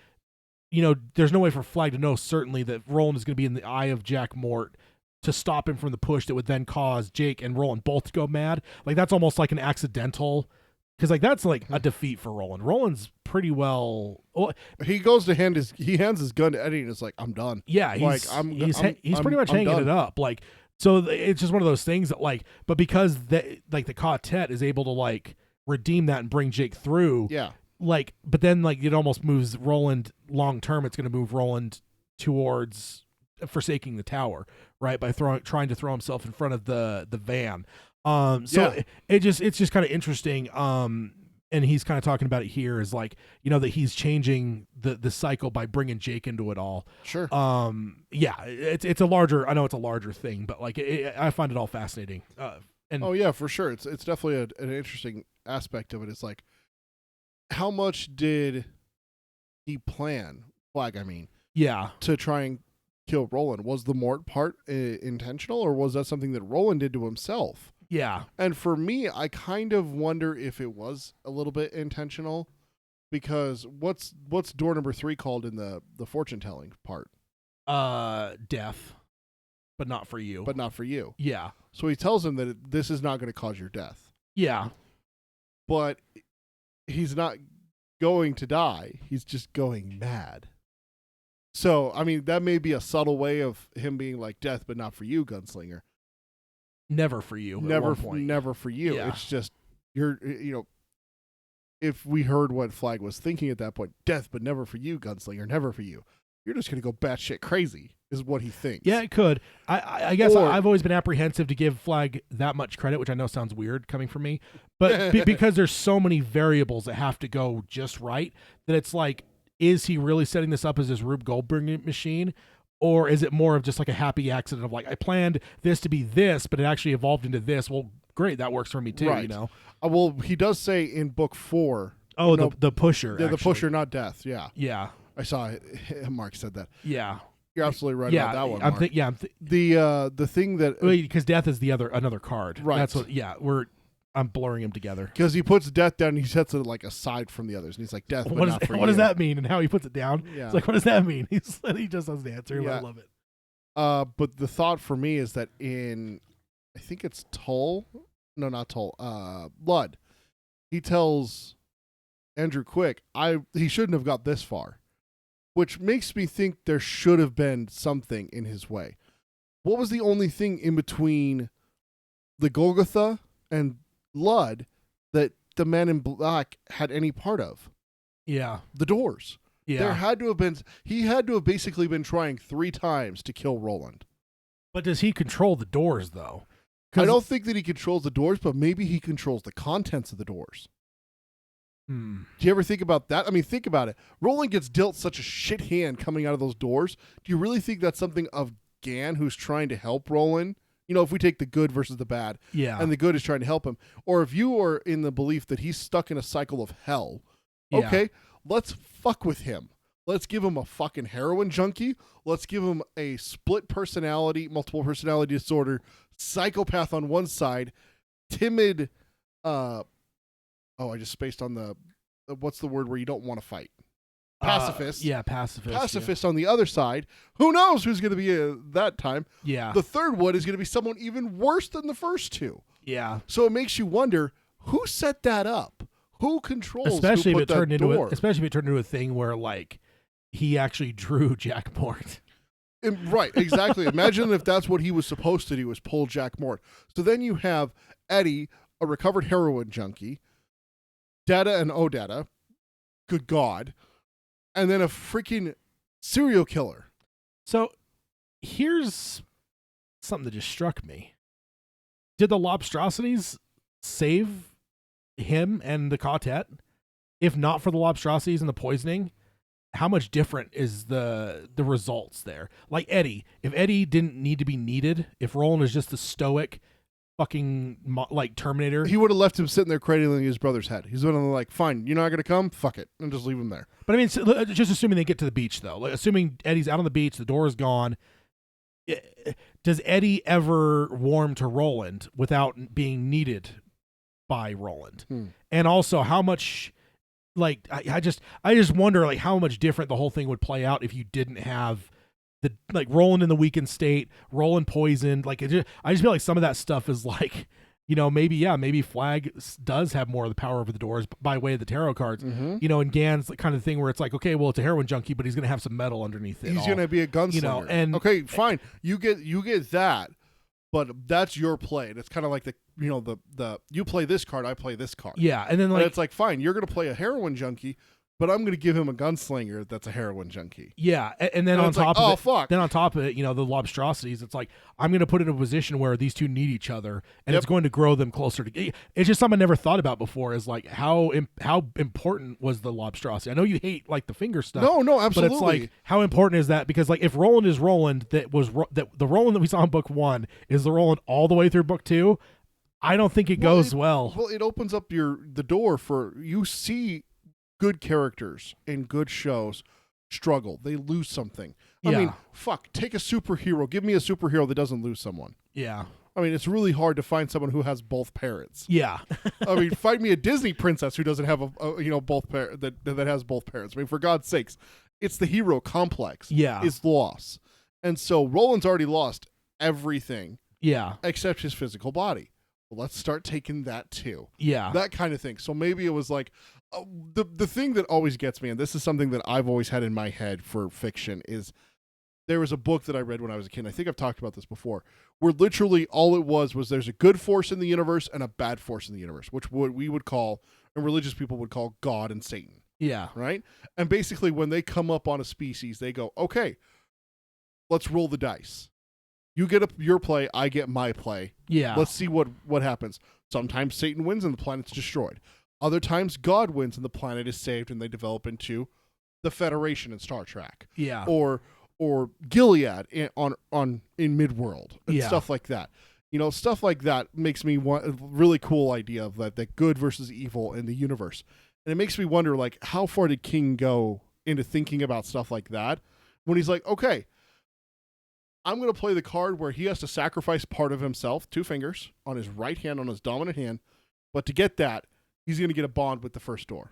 you know, there's no way for Flag to know certainly that Roland is going to be in the eye of Jack Mort to stop him from the push that would then cause Jake and Roland both to go mad. Like that's almost like an accidental, because like that's like a defeat for Roland. Roland's pretty well. He goes to he hands his gun to Eddie and it's like, I'm done. Yeah, he's pretty much hanging it up. Like, so it's just one of those things that like, but because the quartet is able to like redeem that and bring Jake through. Yeah. Like, but then like it almost moves Roland long term. It's going to move Roland towards forsaking the tower, right? By trying to throw himself in front of the van. It's just kind of interesting. And he's kind of talking about it here is like, you know, that he's changing the cycle by bringing Jake into it all. Sure. It's a larger, I know it's a larger thing, but like I find it all fascinating. And oh yeah, for sure. It's definitely an interesting aspect of it. It's like, how much did he plan, Flag, I mean, to try and kill Roland? Was the Mort part intentional, or was that something that Roland did to himself? Yeah. And for me, I kind of wonder if it was a little bit intentional, because what's door number 3 called in the fortune telling part? Death, but not for you. But not for you. Yeah. So he tells him that this is not going to cause your death. Yeah. But he's not going to die. He's just going mad. So, I mean, that may be a subtle way of him being like, death, but not for you, gunslinger. Never for you. Never for you. Yeah. It's just, you know, if we heard what Flag was thinking at that point, death, but never for you, gunslinger, never for you. You're just going to go batshit crazy, is what he thinks. Yeah, it could. I guess I've always been apprehensive to give Flag that much credit, which I know sounds weird coming from me, but because there's so many variables that have to go just right, that it's like, is he really setting this up as his Rube Goldberg machine? Or is it more of just like a happy accident of like, I planned this to be this, but it actually evolved into this. Well, great. That works for me too, right. You know? Well, he does say in book 4. Oh, the pusher. Yeah, the pusher, not death. Yeah. Yeah. I saw it. Mark said that. Yeah. You're absolutely right about that one, Mark. The thing that... because death is another card. Right. That's what, I'm blurring them together. Because he puts death down and he sets it like aside from the others. And he's like, death, but not for you. What does that mean? And how he puts it down? Yeah. It's like, what does that mean? He just doesn't answer. Yeah. I love it. But the thought for me is that in, I think it's Tull. No, not Tull. Blood. He tells Andrew Quick, he shouldn't have got this far. Which makes me think there should have been something in his way. What was the only thing in between the Golgotha and Blood that the Man in Black had any part of? Yeah. The doors. Yeah. There had to have been, he had to have basically been trying 3 times to kill Roland. But does he control the doors, though? I don't think that he controls the doors, but maybe he controls the contents of the doors. Do you ever think about that? I mean, think about it. Roland gets dealt such a shit hand coming out of those doors. Do you really think that's something of Gan, who's trying to help Roland? You know, if we take the good versus the bad, and the good is trying to help him, or if you are in the belief that he's stuck in a cycle of hell, okay, let's fuck with him. Let's give him a fucking heroin junkie. Let's give him a split personality, multiple personality disorder, psychopath on one side, timid, I just spaced on the what's the word where you don't want to fight? Pacifist. Pacifist. Pacifist on the other side. Who knows who's going to be that time? Yeah. The third one is going to be someone even worse than the first 2. Yeah. So it makes you wonder, who set that up? Who controls? Especially who if put it turned that into door? especially if it turned into a thing where like he actually drew Jack Mort. Right, exactly. Imagine if that's what he was supposed to do, was pull Jack Mort. So then you have Eddie, a recovered heroin junkie, Data and Odetta, good God, and then a freaking serial killer. So here's something that just struck me. Did the Lobstrosities save him and the quartet? If not for the Lobstrosities and the poisoning, how much different is the results there? Like Eddie, if Eddie didn't need to be needed, if Roland is just the stoic fucking like Terminator, he would have left him sitting there cradling his brother's head. He's been like, fine, you're not going to come? Fuck it. And just leave him there. But I mean, just assuming they get to the beach though, like assuming Eddie's out on the beach, the door is gone. Does Eddie ever warm to Roland without being needed by Roland? And also how much, like, I just wonder like how much different the whole thing would play out if you didn't have the, like, Roland in the weakened state, Roland poisoned. Like, I just feel like some of that stuff is like, you know, maybe Flag does have more of the power over the doors by way of the tarot cards. You know, and Gan's the kind of thing where it's like, okay, well, it's a heroin junkie, but he's going to have some metal underneath it. He's going to be a gunslinger. You know, and okay, fine. You get that, but that's your play. It's kind of like the you play this card, I play this card. Yeah, and then like it's like, fine, you're going to play a heroin junkie, but I'm going to give him a gunslinger that's a heroin junkie. Yeah, and then on top of it, fuck. Then on top of it, you know, the Lobstrosities, it's like, I'm going to put it in a position where these two need each other, and it's going to grow them closer to. It's just something I never thought about before. Is like how important was the Lobstrosity? I know you hate like the finger stuff. No, absolutely. But it's like, how important is that? Because like, if Roland is Roland, that the Roland that we saw in book 1 is the Roland all the way through book 2. I don't think it goes well. Well, it opens up the door for you see. Good characters in good shows struggle. They lose something. I mean, fuck, take a superhero. Give me a superhero that doesn't lose someone. Yeah. I mean, it's really hard to find someone who has both parents. Yeah. I mean, find me a Disney princess who doesn't have both that has both parents. I mean, for God's sakes, it's the hero complex. Yeah. Is loss. And so Roland's already lost everything. Yeah. Except his physical body. Well, let's start taking that too. Yeah. That kind of thing. So maybe it was like, the thing that always gets me, and this is something that I've always had in my head for fiction, is there was a book that I read when I was a kid. I think I've talked about this before, where literally all it was there's a good force in the universe and a bad force in the universe, which we would call, and religious people would call, God and Satan. Yeah. Right? And basically when they come up on a species, they go, okay, let's roll the dice. You get your play, I get my play. Yeah. Let's see what happens. Sometimes Satan wins and the planet's destroyed. Other times God wins and the planet is saved and they develop into the Federation in Star Trek. Yeah. Or Gilead in Midworld and stuff like that. You know, stuff like that makes me want a really cool idea of that good versus evil in the universe. And it makes me wonder, like, how far did King go into thinking about stuff like that when he's like, okay, I'm going to play the card where he has to sacrifice part of himself, 2 fingers, on his right hand, on his dominant hand, but to get that, he's going to get a bond with the first door.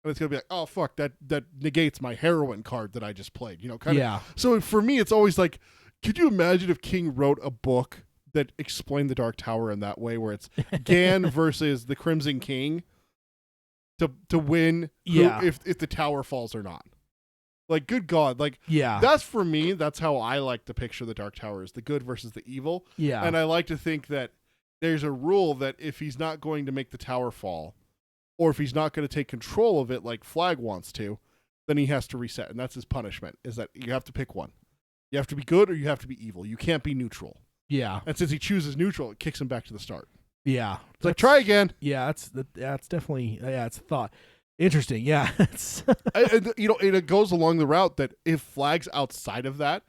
And it's going to be like, oh, fuck, that negates my heroin card that I just played. You know, kind of. Yeah. So for me, it's always like, could you imagine if King wrote a book that explained the Dark Tower in that way, where it's Gan versus the Crimson King to win if the tower falls or not? Like, good God. Like, that's for me, that's how I like to picture the Dark Tower, is the good versus the evil. Yeah. And I like to think that there's a rule that if he's not going to make the tower fall, or if he's not going to take control of it like Flag wants to, then he has to reset. And that's his punishment, is that you have to pick one. You have to be good or you have to be evil. You can't be neutral. Yeah. And since he chooses neutral, it kicks him back to the start. Yeah. It's like, try again. Yeah, that's definitely, it's a thought. Interesting. Yeah. And it goes along the route that if Flag's outside of that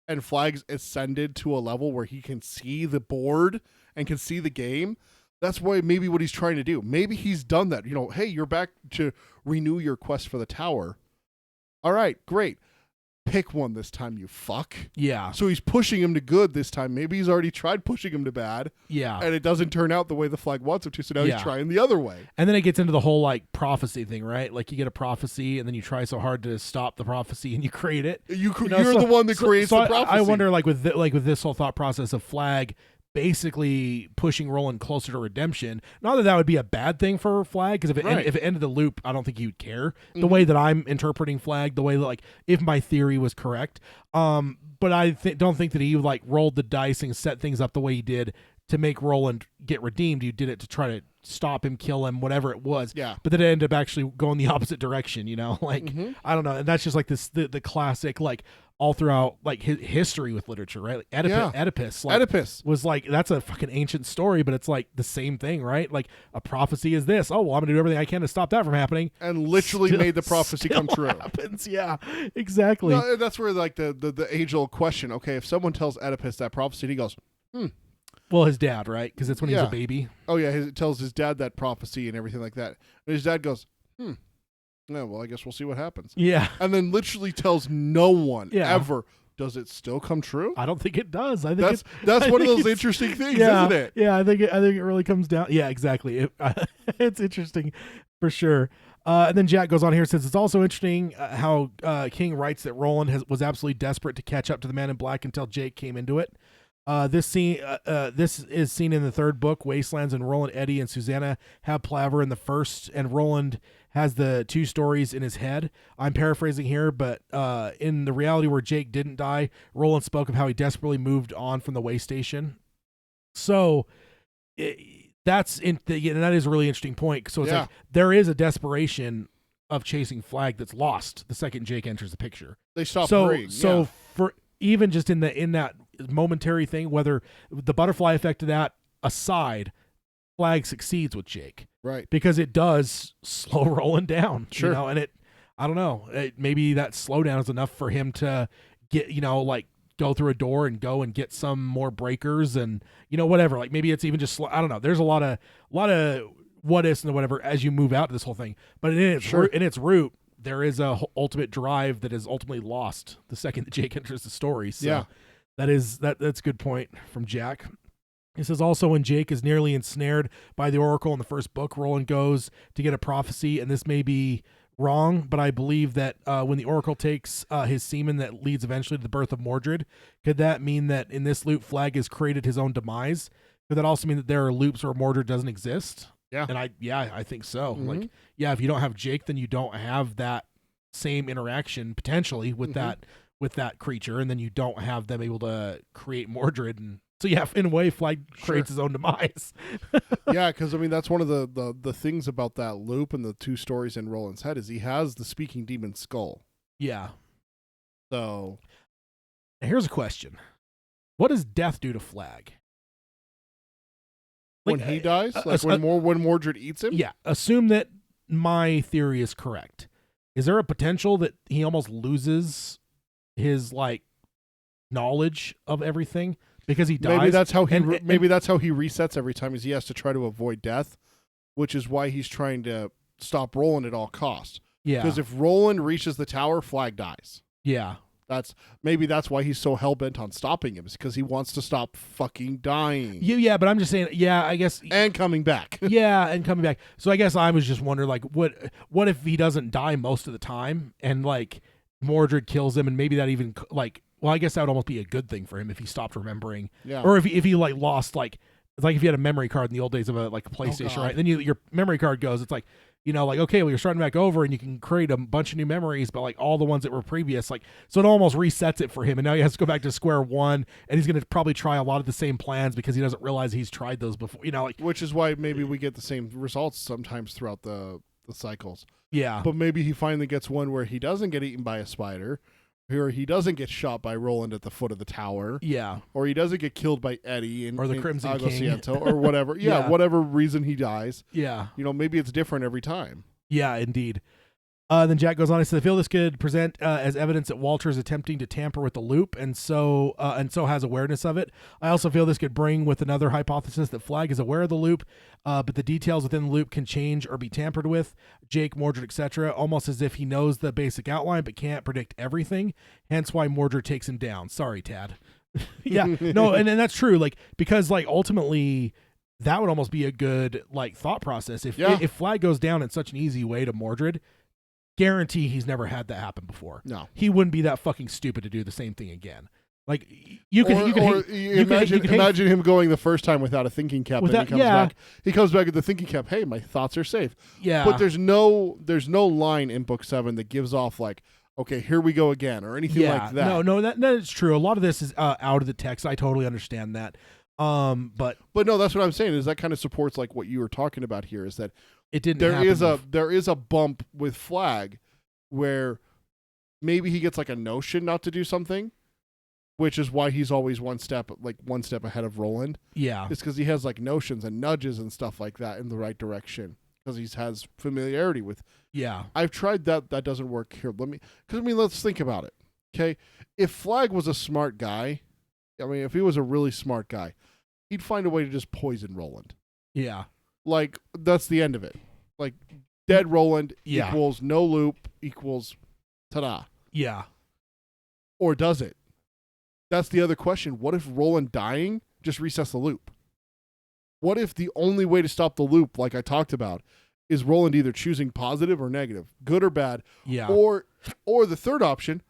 and Flag's ascended to a level where he can see the board and can see the game, that's maybe what he's trying to do. Maybe he's done that. You know, hey, you're back to renew your quest for the tower. All right, great. Pick one this time, you fuck. Yeah. So he's pushing him to good this time. Maybe he's already tried pushing him to bad. Yeah. And it doesn't turn out the way the Flag wants him to, so now he's trying the other way. And then it gets into the whole like prophecy thing, right? Like you get a prophecy and then you try so hard to stop the prophecy and you create it. You're the one that creates the prophecy. I wonder, like with this whole thought process of Flag basically pushing Roland closer to redemption. Not that would be a bad thing for Flag, because if it ended the loop, I don't think he would care. The way that I'm interpreting Flag, the way that, like, if my theory was correct. But I don't think that he like rolled the dice and set things up the way he did to make Roland get redeemed. You did it to try to stop him, kill him, whatever it was. Yeah. But then it ended up actually going the opposite direction, like, Mhm. I don't know. And that's just like the classic, like, all throughout like history with literature, right? Like Oedipus, like, Oedipus was like, that's a fucking ancient story, but it's like the same thing, right? Like a prophecy is this. Oh, well, I'm gonna do everything I can to stop that from happening, and literally made the prophecy come true. Happens, yeah, exactly. No, that's where like the age-old question. Okay, if someone tells Oedipus that prophecy, he goes, Well, his dad, right? Because it's when he was a baby. Oh yeah, it tells his dad that prophecy and everything like that. And his dad goes, Yeah, well, I guess we'll see what happens. Yeah. And then literally tells no one ever. Does it still come true? I don't think it does. I think that's one of those interesting things, isn't it? Yeah, I think it really comes down. Yeah, exactly. It's interesting for sure. And then Jack goes on here and says it's also interesting how King writes that Roland was absolutely desperate to catch up to the Man in Black until Jake came into it. This is seen in the third book, Wastelands, and Roland, Eddie, and Susanna have Palaver in the first, and Roland has the two stories in his head. I'm paraphrasing here, but in the reality where Jake didn't die, Roland spoke of how he desperately moved on from the way station. So that is a really interesting point. So it's like there is a desperation of chasing Flag that's lost the second Jake enters the picture. They stop So for even just in that momentary thing, whether the butterfly effect of that aside, Flag succeeds with Jake, right? Because it does slow Roland down, sure. And I don't know, maybe that slowdown is enough for him to get, like go through a door and go and get some more breakers and whatever. Like maybe it's even just I don't know. There's a lot of what ifs and whatever as you move out to this whole thing, but in its root, there is a ultimate drive that is ultimately lost the second that Jake enters the story. So that's a good point from Jack. He says also when Jake is nearly ensnared by the Oracle in the first book, Roland goes to get a prophecy, and this may be wrong, but I believe that when the Oracle takes his semen that leads eventually to the birth of Mordred, could that mean that in this loop Flag has created his own demise? Could that also mean that there are loops where Mordred doesn't exist? Yeah. And I think so. Mm-hmm. Like, if you don't have Jake, then you don't have that same interaction potentially with that creature, and then you don't have them able to create Mordred. And so in a way, Flag creates his own demise. Yeah, because I mean that's one of the things about that loop and the two stories in Roland's head is he has the speaking demon skull. Yeah. So here's a question: what does death do to Flag? When he dies, when Mordred eats him? Yeah. Assume that my theory is correct. Is there a potential that he almost loses his knowledge of everything because he dies? Maybe that's how he resets every time, is he has to try to avoid death, which is why he's trying to stop Roland at all costs. Yeah. Because if Roland reaches the tower, Flag dies. Yeah. That's why he's so hell-bent on stopping him, is because he wants to stop fucking dying. Yeah, but I'm just saying, I guess. And coming back. Yeah, and coming back. So I guess I was just wondering, what if he doesn't die most of the time, and, Mordred kills him, and maybe that even, well, I guess that would almost be a good thing for him if he stopped remembering. Yeah. Or if he lost, it's like if you had a memory card in the old days of a PlayStation, right? Then your memory card goes, it's okay, well, you're starting back over and you can create a bunch of new memories, but all the ones that were previous, so it almost resets it for him. And now he has to go back to square one, and he's going to probably try a lot of the same plans because he doesn't realize he's tried those before, Which is why maybe we get the same results sometimes throughout the cycles. Yeah. But maybe he finally gets one where he doesn't get eaten by a spider, or he doesn't get shot by Roland at the foot of the tower. Yeah. Or he doesn't get killed by Eddie or the Crimson King. or whatever. Yeah, whatever reason he dies. Yeah. Maybe it's different every time. Yeah, indeed. Then Jack goes on and says, I feel this could present as evidence that Walter is attempting to tamper with the loop and so has awareness of it. I also feel this could bring with another hypothesis that Flag is aware of the loop, but the details within the loop can change or be tampered with. Jake, Mordred, etc., almost as if he knows the basic outline but can't predict everything, hence why Mordred takes him down. Sorry, Tad. Yeah, no, and that's true, because ultimately that would almost be a good thought process. If Flag goes down in such an easy way to Mordred, guarantee he's never had that happen before. No, he wouldn't be that fucking stupid to do the same thing again. Imagine him going the first time without a thinking cap. Then he comes back with the thinking cap. Hey, my thoughts are safe. Yeah, but there's no line in book 7 that gives off okay, here we go again, or anything like that. No, that is true. A lot of this is out of the text. I totally understand that. But no, that's what I'm saying. Is that kind of supports like what you were talking about here? Is that it didn't. There is a bump with Flag where maybe he gets like a notion not to do something, which is why he's always one step ahead of Roland. Yeah, it's because he has like notions and nudges and stuff like that in the right direction because he has familiarity with. Yeah, I've tried that. That doesn't work here. Let's think about it. Okay, if Flag was a smart guy, if he was a really smart guy, he'd find a way to just poison Roland. Yeah, like that's the end of it. Like dead Roland equals no loop equals ta-da. Yeah, or does it? That's the other question. What if Roland dying just resets the loop? What if the only way to stop the loop, like I talked about, is Roland either choosing positive or negative, good or bad? Yeah. Or the third option,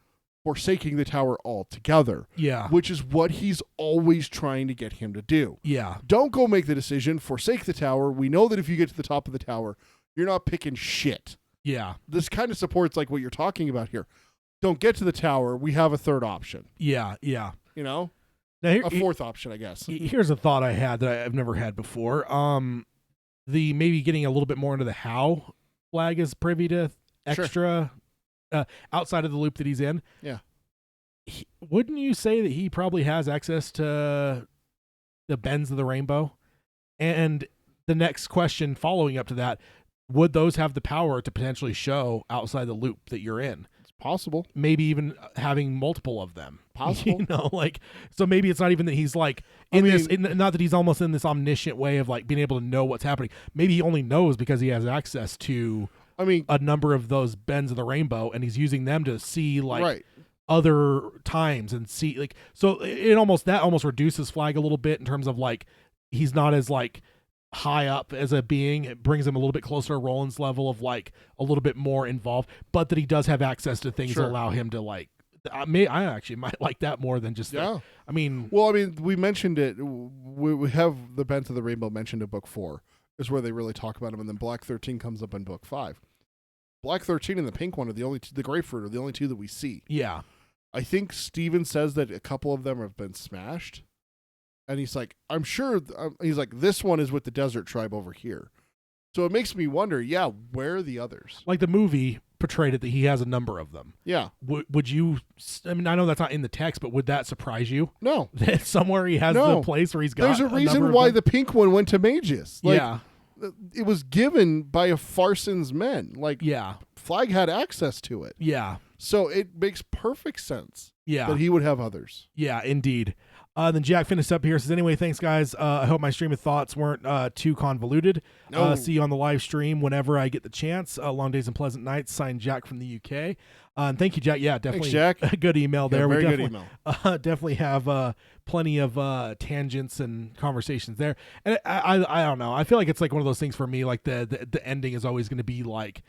forsaking the tower altogether. Yeah. Which is what he's always trying to get him to do. Yeah. Don't go make the decision, forsake the tower. We know that if you get to the top of the tower, you're not picking shit. Yeah. This kind of supports like what you're talking about here. Don't get to the tower. We have a third option. Yeah, yeah. You know? Now, a fourth option, I guess. Here's a thought I had that I've never had before. The maybe getting a little bit more into the how Flag is privy to extra outside of the loop that he's in. Yeah. Wouldn't you say that he probably has access to the bends of the rainbow? And the next question following up to that, would those have the power to potentially show outside the loop that you're in? It's possible. Maybe even having multiple of them. Possible. You know, like, so maybe it's not even that he's like not that he's almost in this omniscient way of like being able to know what's happening. Maybe he only knows because he has access to a number of those bends of the rainbow, and he's using them to see like other times and see like, so it almost reduces Flag a little bit in terms of like he's not as like high up as a being. It brings him a little bit closer to Roland's level of like a little bit more involved, but that he does have access to things that allow him to like, I actually might like that more than just we mentioned it. We have the Bent of the Rainbow mentioned in book 4 is where they really talk about him, and then Black 13 comes up in book 5. Black 13 and the pink one are the only two, the grapefruit are the only two that we see. Yeah, I think Steven says that a couple of them have been smashed. And he's like, I'm sure, he's like, this one is with the desert tribe over here. So it makes me wonder, where are the others? Like the movie portrayed it that he has a number of them. Yeah. Would you, I mean, I know that's not in the text, but would that surprise you? No. That somewhere he has the place where he's got There's a reason why the pink one went to mages. Like, it was given by a Farson's men. Like, Flag had access to it. Yeah. So it makes perfect sense that he would have others. Yeah, indeed. Then Jack finished up here, says, anyway, thanks, guys. I hope my stream of thoughts weren't too convoluted. No. See you on the live stream whenever I get the chance. Long days and pleasant nights. Signed, Jack from the UK. And thank you, Jack. Yeah, definitely. Thanks, Jack. A good email there. Very We good email. definitely have plenty of tangents and conversations there. And I don't know. I feel like it's like one of those things for me, like the ending is always going to be like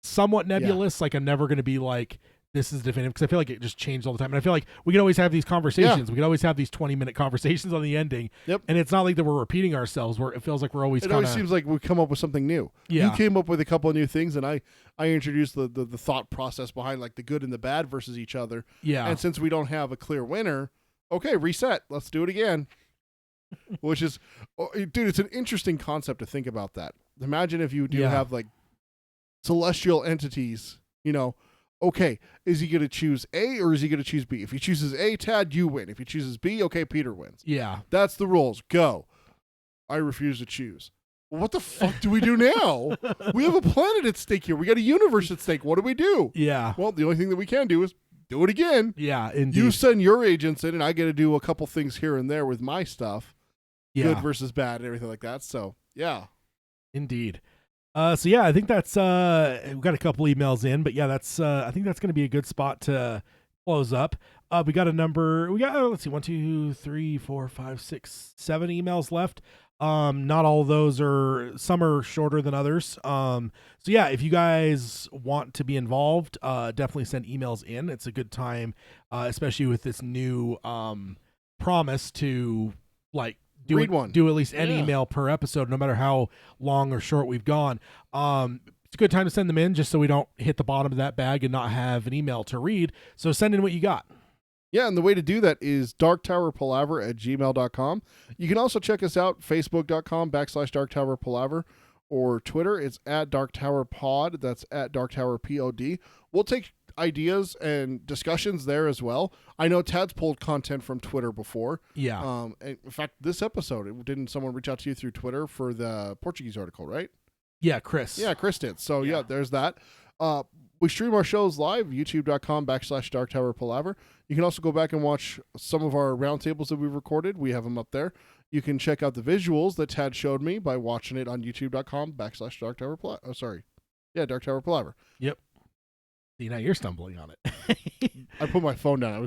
somewhat nebulous. Like I'm never going to be like, this is definitive, because I feel like it just changed all the time. And I feel like we can always have these conversations. Yeah. We can always have these 20-minute conversations on the ending. Yep. And it's not like that we're repeating ourselves, where it feels like we're always It always seems like we come up with something new. Yeah. You came up with a couple of new things, and I introduced the thought process behind like the good and the bad versus each other. Yeah. And since we don't have a clear winner, okay, reset. Let's do it again. Which is, dude, it's an interesting concept to think about that. Imagine if you do have like celestial entities, you know, okay, is he going to choose A or is he going to choose B? If he chooses A, Tad, you win. If he chooses B, okay, Peter wins. Yeah. That's the rules. Go. I refuse to choose. Well, what the fuck do we do now? We have a planet at stake here. We got a universe at stake. What do we do? Yeah. Well, the only thing that we can do is do it again. Yeah, indeed. You send your agents in, and I get to do a couple things here and there with my stuff. Yeah. Good versus bad and everything like that. So, yeah. Indeed. So yeah, I think that's we've got a couple emails in, but yeah, that's I think that's going to be a good spot to close up. We got let's see, 1, 2, 3, 4, 5, 6, 7 emails left. Not all of those some are shorter than others. So yeah, if you guys want to be involved, definitely send emails in. It's a good time, especially with this new promise to like do at least an email per episode, no matter how long or short we've gone. It's a good time to send them in, just so we don't hit the bottom of that bag and not have an email to read. So send in what you got. Yeah, and the way to do that is darktowerpalaver@gmail.com. You can also check us out, facebook.com/darktowerpalaver, or Twitter. It's @darktowerpod. That's @darktowerpod. We'll take ideas and discussions there as well. I know Tad's pulled content from Twitter before. Yeah. In fact, this episode, didn't someone reach out to you through Twitter for the Portuguese article, right? Yeah, Chris. Yeah, Chris did. So, yeah, there's that. We stream our shows live, youtube.com/darktowerpalaver. You can also go back and watch some of our roundtables that we've recorded. We have them up there. You can check out the visuals that Tad showed me by watching it on youtube.com/darktowerpalaver. Oh, sorry. Yeah, darktowerpalaver. Yep. See, now you're stumbling on it. I put my phone down. I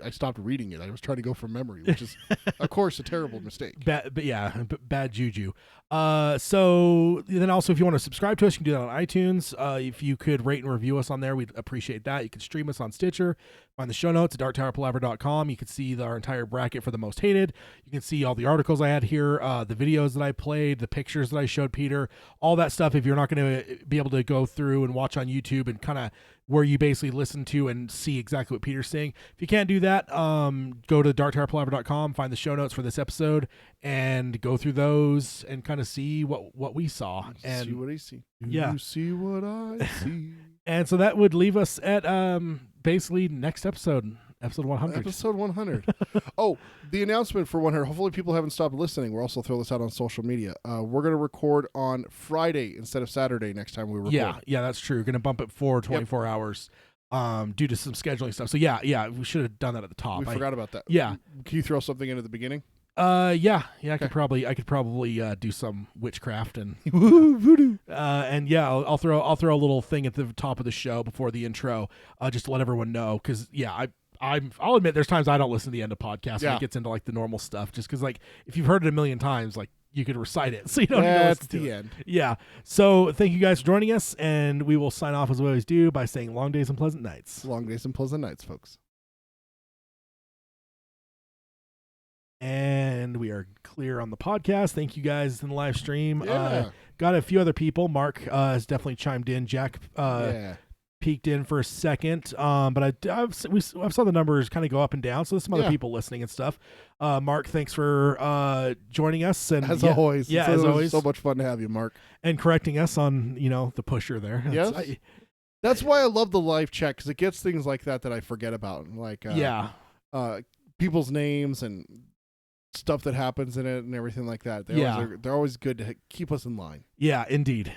stopped reading it. I was trying to go from memory, which is, of course, a terrible mistake. Bad juju. So then also, if you want to subscribe to us, you can do that on iTunes. If you could rate and review us on there, we'd appreciate that. You can stream us on Stitcher. Find the show notes at darktowerpalaver.com. You can see our entire bracket for the most hated. You can see all the articles I had here, the videos that I played, the pictures that I showed Peter, all that stuff. If you're not going to be able to go through and watch on YouTube and kind of where you basically listen to and see exactly what Peter's saying. If you can't do that, go to darktowerpalaver.com, find the show notes for this episode, and go through those and kind of see what we saw. And see what I see. Yeah. You see what I see. And so that would leave us at basically next episode 100. Episode 100. Oh, the announcement for 100. Hopefully people haven't stopped listening. We'll also throw this out on social media. We're going to record on Friday instead of Saturday next time we record. Yeah, that's true. We're going to bump it for 24 hours due to some scheduling stuff. So yeah, we should have done that at the top. We forgot about that. Yeah. Can you throw something in at the beginning? Yeah. I could probably do some witchcraft and voodoo. And yeah, I'll throw a little thing at the top of the show before the intro, just to let everyone know. Because yeah, I'll admit there's times I don't listen to the end of podcasts when it gets into like the normal stuff, just because like if you've heard it a million times, like you could recite it, so you don't need to listen to the it. end. Yeah. So thank you guys for joining us, and we will sign off as we always do by saying long days and pleasant nights. Long days and pleasant nights, folks. And we are clear on the podcast. Thank you guys in the live stream. Yeah. Got a few other people. Mark has definitely chimed in. Jack peeked in for a second. But I saw the numbers kind of go up and down. So there's some other people listening and stuff. Mark, thanks for joining us. And as always. Yeah, as always. So much fun to have you, Mark. And correcting us on, the pusher there. Yes. That's why I love the live chat, because it gets things like that I forget about. Like, people's names and stuff that happens in it and everything like that. They're always good to keep us in line. Yeah, indeed.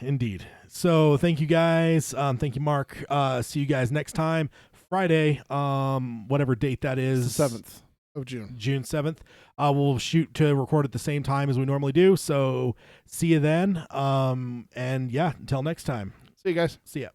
So thank you guys. Thank you, Mark. See you guys next time, Friday, whatever date that is. The 7th of June. June 7th. We'll shoot to record at the same time as we normally do. So see you then. And yeah, until next time. See you guys. See ya.